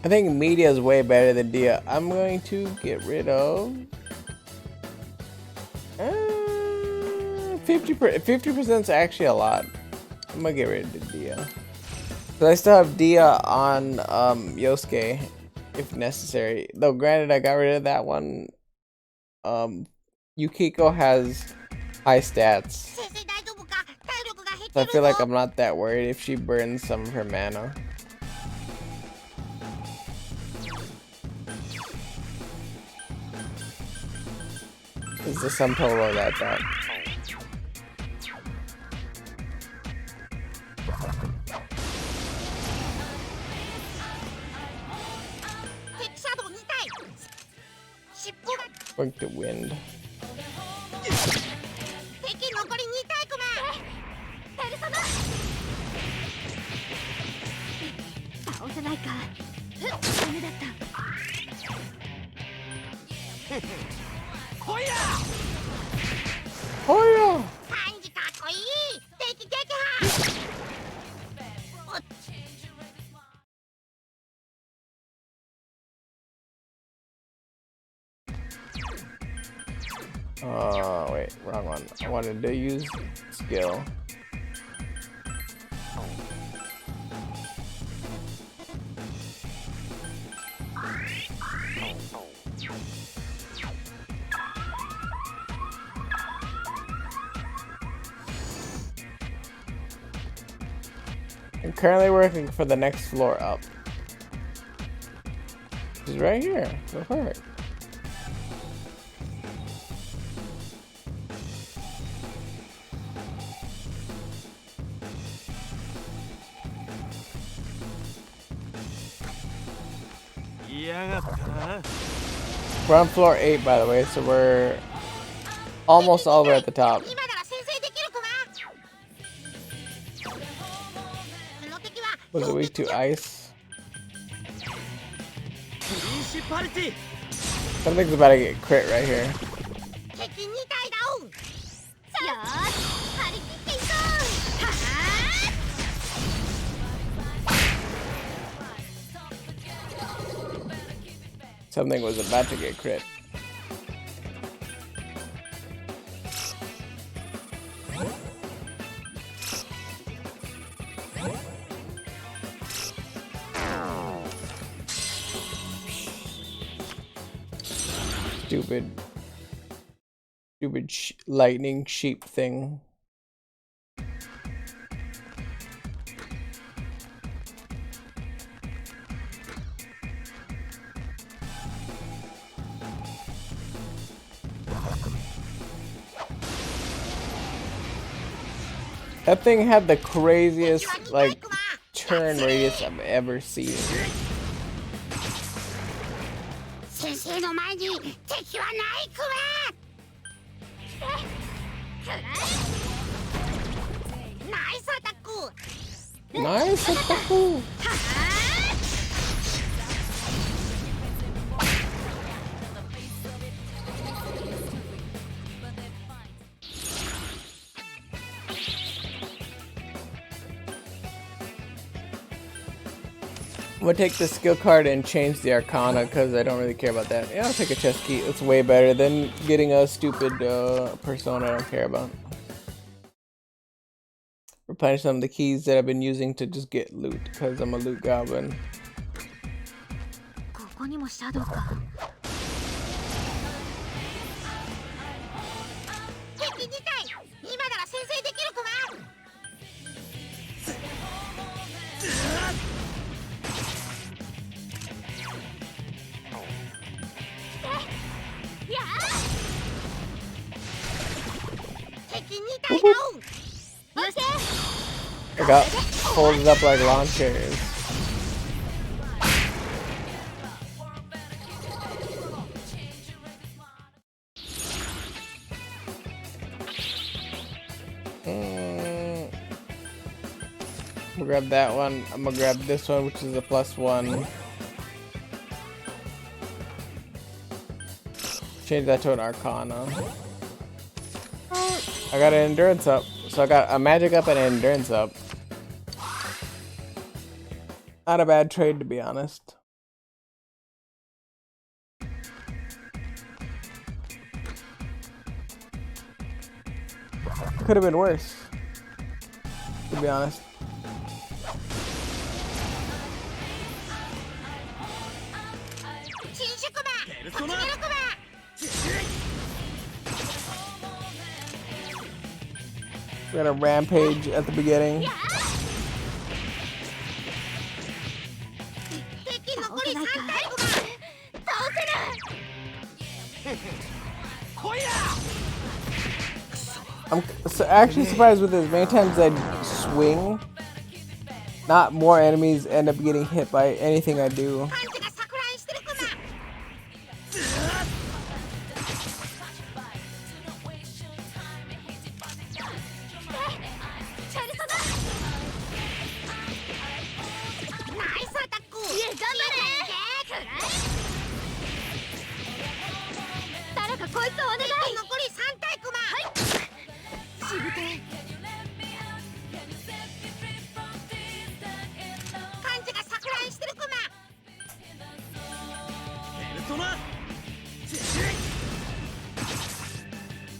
I think media is way better than Dia. I'm going to get rid of 50% is actually a lot. I'm gonna get rid of Dia. But I still have Dia on Yosuke if necessary. Though granted I got rid of that one. Yukiko has high stats. So I feel like I'm not that worried if she burns some of her mana. Is the sum total of that thought. Fuck the wind. Hoya! Oh, wait, wrong one. I wanted to use skill. I'm currently working for the next floor up. It's right here. Go for it. We're on floor 8, by the way, so we're almost all the way at the top. Was it weak to ice? Something's about to get crit right here. Something was about to get crit. Stupid lightning sheep thing. That thing had the craziest, like, turn radius I've ever seen. 先生の前に敵はないクマ。くらえ。ナイスアタック。 Nice attack. I'm gonna take the skill card and change the Arcana because I don't really care about that. Yeah, I'll take a chest key. It's way better than getting a stupid persona I don't care about. Replenish some of the keys that I've been using to just get loot because I'm a loot goblin. ここにもシャドウか。敵2体。今なら先制できるクマ。 I got folded up like lawn chairs. I'm gonna grab that one. I'm gonna grab this one, which is a +1. Change that to an Arcana. I got an endurance up. So I got a magic up and an endurance up. Not a bad trade, to be honest. Could have been worse, to be honest. We're gonna rampage at the beginning. I'm actually surprised with this. Many times I swing, not more enemies end up getting hit by anything I do.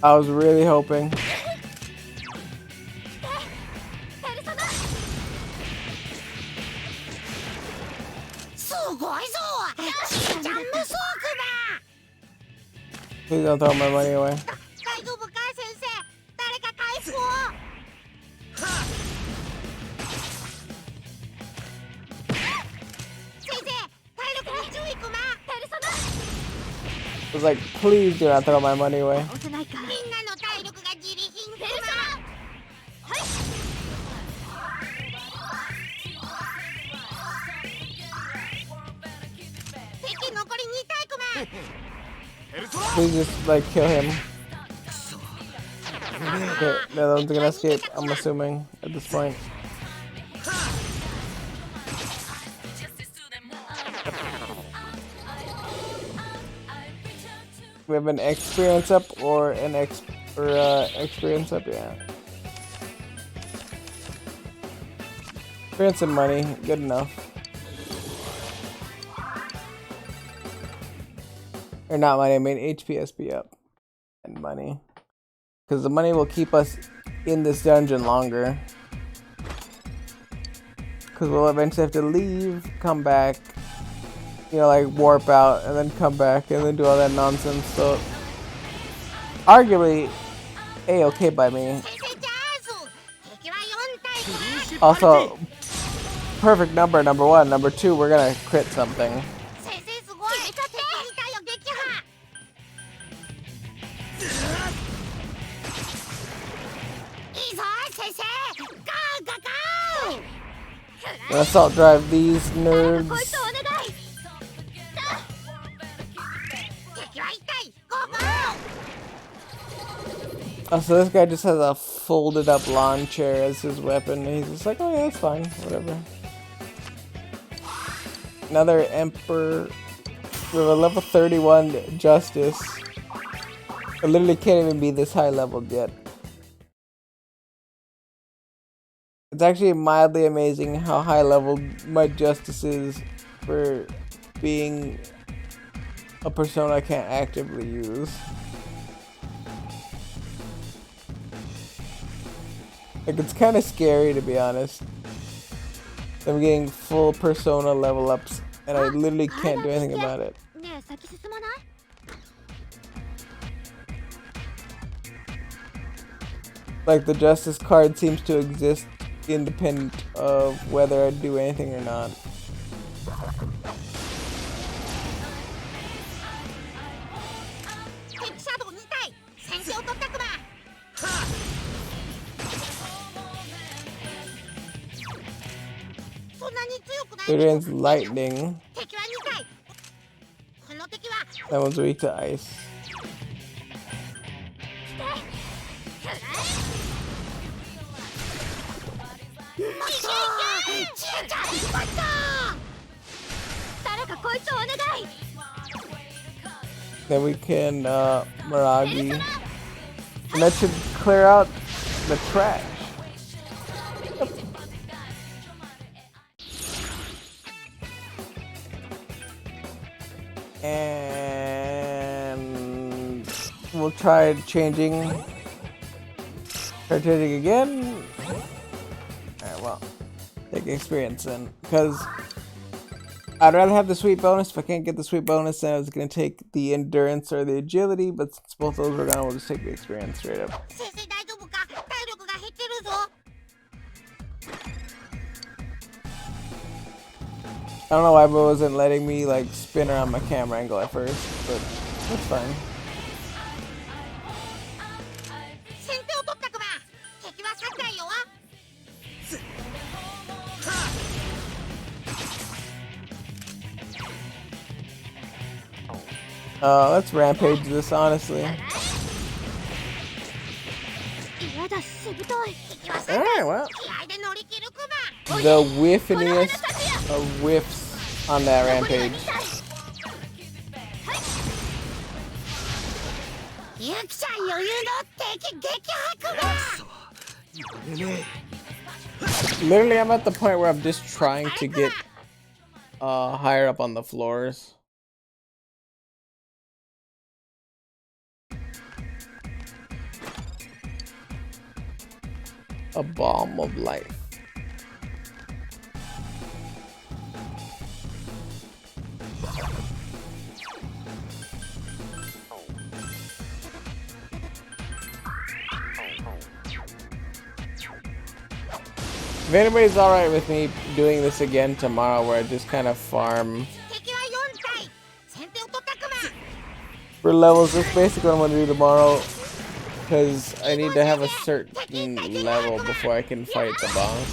I was really hoping. Please don't throw my money away. I was like, please do not throw my money away. Please just like kill him. Okay, the other one's gonna escape, I'm assuming, at this point. We have an experience up or an experience up, yeah. Experience and money, good enough. Or not money, I mean HPSP up. And money. Because the money will keep us in this dungeon longer. Because we'll eventually have to leave, come back, you know, like warp out, and then come back, and then do all that nonsense. So, arguably, A-okay by me. Also, perfect number, number one. Number two, we're gonna crit something. Assault drive these nerds. こいつをお願い。敵は痛い。ゴーゴー。 Oh, so this guy just has a folded up lawn chair as his weapon. He's just like, oh yeah, that's fine, whatever. Another Emperor. We have a level 31 Justice. I literally can't even be this high leveled yet. It's actually mildly amazing how high leveled my Justice is for being a persona I can't actively use. Like, it's kind of scary, to be honest. I'm getting full persona level ups and I literally can't do anything about it. ねえ、先進まない？ Like, the Justice card seems to exist independent of whether I do anything or not. 敵シャドウ2体。先手を取ったくば。そんなに強くないけど。 It is lightning. 敵は2体。この敵は。 That one's weak to ice. ちえちゃん、バッター。誰かこいつをお願い。 Then we can Miragi. And that should clear out the trash. And we'll try changing. Try changing again. Alright, well, take experience then. Because I'd rather have the sweet bonus. If I can't get the sweet bonus, then I was going to take the endurance or the agility. But since both those were gone, we'll just take the experience straight up. 先生大丈夫か？体力が減ってるぞ。 I don't know why it wasn't letting me like spin around my camera angle at first, but that's fine. 先手を取ったくば。敵は3体よ。 Let's rampage this, honestly. やだ、しぶとい。敵は3体。 Alright, well. 気合で乗り切るくば。 The whiffiniest of whiffs on that rampage. ゆきちゃん余裕の敵撃破くば。 Literally, I'm at the point where I'm just trying to get higher up on the floors. A bomb of life. If anybody's alright with me doing this again tomorrow, where I just kind of farm 敵は4体。先手を取ったくば。 for levels, that's basically what I'm gonna do tomorrow. Because I need to have a certain level before I can fight the boss.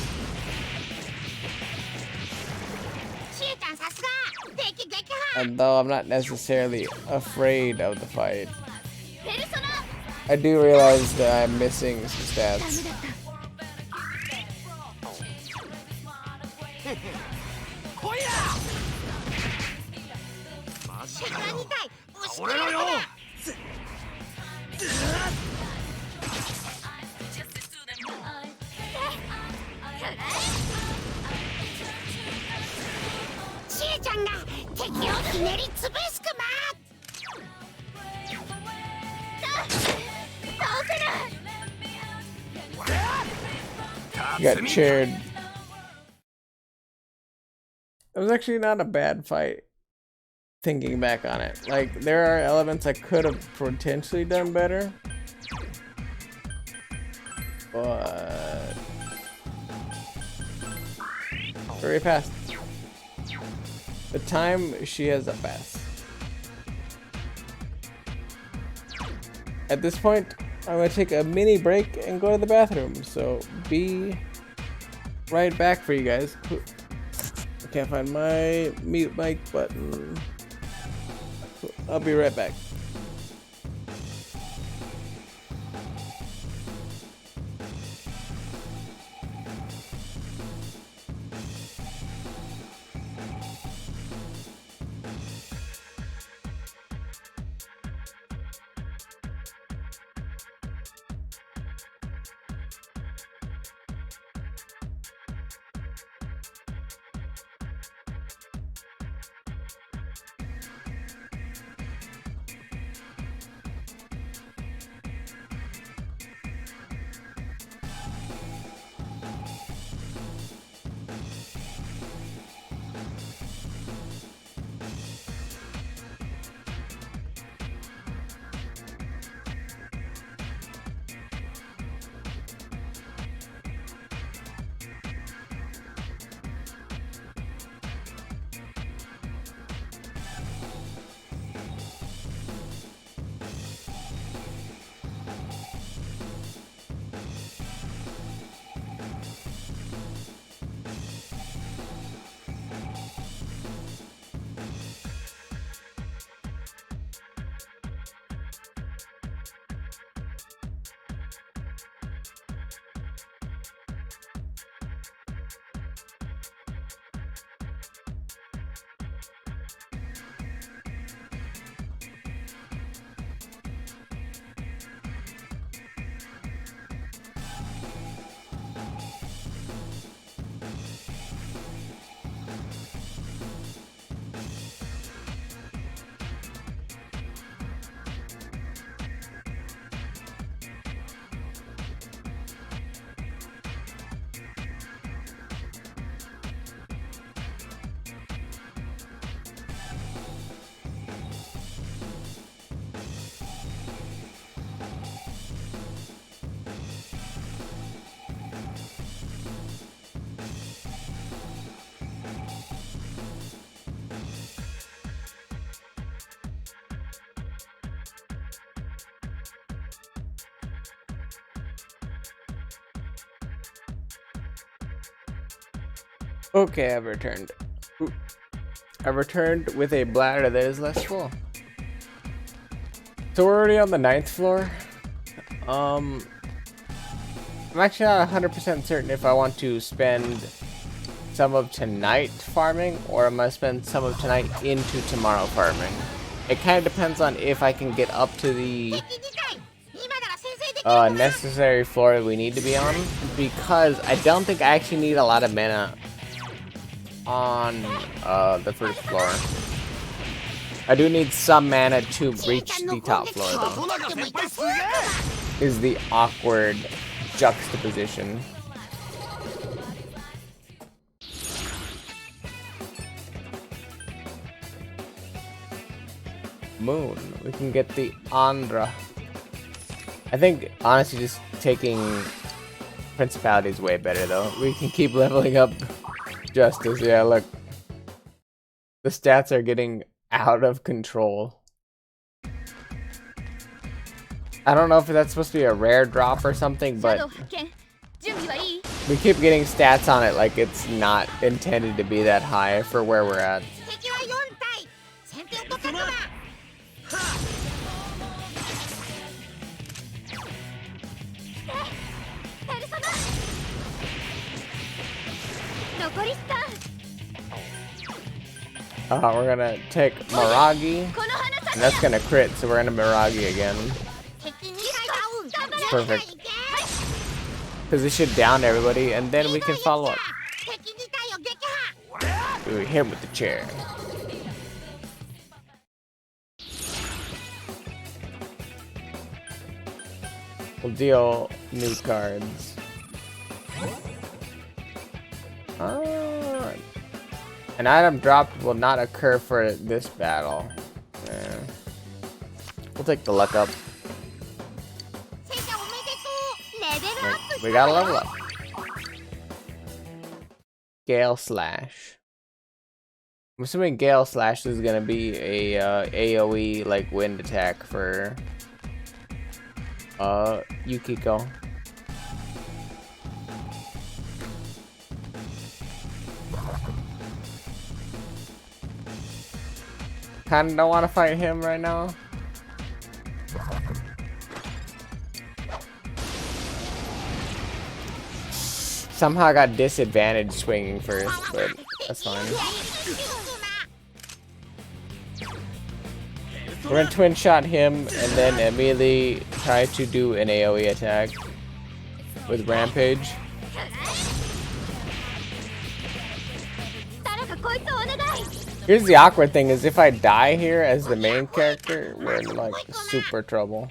ちえちゃんさすが。敵撃破。 And though I'm not necessarily afraid of the fight, ペルソナ。 I do realize that I'm missing some stats. 敵は2体。押し切れるくば。 ちえちゃんが敵をひねりつぶすくま。 倒せる。 Got chaired. It was actually not a bad fight, thinking back on it. Like, there are elements I could have potentially done better, but very fast. The time she has a pass. At this point, I'm gonna take a mini break and go to the bathroom. So be right back for you guys. Can't find my mute mic button. I'll be right back. Okay, I've returned. Ooh. I've returned with a bladder that is less full. So we're already on the 9th floor. I'm actually not 100% certain if I want to spend some of tonight farming or I'm gonna spend some of tonight into tomorrow farming. It kind of depends on if I can get up to the necessary floor we need to be on, because I don't think I actually need a lot of mana on the first floor. I do need some mana to reach the top floor though. Is the awkward juxtaposition. Moon. We can get the Andhra. I think honestly just taking Principality is way better though. We can keep leveling up Justice. Yeah, look. The stats are getting out of control. I don't know if that's supposed to be a rare drop or something, but we keep getting stats on it like it's not intended to be that high for where we're at. We're gonna take Miragi, and that's gonna crit, so we're gonna Miragi again. Perfect. Because it should down everybody, and then we can follow up. Ooh, hit him with the chair. We'll deal new cards. An item dropped will not occur for this battle. Yeah. We'll take the luck up. We gotta level up. Gale Slash. I'm assuming Gale Slash is gonna be a AoE like wind attack for Yukiko. kinda don't want to fight him right now. Somehow I got disadvantaged swinging first, but that's fine. We're gonna twin shot him and then immediately try to do an AoE attack with Rampage. Here's the awkward thing is if I die here as the main character, we're in like super trouble.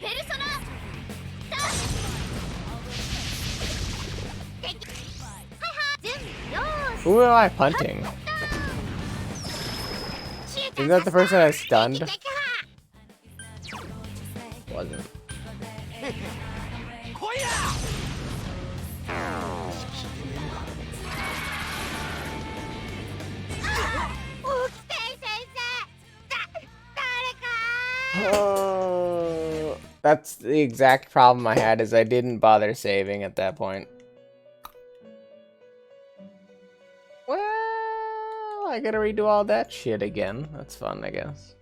Who am I punting? Isn't that the person I stunned? Wasn't. Oh, that's the exact problem I had is I didn't bother saving at that point. Well, I gotta redo all that shit again. That's fun, I guess.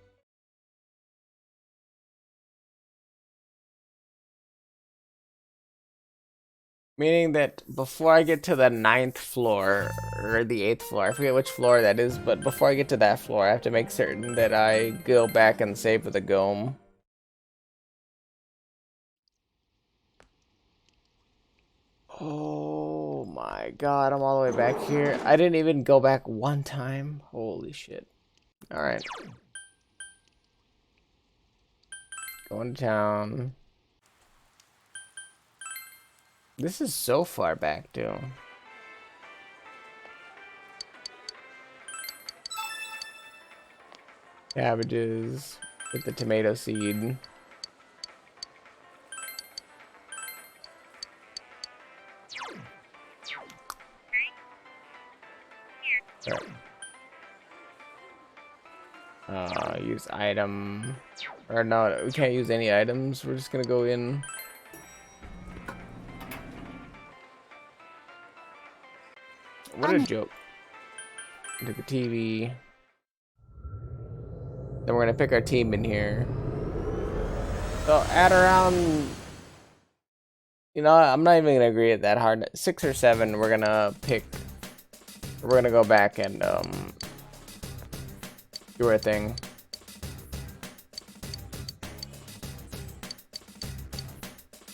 Meaning that before I get to the 9th floor, or the 8th floor, I forget which floor that is, but before I get to that floor, I have to make certain that I go back and save with a Gome. Oh my god, I'm all the way back here. I didn't even go back one time. Holy shit. Alright. Going to town. This is so far back, too. Cabbages with the tomato seed. Right. Use item. Or no, we can't use any items. We're just gonna go in. What a joke. Into the TV. Then we're gonna pick our team in here. So at around, you know, I'm not even gonna agree at that hard. 6 or 7, we're gonna pick. We're gonna go back and do our thing.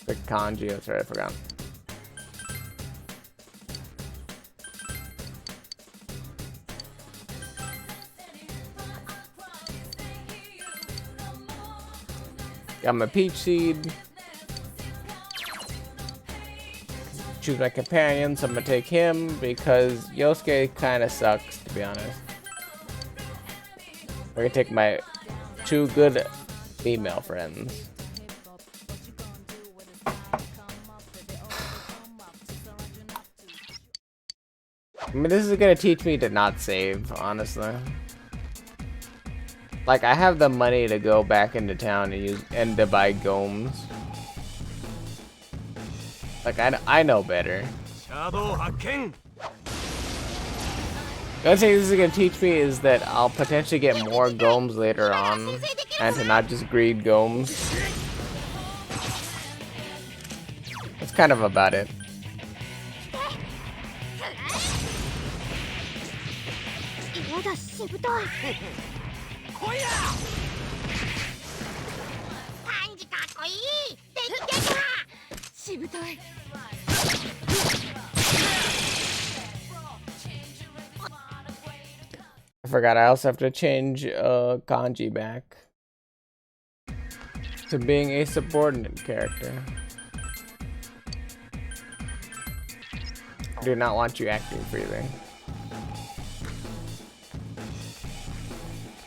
Pick kanji. That's right, I forgot. Got my peach seed. Choose my companion, so I'm gonna take him because Yosuke kind of sucks, to be honest. We're gonna take my 2 good female friends. I mean, this is gonna teach me to not save, honestly. Like, I have the money to go back into town and to buy gomes. Like, I know better. The only thing this is gonna teach me is that I'll potentially get more gomes later on, and to not just greed gomes. That's kind of about it. I forgot I also have to change kanji back to being a subordinate character. I do not want you acting freely.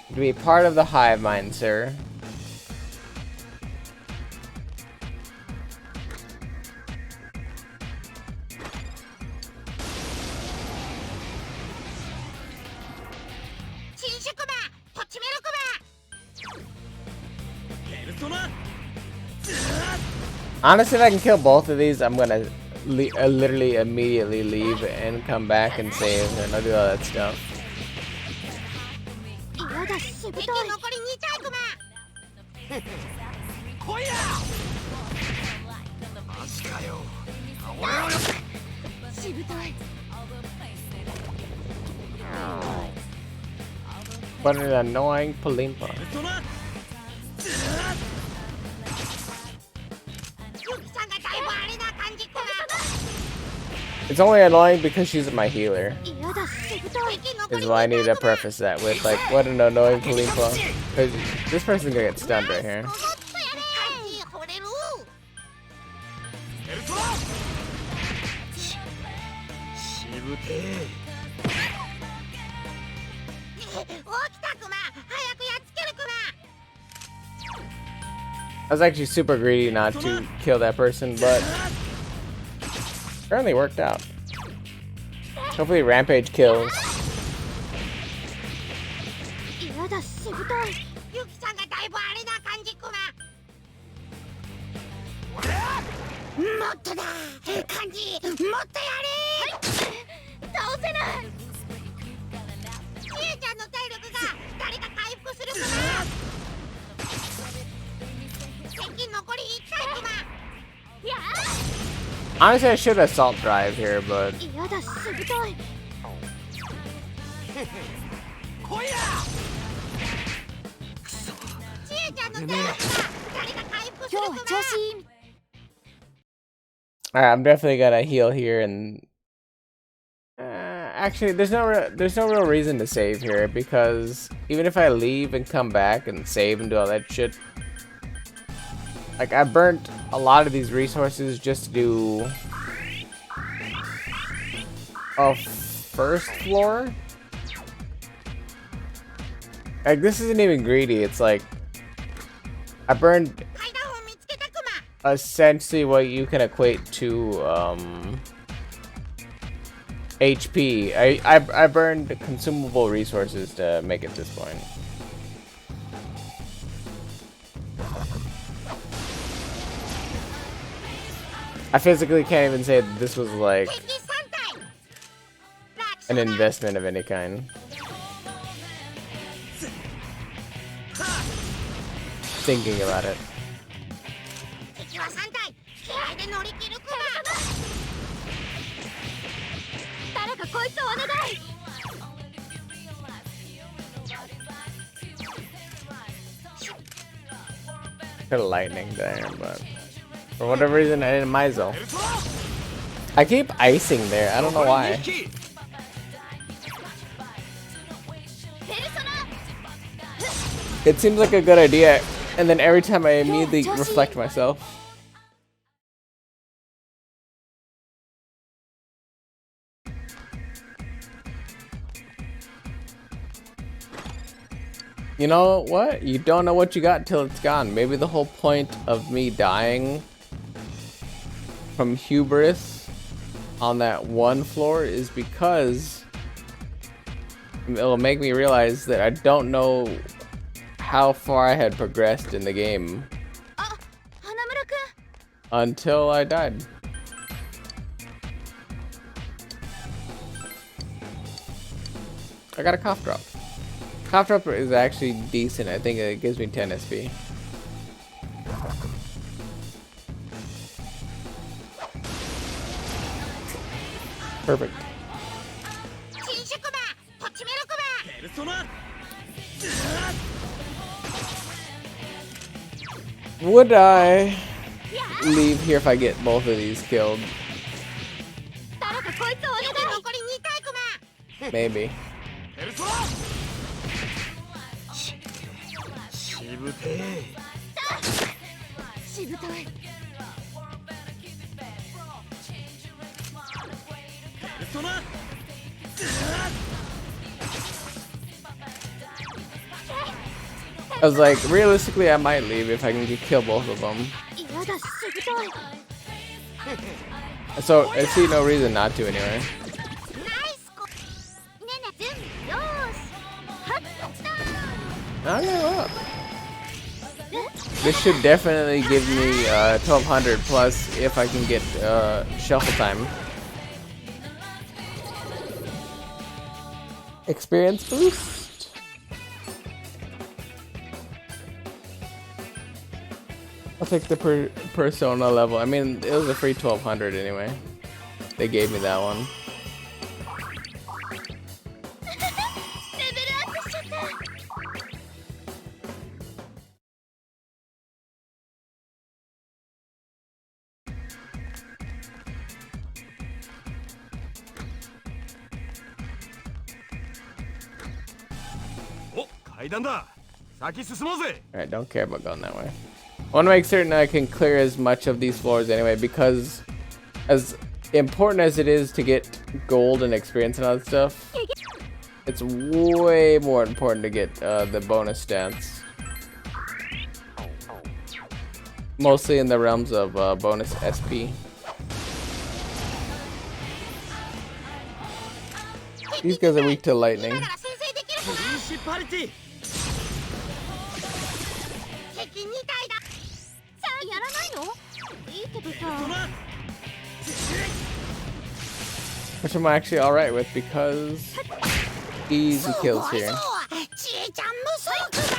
To be part of the hive mind, sir. Honestly, if I can kill both of these, I'm gonna literally immediately leave and come back and save, and I'll do all that stuff. だしぶとい。残り2体クマ。来いやマジかよしぶとい。 What an annoying Palimpa. ユキさんがだいぶあれな感じクマ。 It's only annoying because she's my healer. 嫌だしぶとい。 Is why I need to preface that with like, what an annoying Palimpa. Cause this person's gonna get stunned right here. 惚れる。しぶてえ 起きたクマ。早くやっつけるクマ。 I was actually super greedy not to kill that person, but apparently worked out. Hopefully Rampage kills. 嫌だしぶとい。ユキさんがだいぶあれな感じクマ。もっとだ感じ。もっとやれ。倒せない。ちえちゃんの体力が誰か回復するクマ。敵残り1体クマ。やあ。 Honestly, I should assault drive here, but 嫌だしぶとい。来いやちえちゃんの体力が誰か回復するクマ。調子いい。 alright, I'm definitely gonna heal here and actually there's no real reason to save here because even if I leave and come back and save and do all that shit, like I burnt a lot of these resources just to do a first floor. Like this isn't even greedy, it's like I burned 階段を見つけたクマ。 essentially what you can equate to HP. I burned consumable resources to make it this point. I physically can't even say that this was like 敵3体。 an investment of any kind. Thinking about it. 敵は3体。気合で乗り切るクマ。誰かこいつをお願い。 Got a lightning there, but for whatever reason I didn't Mizo. I keep icing there. I don't know why. It seems like a good idea, and then every time I immediately reflect myself. You know what? You don't know what you got till it's gone. Maybe the whole point of me dying from hubris on that one floor is because it'll make me realize that I don't know how far I had progressed in the game until I died. I got a cough drop. Cough drop is actually decent. I think it gives me 10 SP. Perfect. Would I leave here if I get both of these killed? Maybe. しぶてえしぶとい。 I was like, realistically, I might leave if I can kill both of them. 嫌だしぶとい。 So I see no reason not to anyway. ナイスコ。ねね準備よーし。はっと。 Okay, well. This should definitely give me 1200 plus if I can get shuffle time. Experience boost. I'll take the Persona level. I mean, it was a free 1200 anyway. They gave me that one. レベルアップしちゃった。Alright, don't care about going that way. I want to make certain I can clear as much of these floors anyway, because as important as it is to get gold and experience and other stuff, it's way more important to get the bonus stats. Mostly in the realms of bonus SP. These guys are weak to lightning. だから先制できる。プリンシパリティ。敵2体だ。さあやらないの？いいけどさ。 Which I'm actually alright with because easy kills here. ちえちゃん無双だ。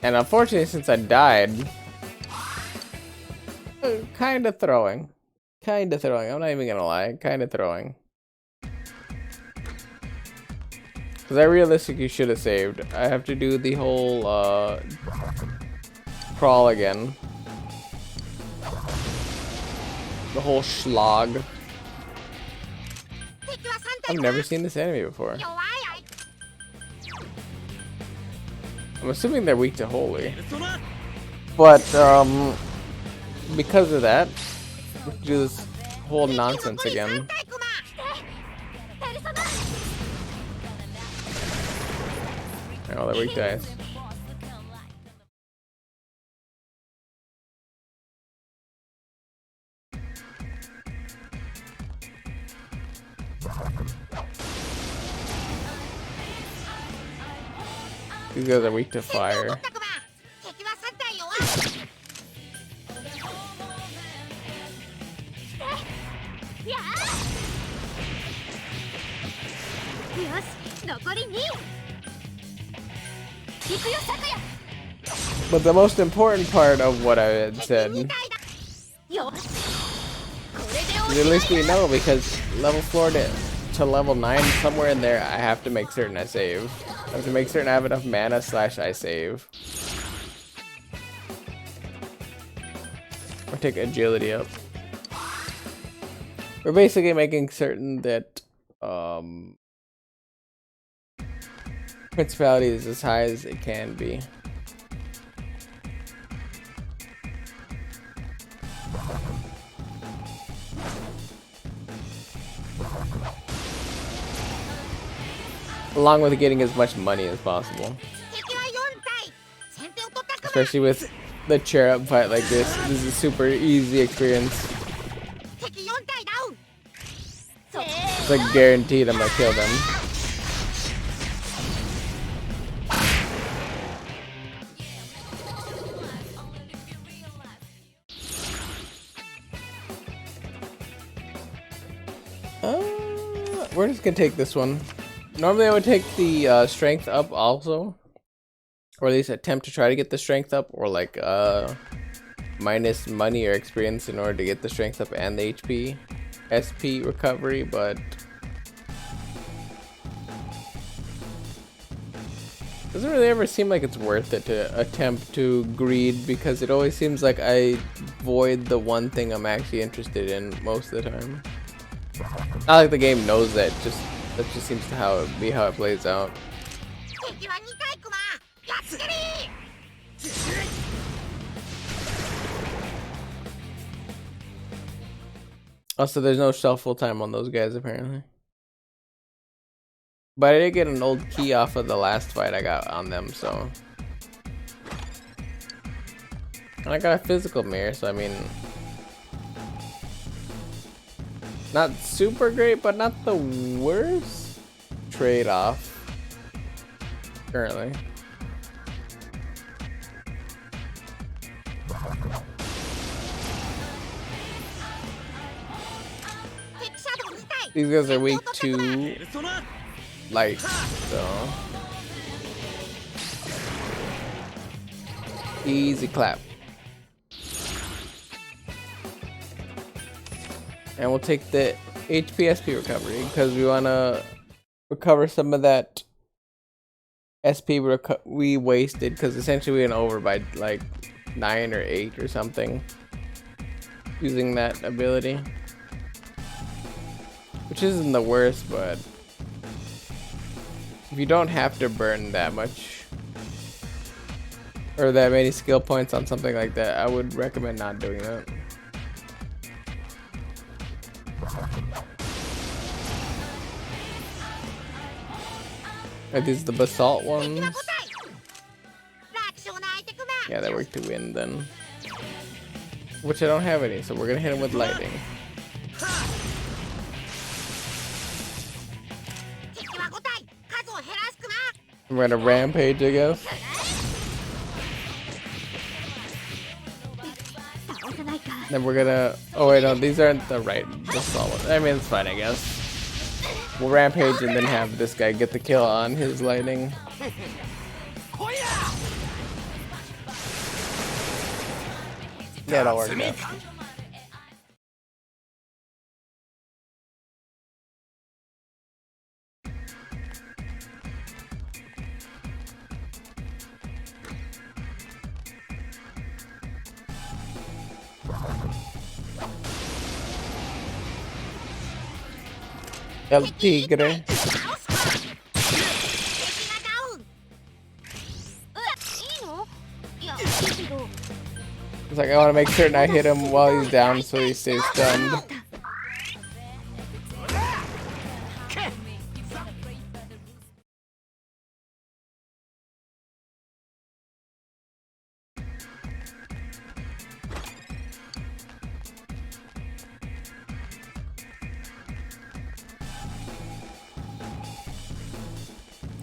And unfortunately, since I died, kind of throwing. I'm not even gonna lie, kind of throwing. Because I realistically should have saved. I have to do the whole crawl again. The whole slog. I've never seen this enemy before. 弱いあい。 I'm assuming they're weak to holy. But because of that, we have to do this whole nonsense again. Oh, they're weak guys. These guys are weak to fire. 敵は3体弱い。やあ。よし、残り2。行くよ、サクヤ。 But the most important part of what I had said, 2体だ。よし。これで is at least we know, because level 4 to level 9, somewhere in there, I have to make certain I save. I have to make certain I have enough mana / I save. Or take agility up. We're basically making certain that principality is as high as it can be. Along with getting as much money as possible. 敵は4体。先手を取ったクマ。 Especially with the chair up fight like this. This is a super easy experience. 敵4体ダウン。 It's like guaranteed I'm gonna kill them. We're just gonna take this one. Normally I would take the strength up also. Or at least attempt to try to get the strength up, or like minus money or experience in order to get the strength up and the HP, SP recovery, but doesn't really ever seem like it's worth it to attempt to greed, because it always seems like I void the one thing I'm actually interested in most of the time. Not like the game knows that, that just seems to be how it plays out. 敵は2体クマ。やっつけり。 Also, there's no shuffle time on those guys apparently. But I did get an old key off of the last fight I got on them, so. And I got a physical mirror, so I mean, not super great, but not the worst trade-off currently. These guys are weak to light, so Easy clap. And we'll take the HP recovery because we want to recover some of that SP we wasted, because essentially we went over by like 9 or 8 or something using that ability, which isn't the worst, but if you don't have to burn that much or that many skill points on something like that, I would recommend not doing that. Are these the basalt ones? Yeah, they work to win then. Which I don't have any, so we're gonna hit him with lightning. We're gonna rampage, I guess. Then we're gonna. Oh wait, no, these aren't the right basalt ones. I mean, it's fine, I guess. We'll rampage and then have this guy get the kill on his lightning. Yeah, that'll work out. El Tigre. It's like I want to make certain I hit him while he's down so he stays stunned.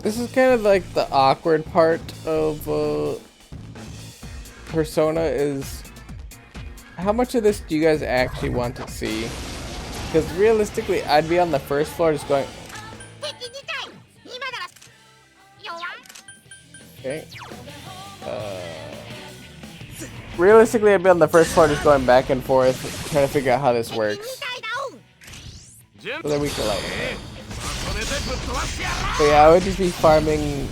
This is kind of like the awkward part of Persona, is how much of this do you guys actually want to see? Because realistically, I'd be on the first floor just going... Okay. Realistically, I'd be on the first floor just going back and forth, trying to figure out how this works. So that we can light it. So yeah, I would just be farming,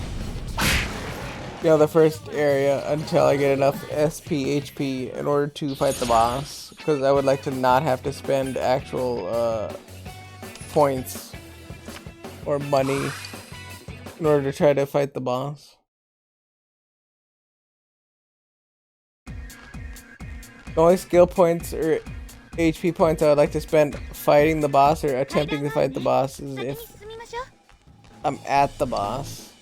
the first area until I get enough SP, HP in order to fight the boss. Because I would like to not have to spend actual points or money in order to try to fight the boss. The only skill points or HP points I would like to spend fighting the boss or attempting to fight the boss is if I'm at the boss.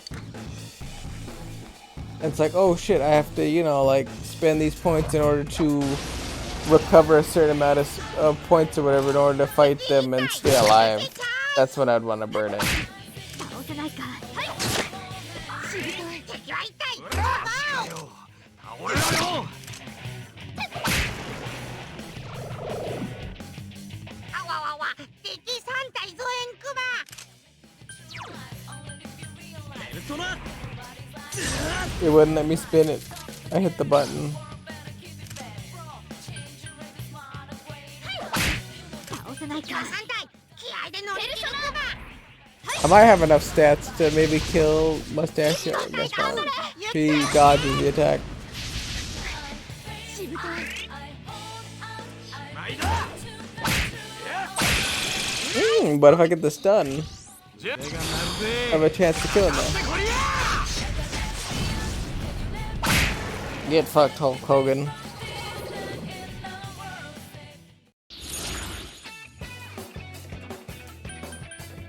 And it's like, oh shit, I have to, like spend these points in order to recover a certain amount of points or whatever in order to fight them and stay alive. That's when I'd want to burn it. It wouldn't let me spin it. I hit the button. I might have enough stats to maybe kill Mustache. That's not. She dodges the attack. But if I get the stun, I have a chance to kill him though. Get fucked, Hulk Hogan.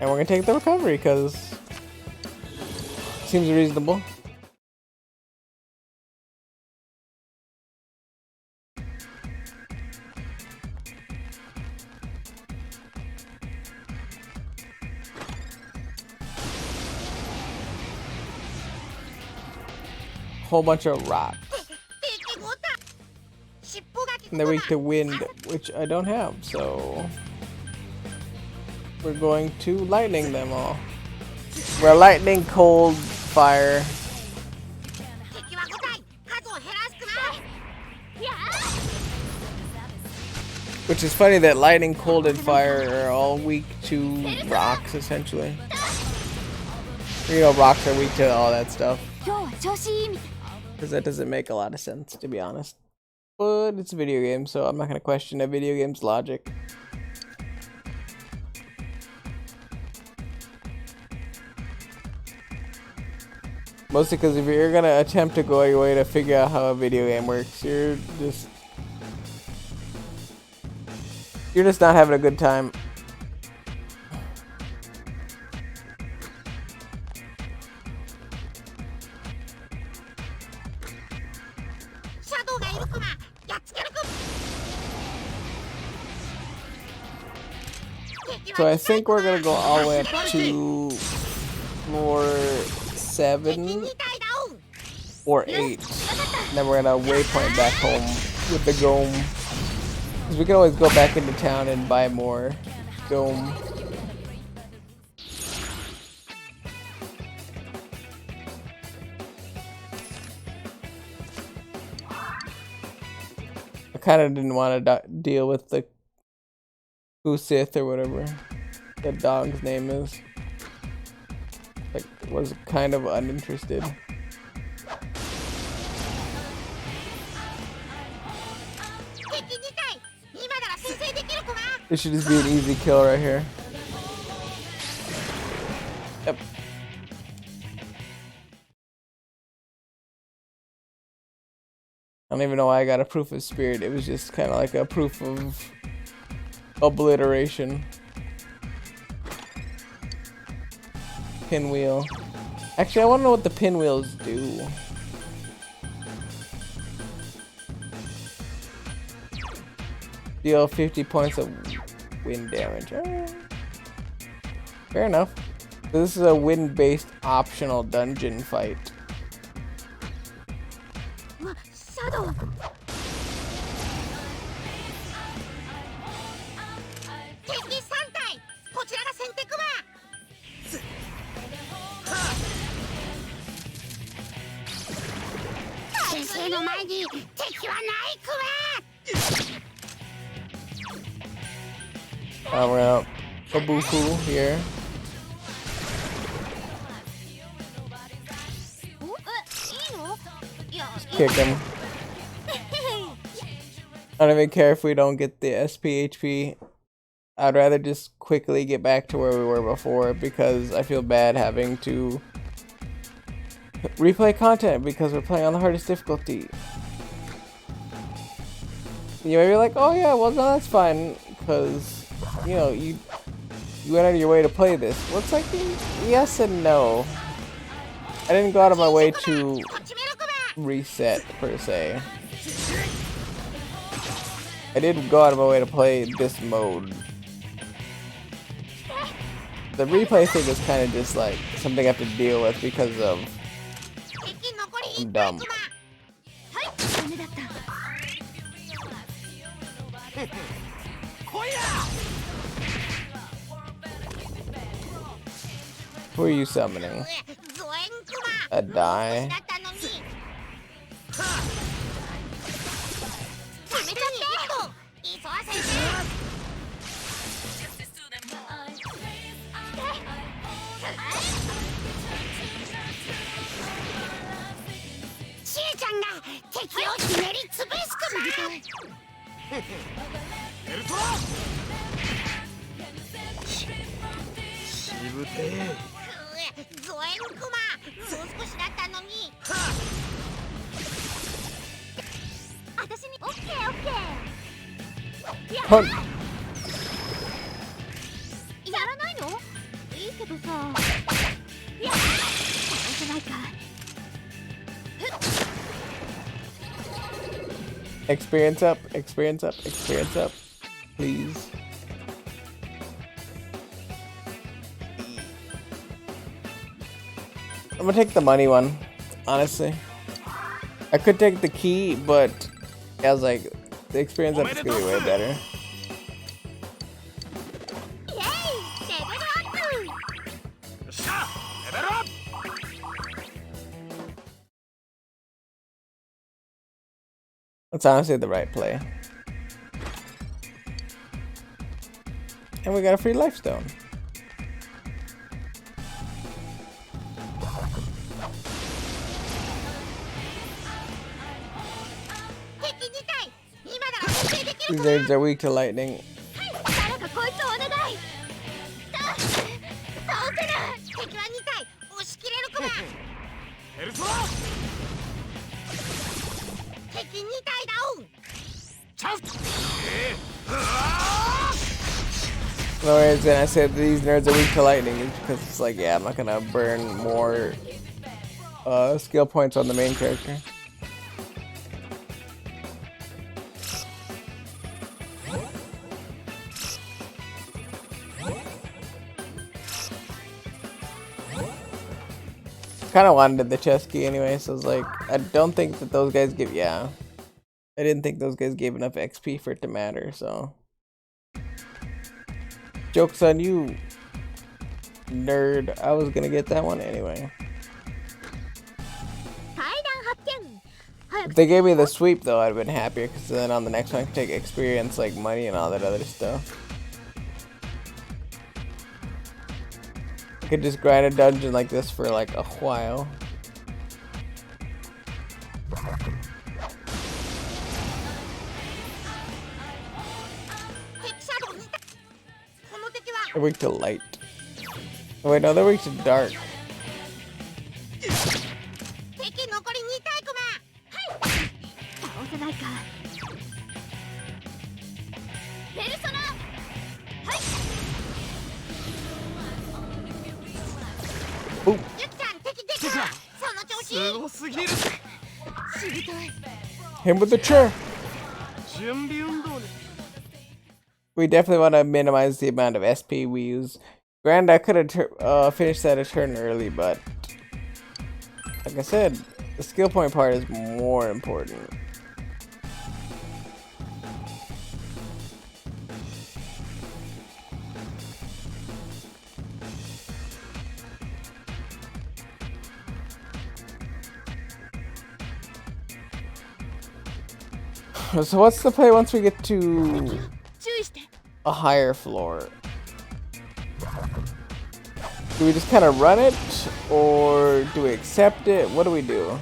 And we're gonna take the recovery because it seems reasonable. Whole bunch of rocks. And they're weak to wind, which I don't have, so we're going to lightning them all. We're lightning, cold, fire. Which is funny that lightning, cold, and fire are all weak to rocks, essentially. You know, rocks are weak to all that stuff. Because that doesn't make a lot of sense, to be honest. But it's a video game, so I'm not going to question a video game's logic. Mostly because if you're going to attempt to go your way to figure out how a video game works, you're just not having a good time. So I think we're gonna go all the way up to floor 7 or 8. And then we're gonna waypoint back home with the Gome. Because we can always go back into town and buy more Gome. I kind of didn't want to deal with the Sith or whatever the dog's name is. Like, was kind of uninterested. This should just be an easy kill right here. Yep. I don't even know why I got a proof of spirit. It was just kind of like a proof of obliteration. Pinwheel. Actually, I want to know what the pinwheels do. Deal 50 points of wind damage. Fair enough. This is a wind-based optional dungeon fight. Shadow. We're out. Kabuku here. Just kick him. I don't even care if we don't get the SPHP. I'd rather just quickly get back to where we were before because I feel bad having to replay content because we're playing on the hardest difficulty. You may be like, oh yeah, well no, that's fine, because, you know, you went out of your way to play this. Well, it's like, yes and no. I didn't go out of my way to reset, per se. I did go out of my way to play this mode. The replay thing is kind of just like something I have to deal with because of I'm dumb. Who are you summoning? A die? Hunt. Experience up, experience up, experience up, please. I'm gonna take the money one, honestly. I could take the key, but I was like, the experience up is gonna be way better. That's honestly the right play. And we got a free life stone. These nerds are weak to lightning. 誰かこいつをお願い。倒せない。敵は2体。押し切れるかな。ペルソナ敵2体ダウン。チャンス The only reason I said these nerds are weak to lightning is because it's like, yeah, I'm not gonna burn more skill points on the main character. Kind of wanted the chest key anyway, so I was like, I don't think that those guys give, yeah. I didn't think those guys gave enough XP for it to matter, so. Joke's on you, nerd. I was gonna get that one anyway. If they gave me the sweep though, I'd have been happier, because then on the next one I could take experience, like money and all that other stuff. I could just grind a dungeon like this for like a while. They're weak to light. Oh wait, no, they're weak to dark. Ooh. Him with the chair. We definitely want to minimize the amount of SP we use. Granted, I could have finished that a turn early, but like I said, the skill point part is more important. So what's the play once we get to a higher floor? Do we just kind of run it, or do we accept it? What do we do?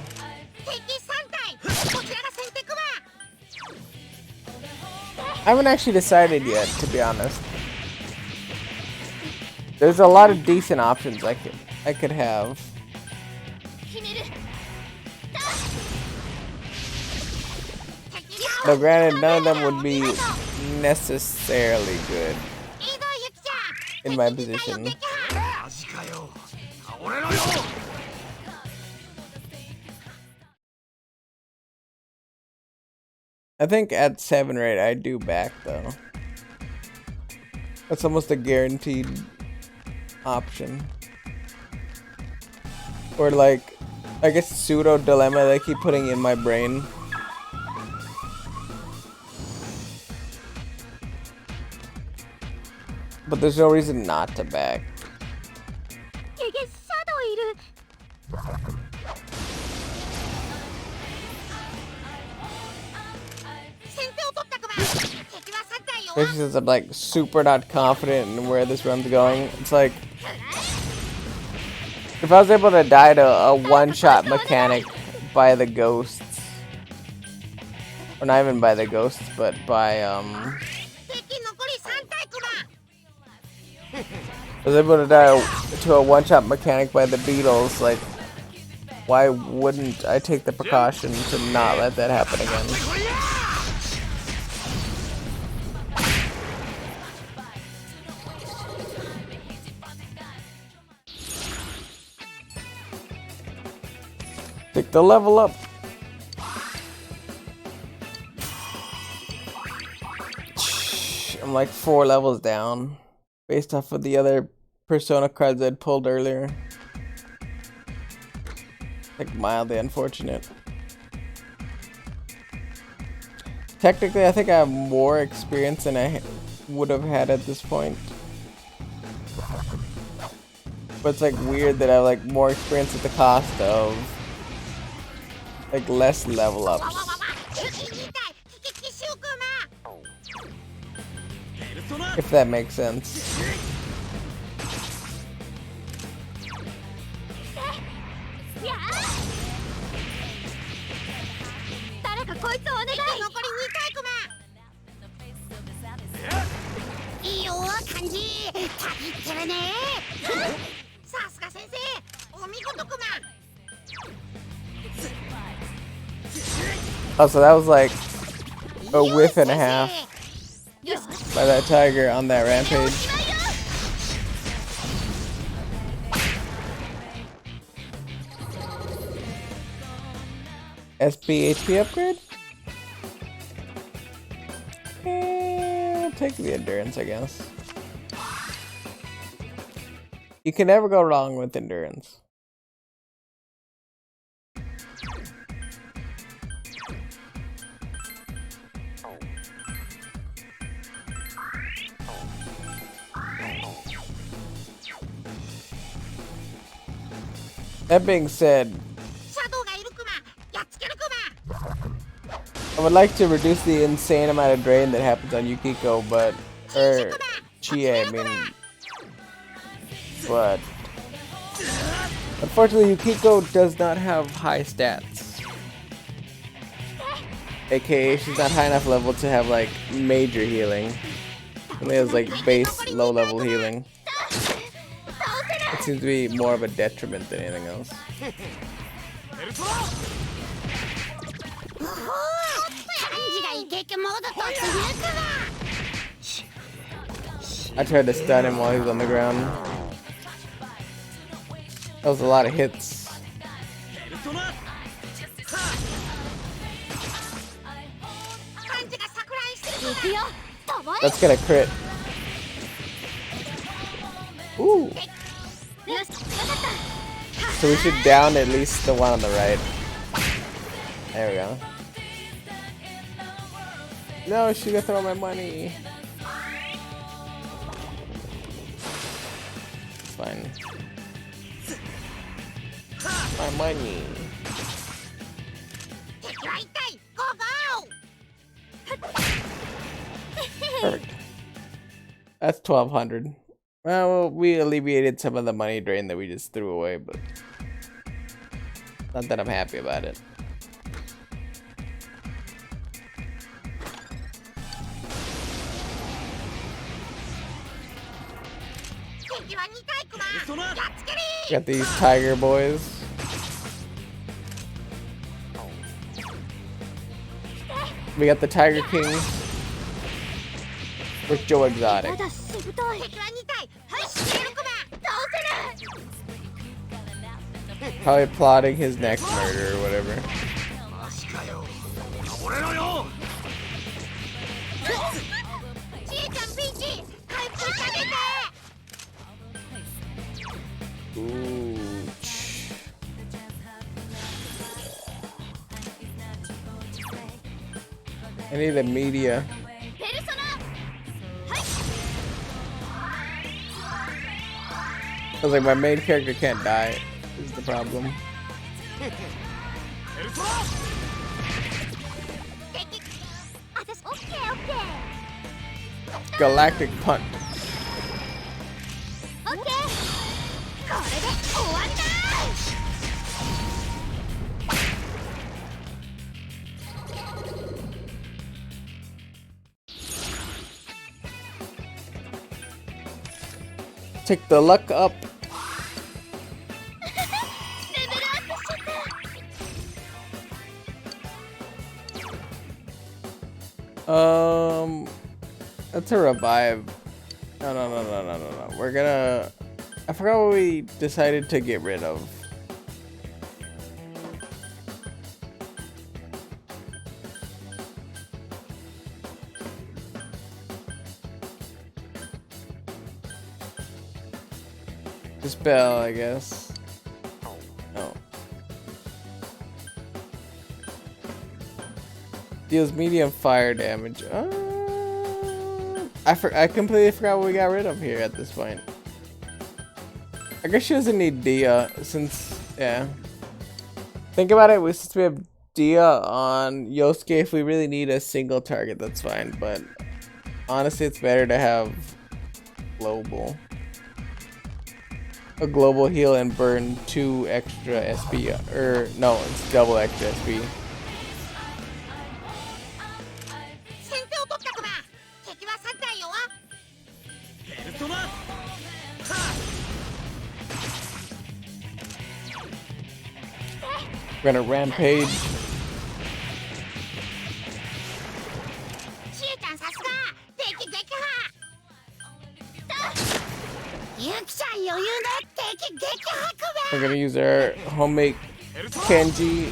I haven't actually decided yet, to be honest. There's a lot of decent options I could have. Though granted, none of them would be necessarily good in my position. I think at 7 or 8 I do back though. That's almost a guaranteed option. Or like, I guess pseudo dilemma they keep putting in my brain. But there's no reason not to back. Especially since I'm like super not confident in where this run's going. It's like, if I was able to die to a one-shot mechanic by the ghosts, or not even by the ghosts, but by I was able to die to a one-shot mechanic by the Beatles, like, why wouldn't I take the precaution to not let that happen again? Take the level up. I'm like 4 levels down based off of the other Persona cards I'd pulled earlier. Like mildly unfortunate. Technically, I think I have more experience than I would have had at this point. But it's like weird that I have like more experience at the cost of like less level ups. If that makes sense. やあ誰かこいつをお願い。残り2体コマ。いいよ漢字たぎってるね。さすが先生お見事コマ。 Oh, so that was like a whiff and a half by that tiger on that rampage. SP HP upgrade? I'll take the endurance, I guess. You can never go wrong with endurance. That being said, I would like to reduce the insane amount of drain that happens on Yukiko, but Chie, I mean, but unfortunately Yukiko does not have high stats. AKA she's not high enough level to have like major healing. Only has like base low level healing. It seems to be more of a detriment than anything else. I tried to stun him while he was on the ground. That was a lot of hits. That's gonna crit. Ooh. So we should down at least the one on the right. There we go. No, she's gonna throw my money. It's fine. My money. Perfect. That's 1,200. Well, we alleviated some of the money drain that we just threw away, but not that I'm happy about it. Got these tiger boys. We got the Tiger King with Joe Exotic. Probably plotting his next murder or whatever. Ooh. I need the media. I was like, my main character can't die. Is the problem. Galactic punt. Take the luck up. That's a revive. No. We're gonna. I forgot what we decided to get rid of. Dispel, I guess. Oh. Deals medium fire damage. I completely forgot what we got rid of here at this point. I guess she doesn't need Dia since, yeah. Think about it, since we have Dia on Yosuke, if we really need a single target, that's fine, but Honestly, it's better to have global. A global heal and burn 2 extra SP. Or, no, it's double extra SP. 先手を取ったクマ。敵は3体よ。ペルソナは We're gonna rampage. ちえちゃんさすが。敵撃破。ゆきちゃん余裕で敵撃破ク We're マ。 gonna use our homemade Kenji.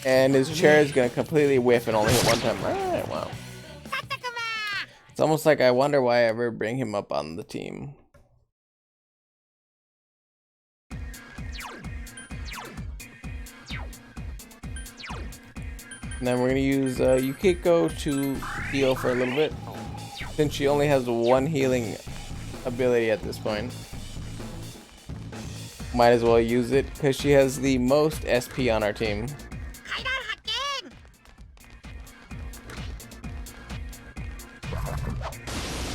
And his chair is gonna completely whiff and only hit one time. Alright, wow. 勝ったクマ。 It's almost like I wonder why I ever bring him up on the team. And then we're gonna use Yukiko to heal for a little bit, since she only has one healing ability at this point. Might as well use it because she has the most SP on our team. 階段発見。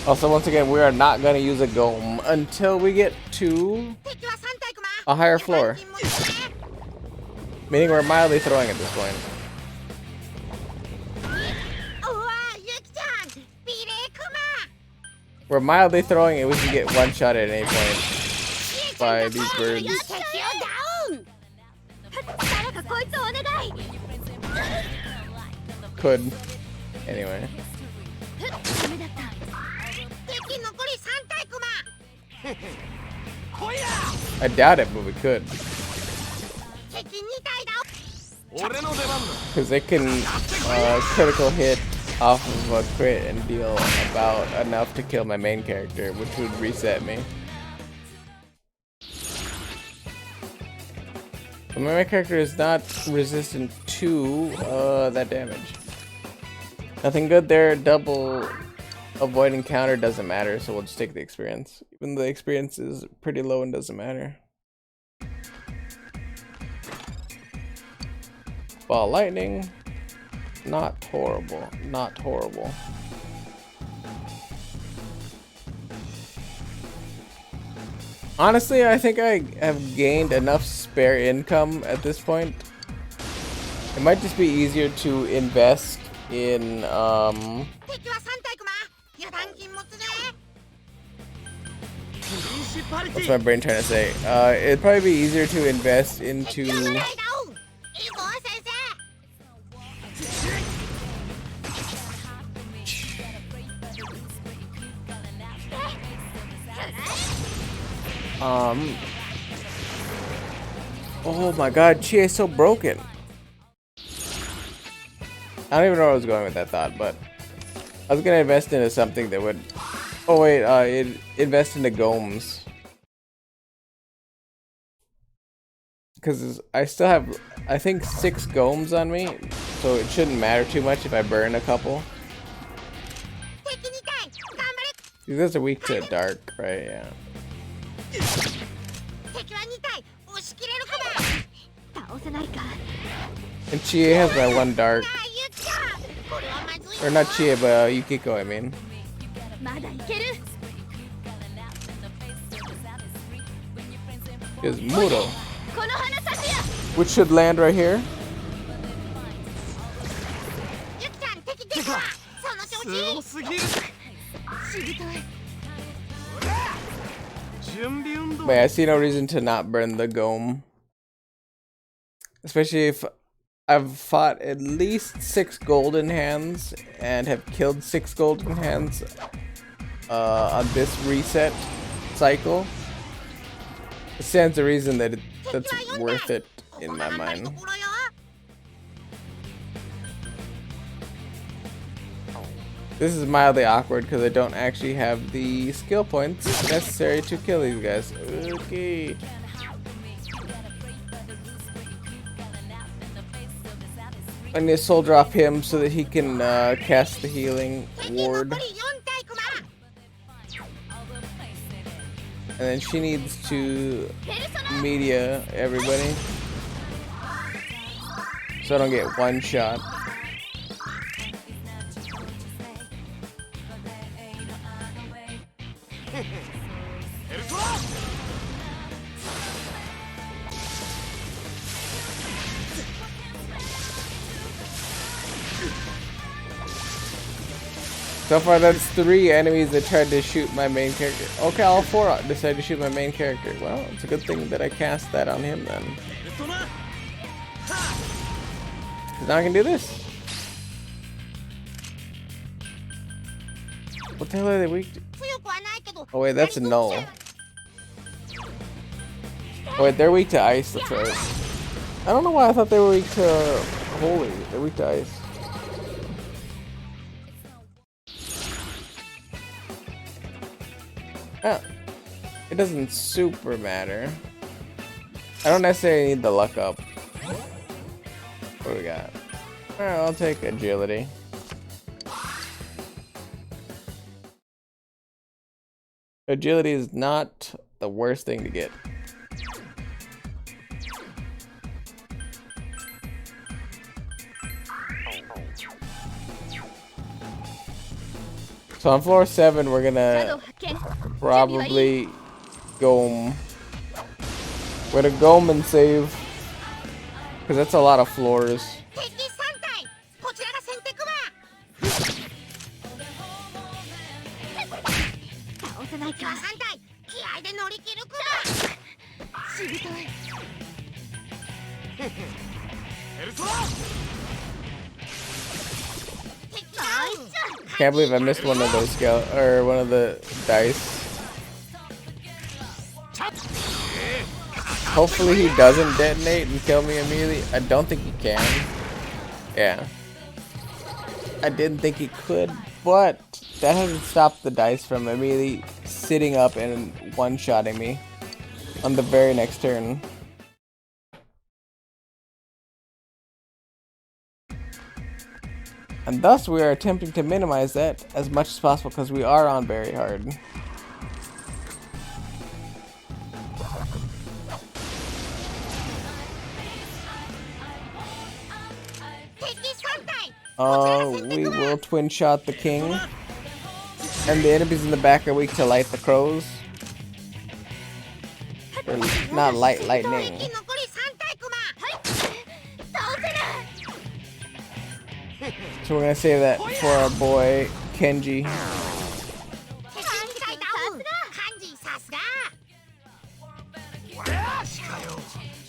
Also, once again, we are not gonna use a Gome until we get to 敵は3体クマ。 a higher floor, 金持ちね。 meaning we're mildly throwing at this point. うわゆきちゃん美麗クマ。 We're mildly throwing it. We can get one shot at any point by these birds. 敵をダウン。誰かこいつお願い。 Could. Anyway. ダメだった。敵残り3体クマ。 I doubt it, but we could. 敵2体だ。 俺の出番だ Because they can critical hit off of a crit and deal about enough to kill my main character, which would reset me. But my main character is not resistant to that damage. Nothing good there. Double avoiding counter doesn't matter, so we'll just take the experience. Even though the experience is pretty low and doesn't matter. Ball lightning. Not horrible. Not horrible. Honestly, I think I have gained enough spare income at this point. It might just be easier to invest in 敵は3体クマ。油断禁物ね。 what's my brain trying to say? It'd probably be easier to invest into 敵を7体ダウン。いい子先生。 oh my god, Chie is so broken. I don't even know where I was going with that thought, but I was gonna invest into something that would, oh wait, invest into Gomes. Because I still have, I think, 6 Gomes on me, so it shouldn't matter too much if I burn a couple. 敵2体頑張れ。 These guys are weak to dark, right? Yeah. 敵は2体押し切れるクマ。倒せないか。 And Chie has that one dark. ああゆきちゃん。これはまずい。 Or not Chie, but Yukiko, I mean. まだいける。 Is Muro, この花咲くや。 which should land right here. ゆきちゃん敵撃破。その調子。すごすぎるしぶとい。準備運動 But I see no reason to not burn the Gome. Especially if I've fought at least 6 golden hands and have killed 6 golden hands on this reset cycle. It stands to reason that that's worth it in my mind. This is mildly awkward because I don't actually have the skill points necessary to kill these guys. Okay. I need to soul drop him so that he can cast the healing ward. And then she needs to media everybody, so I don't get one shot. So far, that's 3 enemies that tried to shoot my main character. Okay, all 4 decided to shoot my main character. Well, it's a good thing that I cast that on him then. 'Cause now I can do this. What the hell are they weak to? 強くはないけど Oh wait, that's a null. Oh wait, they're weak to ice, that's right. I don't know why I thought they were weak to holy. They're weak to ice. Oh, it doesn't super matter. I don't necessarily need the luck up. What do we got? Alright, I'll take agility. Agility is not the worst thing to get. So on floor 7, we're gonna probably go. We're gonna go and save, because that's a lot of floors. 敵3体こちらが先手クマ倒せないか3体気合で乗り切るクマしぶとい Can't believe I missed one of those one of the dice. Hopefully he doesn't detonate and kill me immediately. I don't think he can. Yeah. I didn't think he could, but that hasn't stopped the dice from immediately sitting up and one-shotting me on the very next turn. And thus we are attempting to minimize that as much as possible because we are on very hard. We will twin shot the king. And the enemies in the back are weak to light the crows. Or not lightning. So we're gonna save that for our boy Kenji.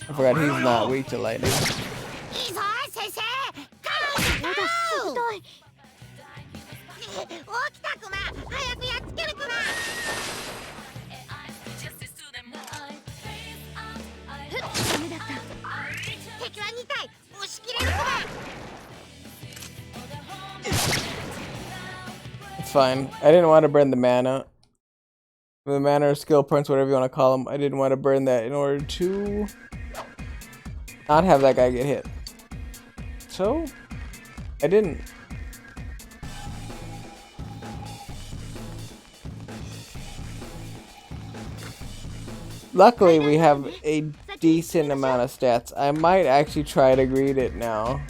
I forgot he's not weak to lightning. It's fine. I didn't want to burn the mana. The mana or skill points, whatever you want to call them. I didn't want to burn that in order to not have that guy get hit. So, I didn't. Luckily, we have a decent amount of stats. I might actually try to greed it now.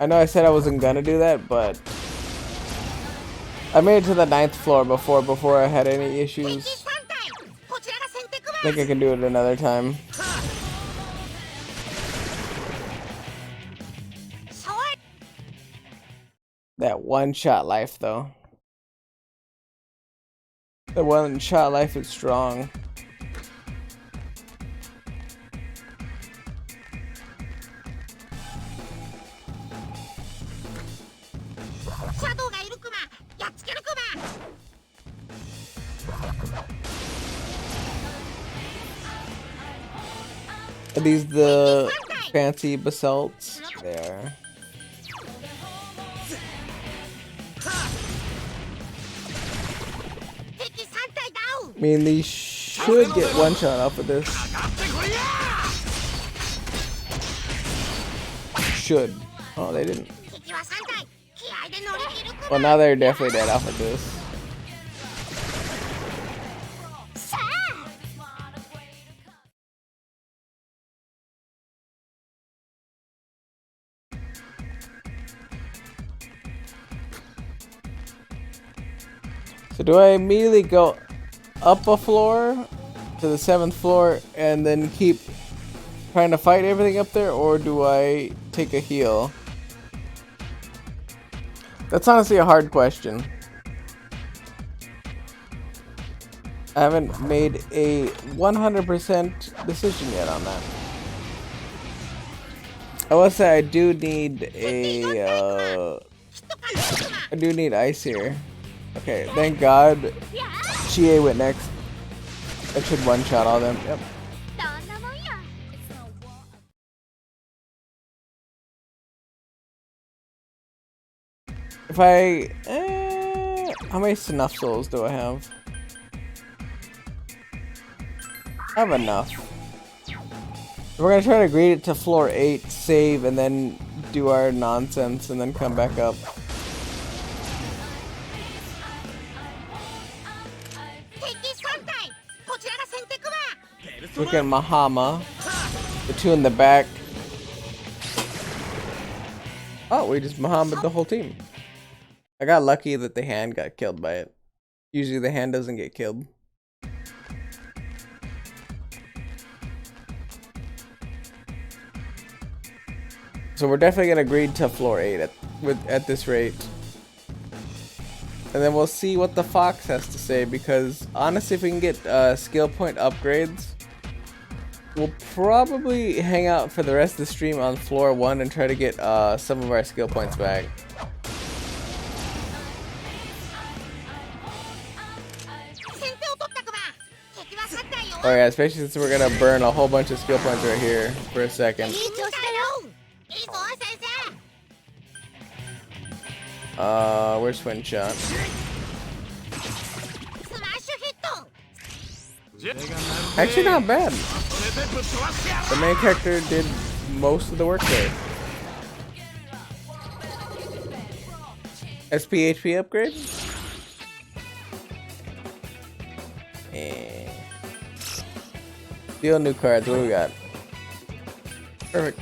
I know I said I wasn't gonna do that, but I made it to the 9th floor before I had any issues. I think I can do it another time. That one-shot life, though. The one-shot life is strong. Are these the fancy basalts? There. I mean, these should get one shot off of this. Should. Oh, they didn't. Well, now they're definitely dead off of this. So do I immediately go up a floor to the 7th floor and then keep trying to fight everything up there, or do I take a heal? That's honestly a hard question. I haven't made a 100% decision yet on that. I will say I do need a I do need ice here. Okay, thank God Chie went next. I should one-shot all them. Yep. If I how many snuff souls do I have? I have enough. We're gonna try to grade it to floor 8, save, and then do our nonsense, and then come back up. Look at Mahama, the two in the back. Oh, we just Muhammed the whole team. I got lucky that the hand got killed by it. Usually the hand doesn't get killed. So we're definitely gonna grade to floor 8 at this rate. And then we'll see what the fox has to say, because honestly if we can get skill point upgrades, we'll probably hang out for the rest of the stream on floor 1 and try to get some of our skill points back. Oh yeah, especially since we're gonna burn a whole bunch of skill points right here for a second. Where's Twin Shot? Actually not bad. The main character did most of the work there. SP HP upgrade? Deal new cards, what do we got? Perfect.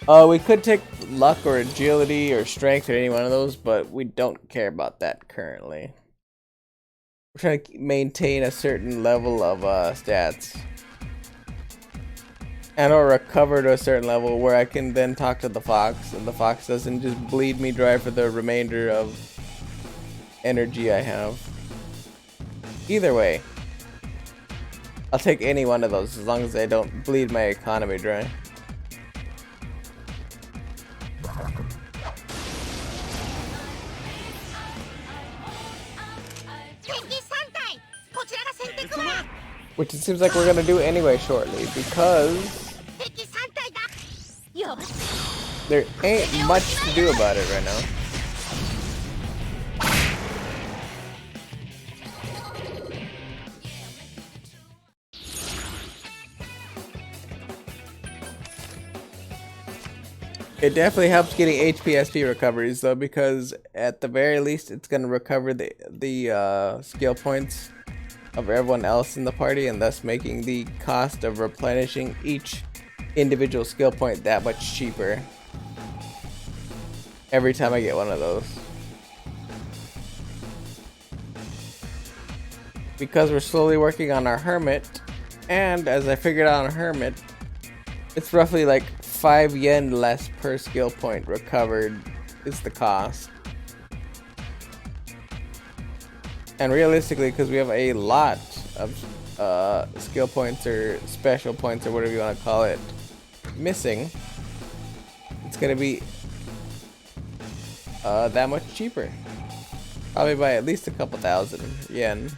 We could take luck or agility or strength or any one of those, but we don't care about that currently. We're trying to maintain a certain level of stats. And or recover to a certain level where I can then talk to the fox, and the fox doesn't just bleed me dry for the remainder of energy I have. Either way, I'll take any one of those as long as they don't bleed my economy dry. Which it seems like we're gonna do anyway shortly, because there ain't much to do about it right now. It definitely helps getting HP-SP recoveries though, because at the very least it's gonna recover the skill points of everyone else in the party, and thus making the cost of replenishing each individual skill point that much cheaper every time I get one of those. Because we're slowly working on our hermit, and as I figured out on hermit, it's roughly like 5 yen less per skill point recovered is the cost. And realistically, because we have a lot of skill points or special points or whatever you want to call it missing, it's gonna be that much cheaper. Probably by at least a couple thousand yen.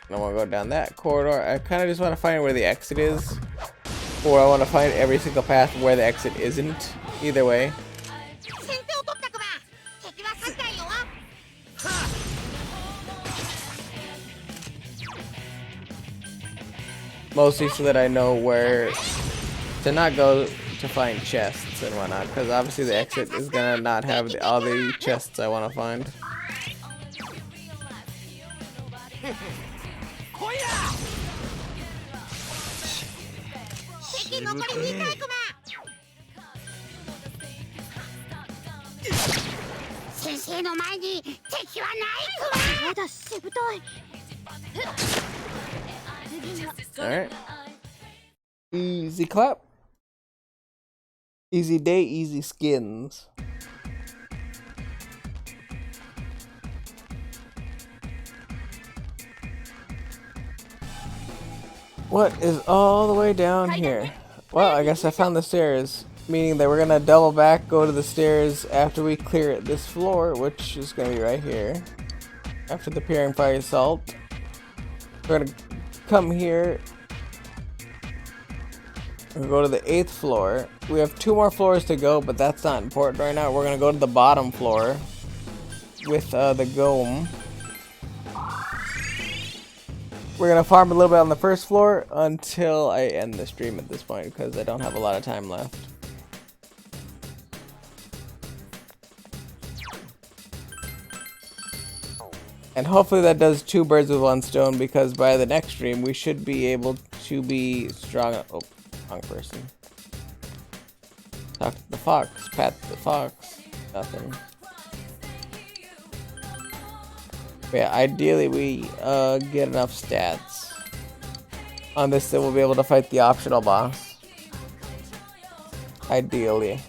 I don't want to go down that corridor. I kind of just want to find where the exit is, or I want to find every single path where the exit isn't. Either way. Mostly so that I know where to not go to find chests and whatnot, because obviously the exit is gonna not have all the chests I want to find. Alright. Easy clap. Easy day, easy skins. What is all the way down here? Well, I guess I found the stairs. Meaning that we're gonna double back, go to the stairs after we clear this floor, which is gonna be right here. After the Peering Fire Assault. We're gonna come here. We'll go to the 8th floor. We have 2 more floors to go, but that's not important right now. We're gonna go to the bottom floor with the Gome. We're gonna farm a little bit on the first floor until I end the stream at this point because I don't have a lot of time left. And hopefully that does 2 birds with 1 stone because by the next stream we should be able to be strong. Oh, wrong person. Talk to the fox, pat the fox. Nothing. But yeah, ideally we get enough stats on this that we'll be able to fight the optional boss. Ideally.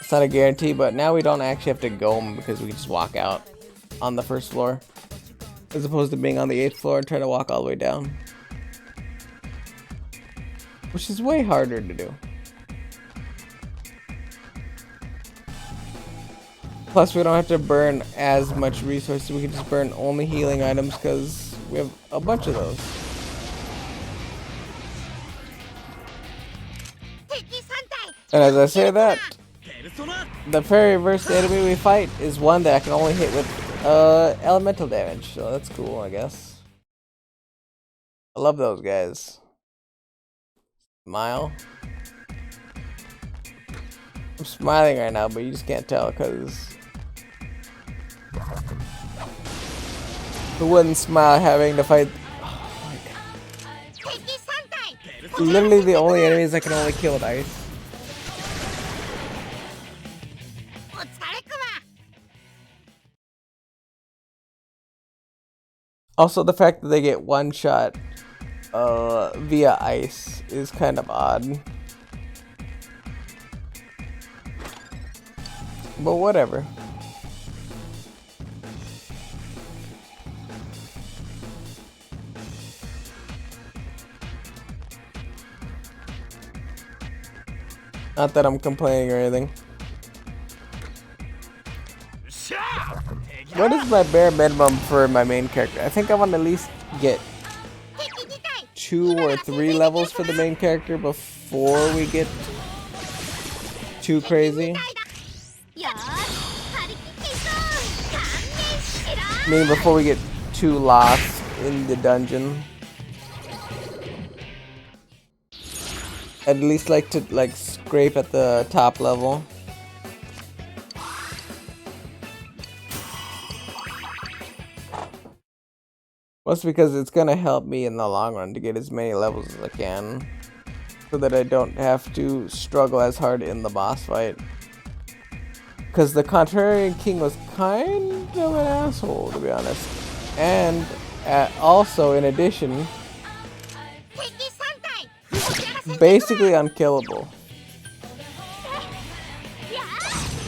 It's not a guarantee, but now we don't actually have to go because we can just walk out on the first floor as opposed to being on the 8th floor and trying to walk all the way down, which is way harder to do. Plus we don't have to burn as much resources. We can just burn only healing items because we have a bunch of those. And as I say that, the very first enemy we fight is one that I can only hit with elemental damage, so that's cool, I guess. I love those guys. Smile. I'm smiling right now, but you just can't tell because who wouldn't smile having to fight? Oh my god. Literally the only enemies I can only kill with ice. Also, the fact that they get one shot via ice is kind of odd. But whatever. Not that I'm complaining or anything. What is my bare minimum for my main character? I think I want to at least get 2 or 3 levels for the main character before we get too crazy. Meaning before we get too lost in the dungeon. I'd at least like to scrape at the top level. Mostly because it's gonna help me in the long run to get as many levels as I can, so that I don't have to struggle as hard in the boss fight. Because the Contrarian King was kind of an asshole, to be honest. And also, in addition, basically unkillable.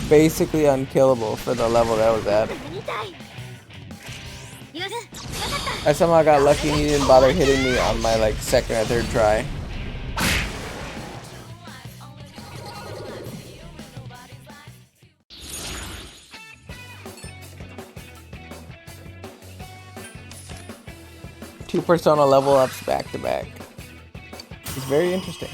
Basically unkillable for the level that I was at. I somehow got lucky he didn't bother hitting me on my 2nd or 3rd try. Two Persona level ups back to back. It's very interesting.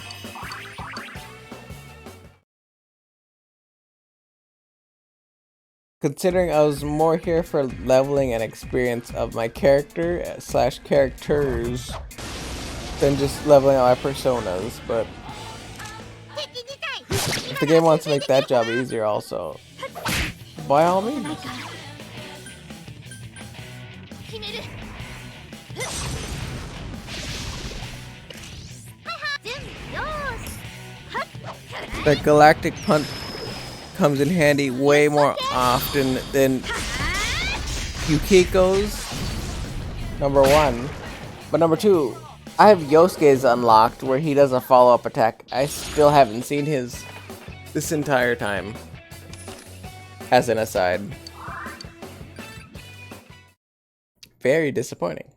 Considering I was more here for leveling and experience of my character / characters than just leveling out my personas, but if the game wants to make that job easier also, by all means. The Galactic Punt comes in handy way more often than Yukiko's, number 1. But number 2, I have Yosuke's unlocked where he does a follow-up attack. I still haven't seen his this entire time, as an aside. Very disappointing.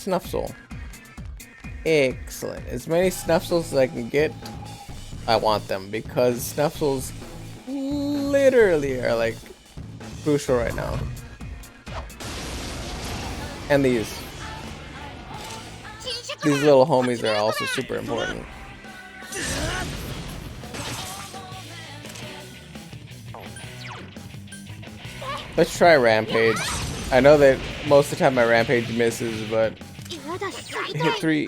Snuff Soul. Excellent. As many Snuff Souls as I can get, I want them, because Snuff Souls literally are like crucial right now. And these little homies are also super important. Let's try Rampage. I know that most of the time my Rampage misses, but hit 3.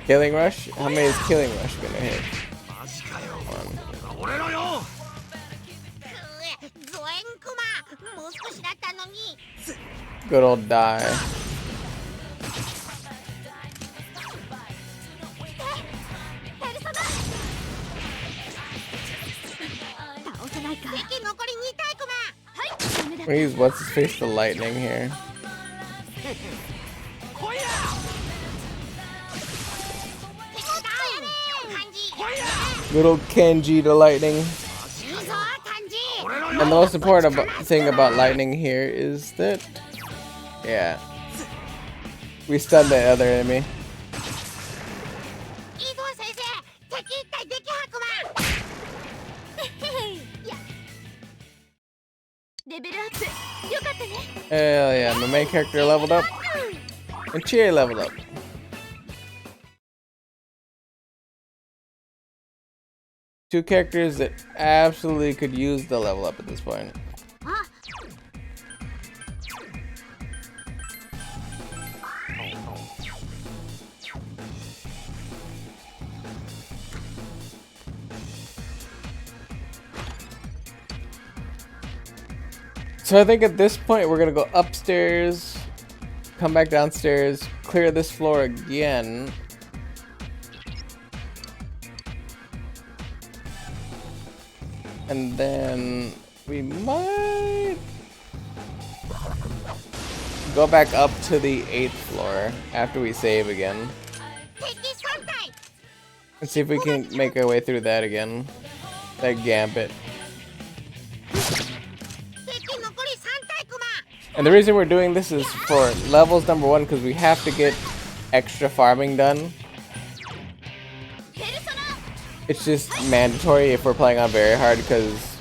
Killing Rush? How many is Killing Rush gonna hit? One. Good old die. We use what's his face the lightning here. Little Kenji the lightning. And the most important thing about lightning here is that, yeah, we stun the other enemy. Hell yeah, my main character leveled up, and Cheer leveled up. Two characters that absolutely could use the level up at this point. So I think at this point we're gonna go upstairs, come back downstairs, clear this floor again. And then we might go back up to the 8th floor after we save again. And see if we can make our way through that again. That gambit. And the reason we're doing this is for levels number 1, because we have to get extra farming done. It's just mandatory if we're playing on very hard, because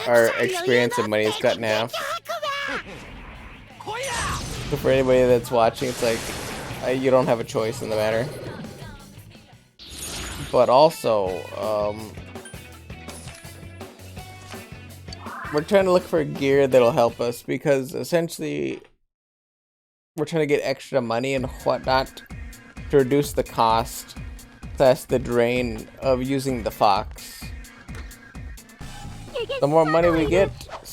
our experience and money is cut in half. So for anybody that's watching, it's like you don't have a choice in the matter. But also, we're trying to look for gear that'll help us, because essentially we're trying to get extra money and whatnot to reduce the cost / the drain of using the fox. The more money we get /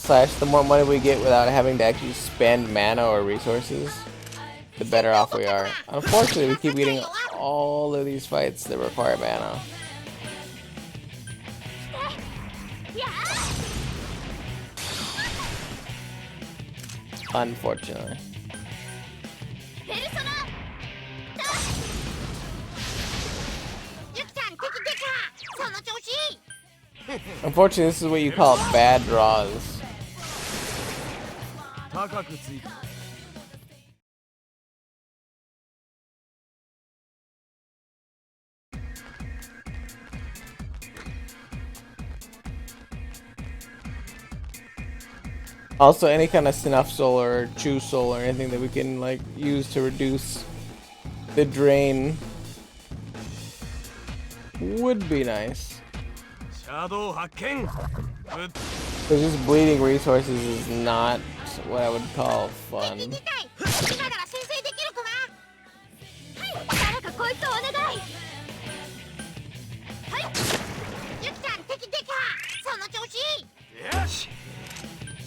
the more money we get without having to actually spend mana or resources, the better off we are. Unfortunately, we keep getting all of these fights that require mana. Unfortunately. Unfortunately, this is what you call bad draws. Also, any kind of snuff soul or chew soul or anything that we can like use to reduce the drain would be nice. Because just bleeding resources is not what I would call fun.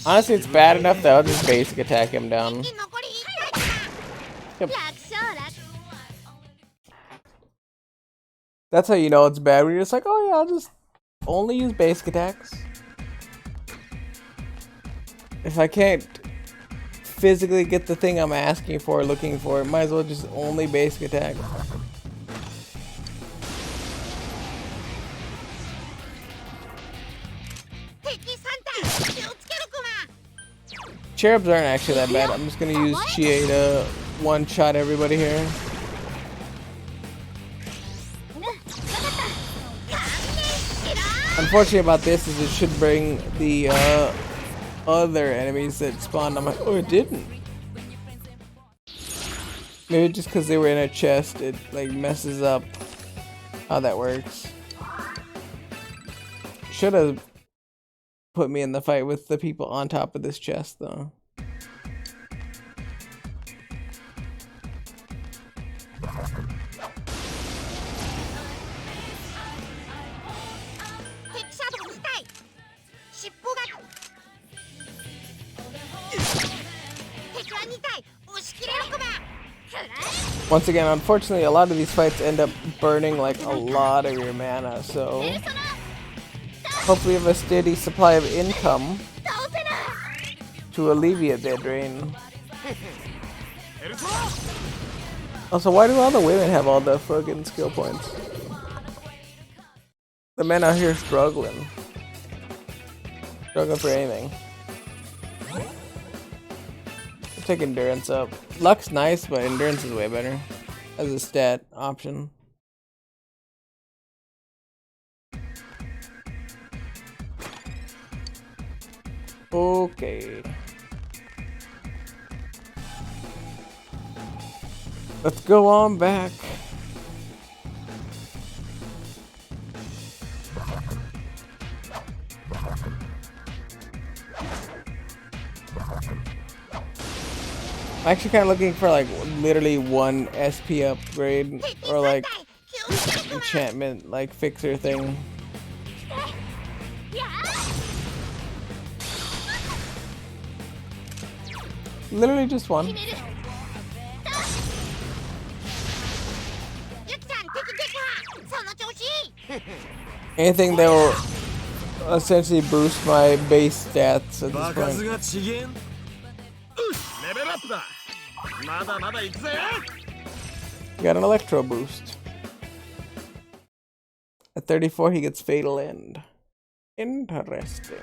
Honestly, it's bad enough that I'll just basic attack him down. Yep. That's how you know it's bad, when you're just like, oh yeah, I'll just only use basic attacks. If I can't physically get the thing I'm asking for, looking for, might as well just only basic attack. Cherubs aren't actually that bad. I'm just gonna use Chie to one-shot everybody here. Unfortunately about this is it should bring the other enemies that spawned on my... Oh, it didn't. Maybe just because they were in a chest, it like messes up how that works. Should have put me in the fight with the people on top of this chest though. Once again, unfortunately, a lot of these fights end up burning like a lot of your mana, so hopefully you have a steady supply of income to alleviate that drain. Also, why do all the women have all the fucking skill points? The men out here struggling. Struggling for anything. Let's take endurance up. Luck's nice, but endurance is way better as a stat option. Okay. Let's go on back. I'm actually kind of looking for like literally one SP upgrade or like enchantment like fixer thing. Literally just one. Anything that will essentially boost my base stats at this point. Got an electro boost. At 34 he gets fatal end. Interesting.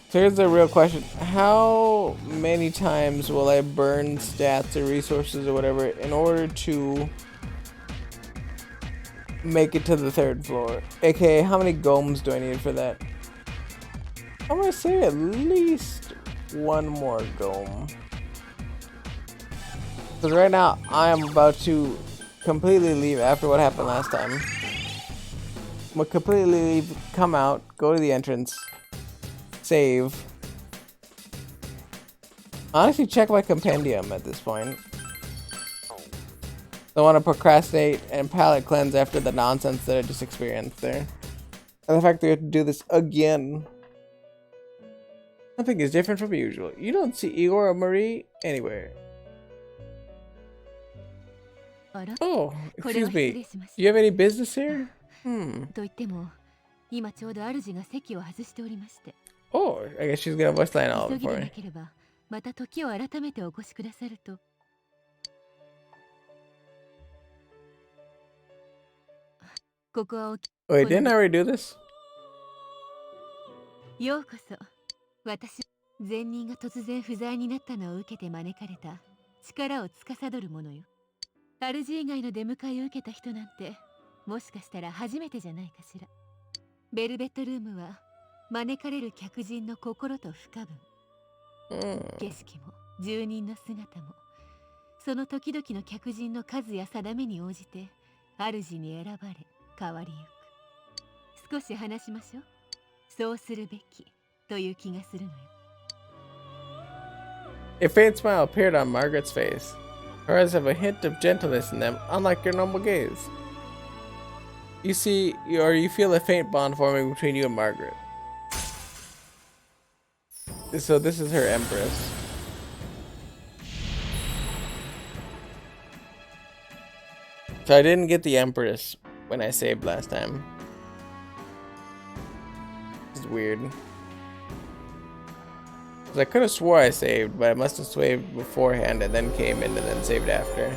So here's the real question. How many times will I burn stats or resources or whatever in order to make it to the 3rd floor? AKA, how many golems do I need for that? I'm gonna say at least one more golem. Because right now, I am about to completely leave after what happened last time. I'm gonna completely leave, come out, go to the entrance, save. Honestly, check my compendium at this point. I want to procrastinate and palate cleanse after the nonsense that I just experienced there. And the fact that we have to do this again. Nothing is different from usual. You don't see Igor or Marie anywhere. Oh, excuse me. Do you have any business here? Oh, I guess she's gonna voice line all of it for me. Wait, didn't I already do this? ようこそ。私、前任が突然不在になったのを受けて招かれた力を司る者よ。主以外の出迎えを受けた人なんて、もしかしたら初めてじゃないかしら。ベルベットルームは招かれる客人の心と不可分。景色も住人の姿も、その時々の客人の数や定めに応じて主に選ばれ変わりゆく。少し話しましょう。そうするべきという気がするのよ。A faint smile appeared on Margaret's face. Her eyes have a hint of gentleness in them, unlike your normal gaze. You see, or you feel a faint bond forming between you and Margaret. So this is her empress. So I didn't get the empress when I saved last time. This is weird. 'Cause I could have swore I saved, but I must have saved beforehand and then came in and then saved after.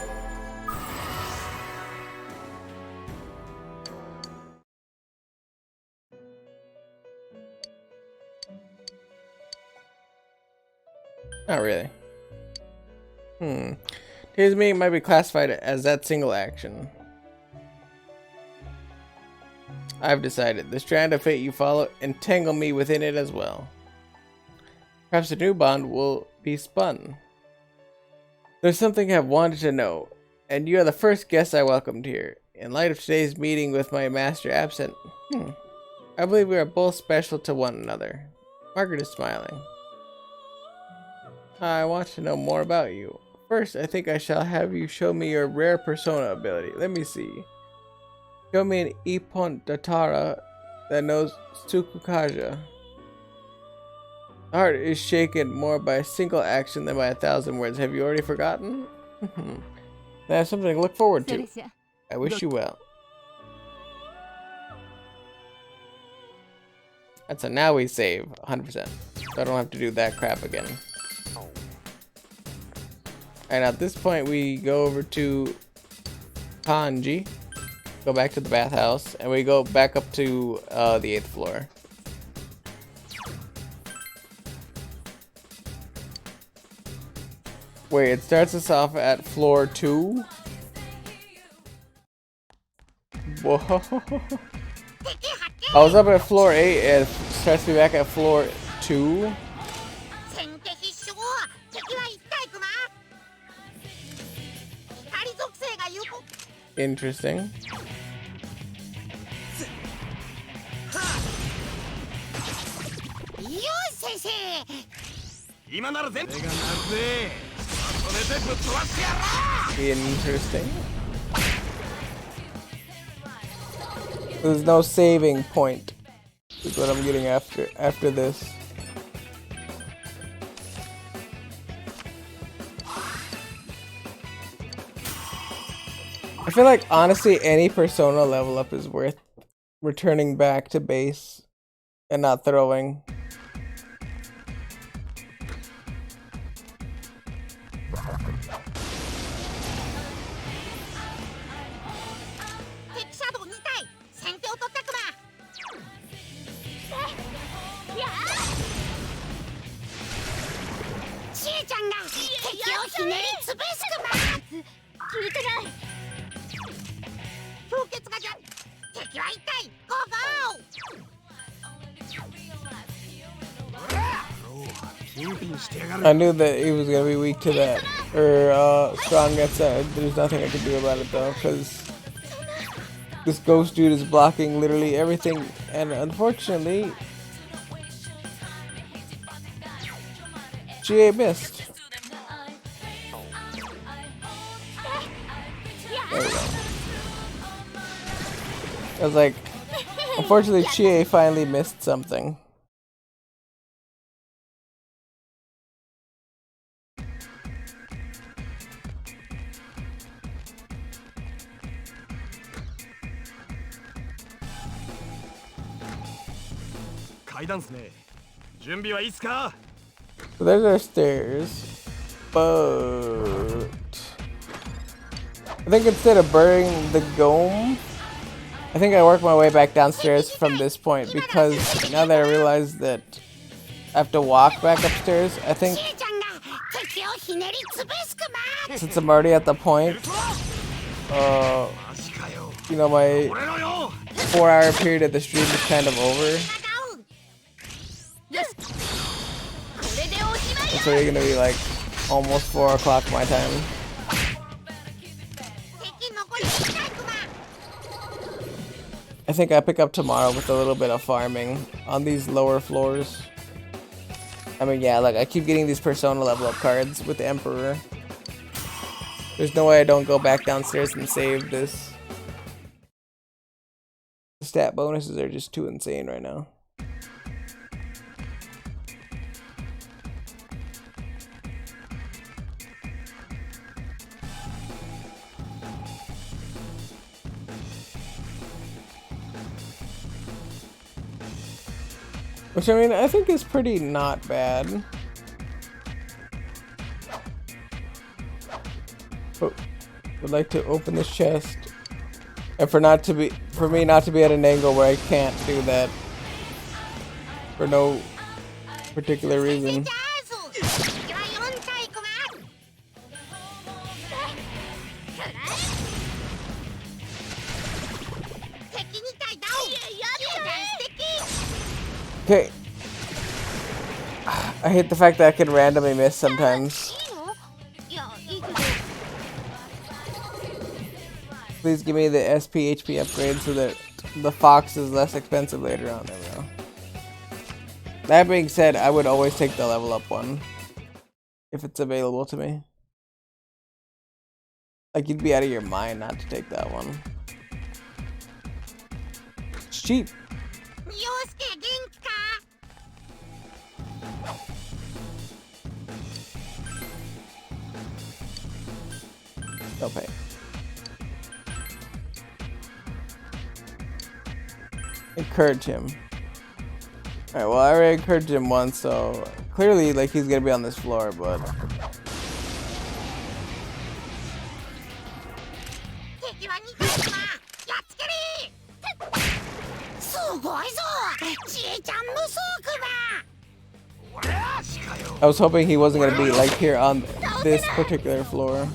Not really. Today's meeting might be classified as that single action. I've decided. The strand of fate you follow, entangle me within it as well. Perhaps a new bond will be spun. There's something I've wanted to know, and you are the first guest I welcomed here. In light of today's meeting with my master absent, I believe we are both special to one another. Margaret is smiling. I want to know more about you. First, I think I shall have you show me your rare persona ability. Let me see. Show me an Ippon Datara that knows Tsukukaja. The heart is shaken more by a single action than by 1,000 words. Have you already forgotten? That's something to look forward to. I wish you well. That's a now we save 100%. So I don't have to do that crap again. And at this point we go over to Kanji, go back to the bathhouse, and we go back up to the 8th floor. Wait, it starts us off at floor 2? Whoa. I was up at floor 8 and it starts me back at floor 2? Interesting. Interesting. There's no saving point. Is what I'm getting after this. I feel like honestly any persona level up is worth returning back to base and not throwing. I knew that he was gonna be weak to that, or strong against that. There's nothing I can do about it though, because this ghost dude is blocking literally everything, and unfortunately, GA missed. There we go. I was like, unfortunately, GA finally missed something. So there's our stairs, but I think instead of burning the gome, I think I work my way back downstairs from this point, because now that I realize that I have to walk back upstairs, I think since I'm already at the point, you know, my 4-hour period at the stream is kind of over. So you're gonna be like almost 4 o'clock my time. I think I pick up tomorrow with a little bit of farming on these lower floors. I mean, yeah, like I keep getting these persona level up cards with the Emperor. There's no way I don't go back downstairs and save this. The stat bonuses are just too insane right now. Which, I mean, I think is pretty not bad. But would like to open this chest, and for me not to be at an angle where I can't do that for no particular reason. Okay. I hate the fact that I can randomly miss sometimes. いいの？いや、いいけど。Please give me the SP HP upgrade so that the fox is less expensive later on. There we go. That being said, I would always take the level up one if it's available to me. Like, you'd be out of your mind not to take that one. It's cheap. 陽介元気か？ They'll pay. Encourage him. Alright, well, I already encouraged him once, so clearly, like, he's gonna be on this floor, but 敵は2体だ。やっつけり。すごいぞ。ちえちゃん無双くば。 I was hoping he wasn't gonna be, like, here on this particular floor.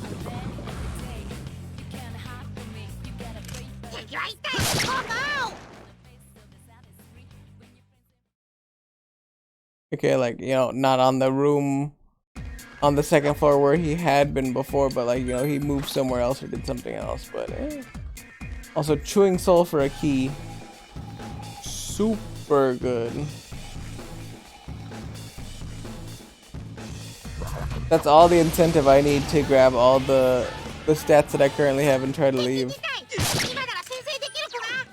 敵は1体。ゴーゴー。 Okay, like, you know, not on the room on the second floor where he had been before, but, like, you know, he moved somewhere else or did something else, but Also, chewing soul for a key. Super good. That's all the incentive I need to grab all the stats that I currently have and try to leave. 今なら先制できるかな。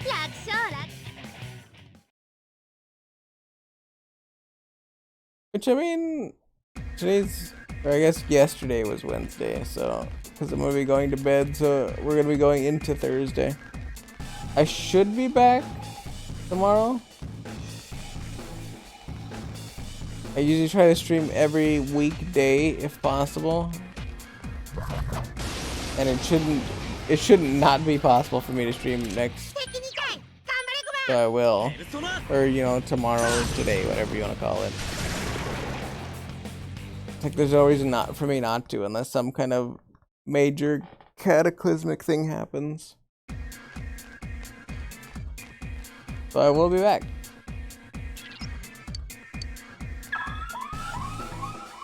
楽勝楽。 Which, I mean, or I guess yesterday was Wednesday, so, because I'm going to be going to bed, so we're going to be going into Thursday. I should be back tomorrow. I usually try to stream every weekday if possible. And it shouldn't not be possible for me to stream next. 敵2体。頑張れくば。 So I will. Or, you know, tomorrow, today, whatever you want to call it. Like, there's no reason not for me not to, unless some kind of major cataclysmic thing happens. So I will be back.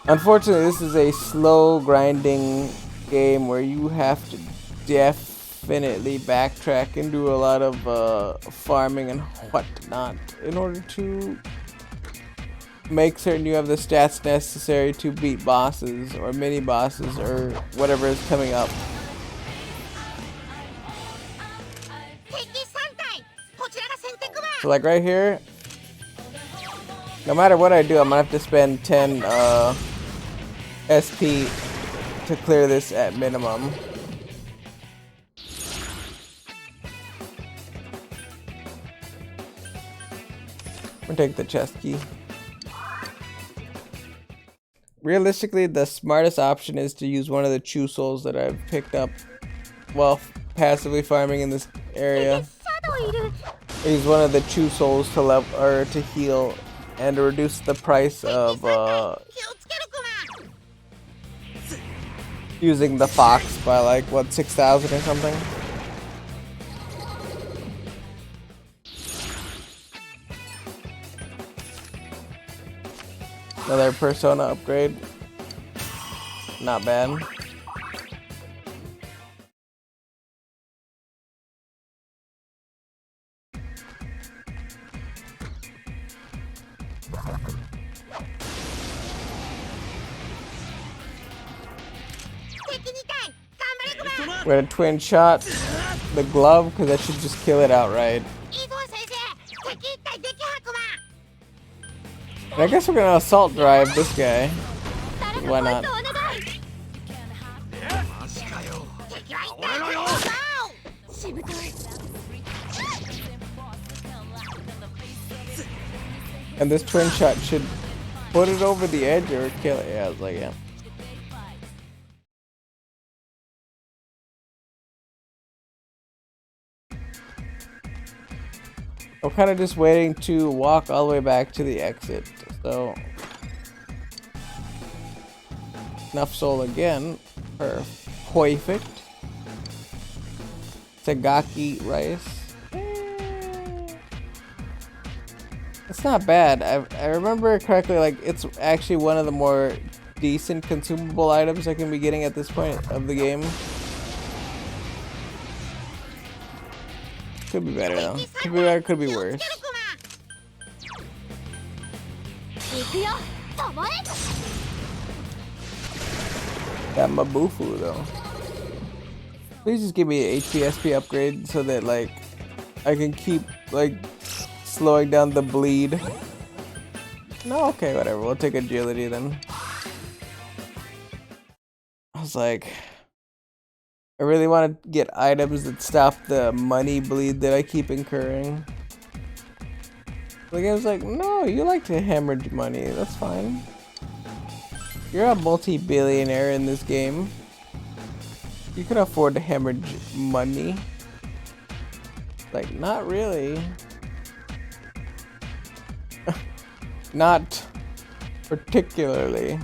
Unfortunately, this is a slow grinding game where you have to definitely backtrack and do a lot of farming and whatnot in order to make certain you have the stats necessary to beat bosses or mini bosses or whatever is coming up. 敵3体。こちらが先手くば。 So like right here, no matter what I do, I'm gonna have to spend 10 SP to clear this at minimum. We'll take the chest key. Realistically, the smartest option is to use one of the chew souls that I've picked up while passively farming in this area. シャドウいる。 Use one of the chew souls to level or to heal and to reduce the price of 気をつけるくば。 using the fox by like what 6,000 or something. Another persona upgrade. Not bad. We're at a twin shot. The glove, because that should just kill it outright. And I guess we're gonna assault drive this guy. Why not? And this twin shot should put it over the edge or kill it. Yeah, I was like, yeah. I'm kind of just waiting to walk all the way back to the exit. So, enough soul again. Perfect. Sagaki rice. It's not bad. I remember correctly, like it's actually one of the more decent consumable items I can be getting at this point of the game. Could be better though. Could be better, could be worse. That Mabufu though. Please just give me an HPSP upgrade so that like I can keep like slowing down the bleed. No, okay, whatever. We'll take agility then. I was like, I really want to get items that stop the money bleed that I keep incurring. The game's like, no, you like to hemorrhage money. That's fine. You're a multi-billionaire in this game. You can afford to hemorrhage money. Like, not really. Not particularly.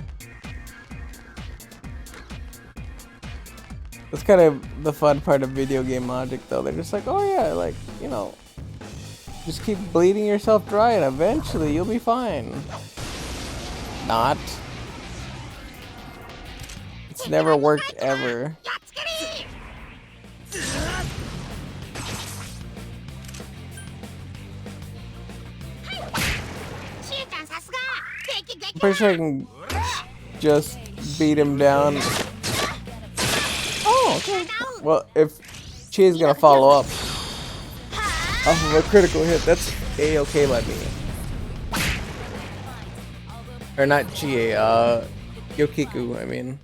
That's kind of the fun part of video game logic though. They're just like, oh yeah, like, you know, just keep bleeding yourself dry and eventually you'll be fine. Not. It's never worked ever. I'm pretty sure I can just beat him down. Oh, okay. Well, if Chie's gonna follow up off of a critical hit, that's A-okay by me. Or not Chie, Yokiku, I mean.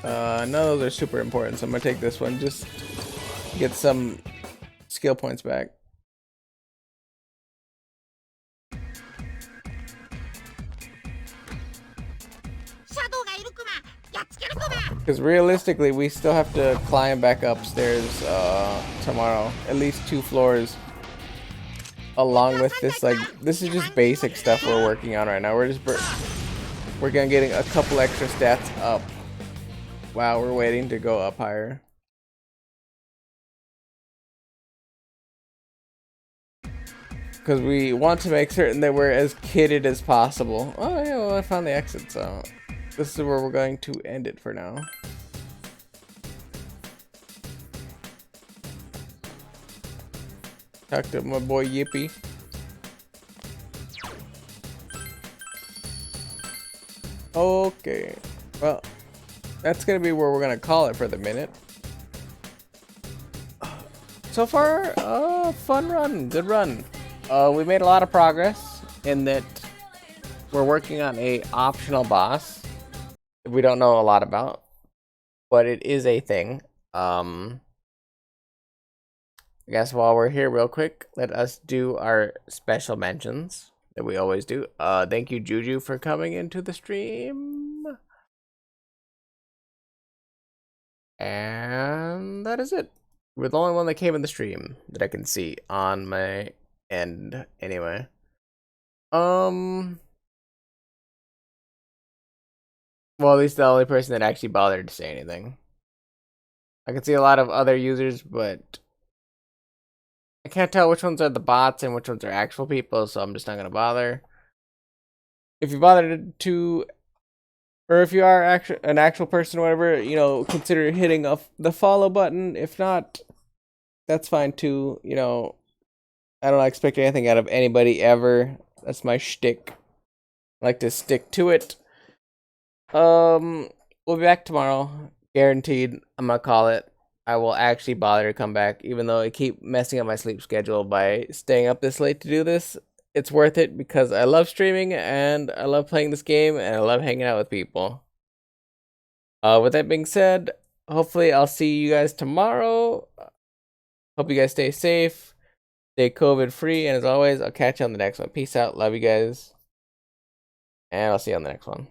None of those are super important, so I'm gonna take this one, just get some skill points back. Because realistically, we still have to climb back upstairs tomorrow. At least 2 floors. Along with this, like, this is just basic stuff we're working on right now. We're gonna getting a couple extra stats up while we're waiting to go up higher. Because we want to make certain that we're as kitted as possible. Oh yeah, well I found the exit, so this is where we're going to end it for now. Talk to my boy Yippee. Okay, well, that's gonna be where we're gonna call it for the minute. So far, fun run, good run. We made a lot of progress in that we're working on a optional boss we don't know a lot about, but it is a thing. I guess while we're here real quick, let us do our special mentions that we always do. Thank you, Juju, for coming into the stream. And that is it. We're the only one that came in the stream that I can see on my end anyway. Well, at least the only person that actually bothered to say anything. I can see a lot of other users, but I can't tell which ones are the bots and which ones are actual people, so I'm just not gonna bother. If you bothered to, or if you are an actual person or whatever, you know, consider hitting the follow button. If not, that's fine too. You know, I don't expect anything out of anybody ever. That's my shtick. I like to stick to it. We'll be back tomorrow, guaranteed. I'm gonna call it. I will actually bother to come back, even though I keep messing up my sleep schedule by staying up this late to do this. It's worth it because I love streaming and I love playing this game and I love hanging out with people. With that being said, hopefully I'll see you guys tomorrow. Hope you guys stay safe, stay COVID free, and as always, I'll catch you on the next one. Peace out, love you guys, and I'll see you on the next one.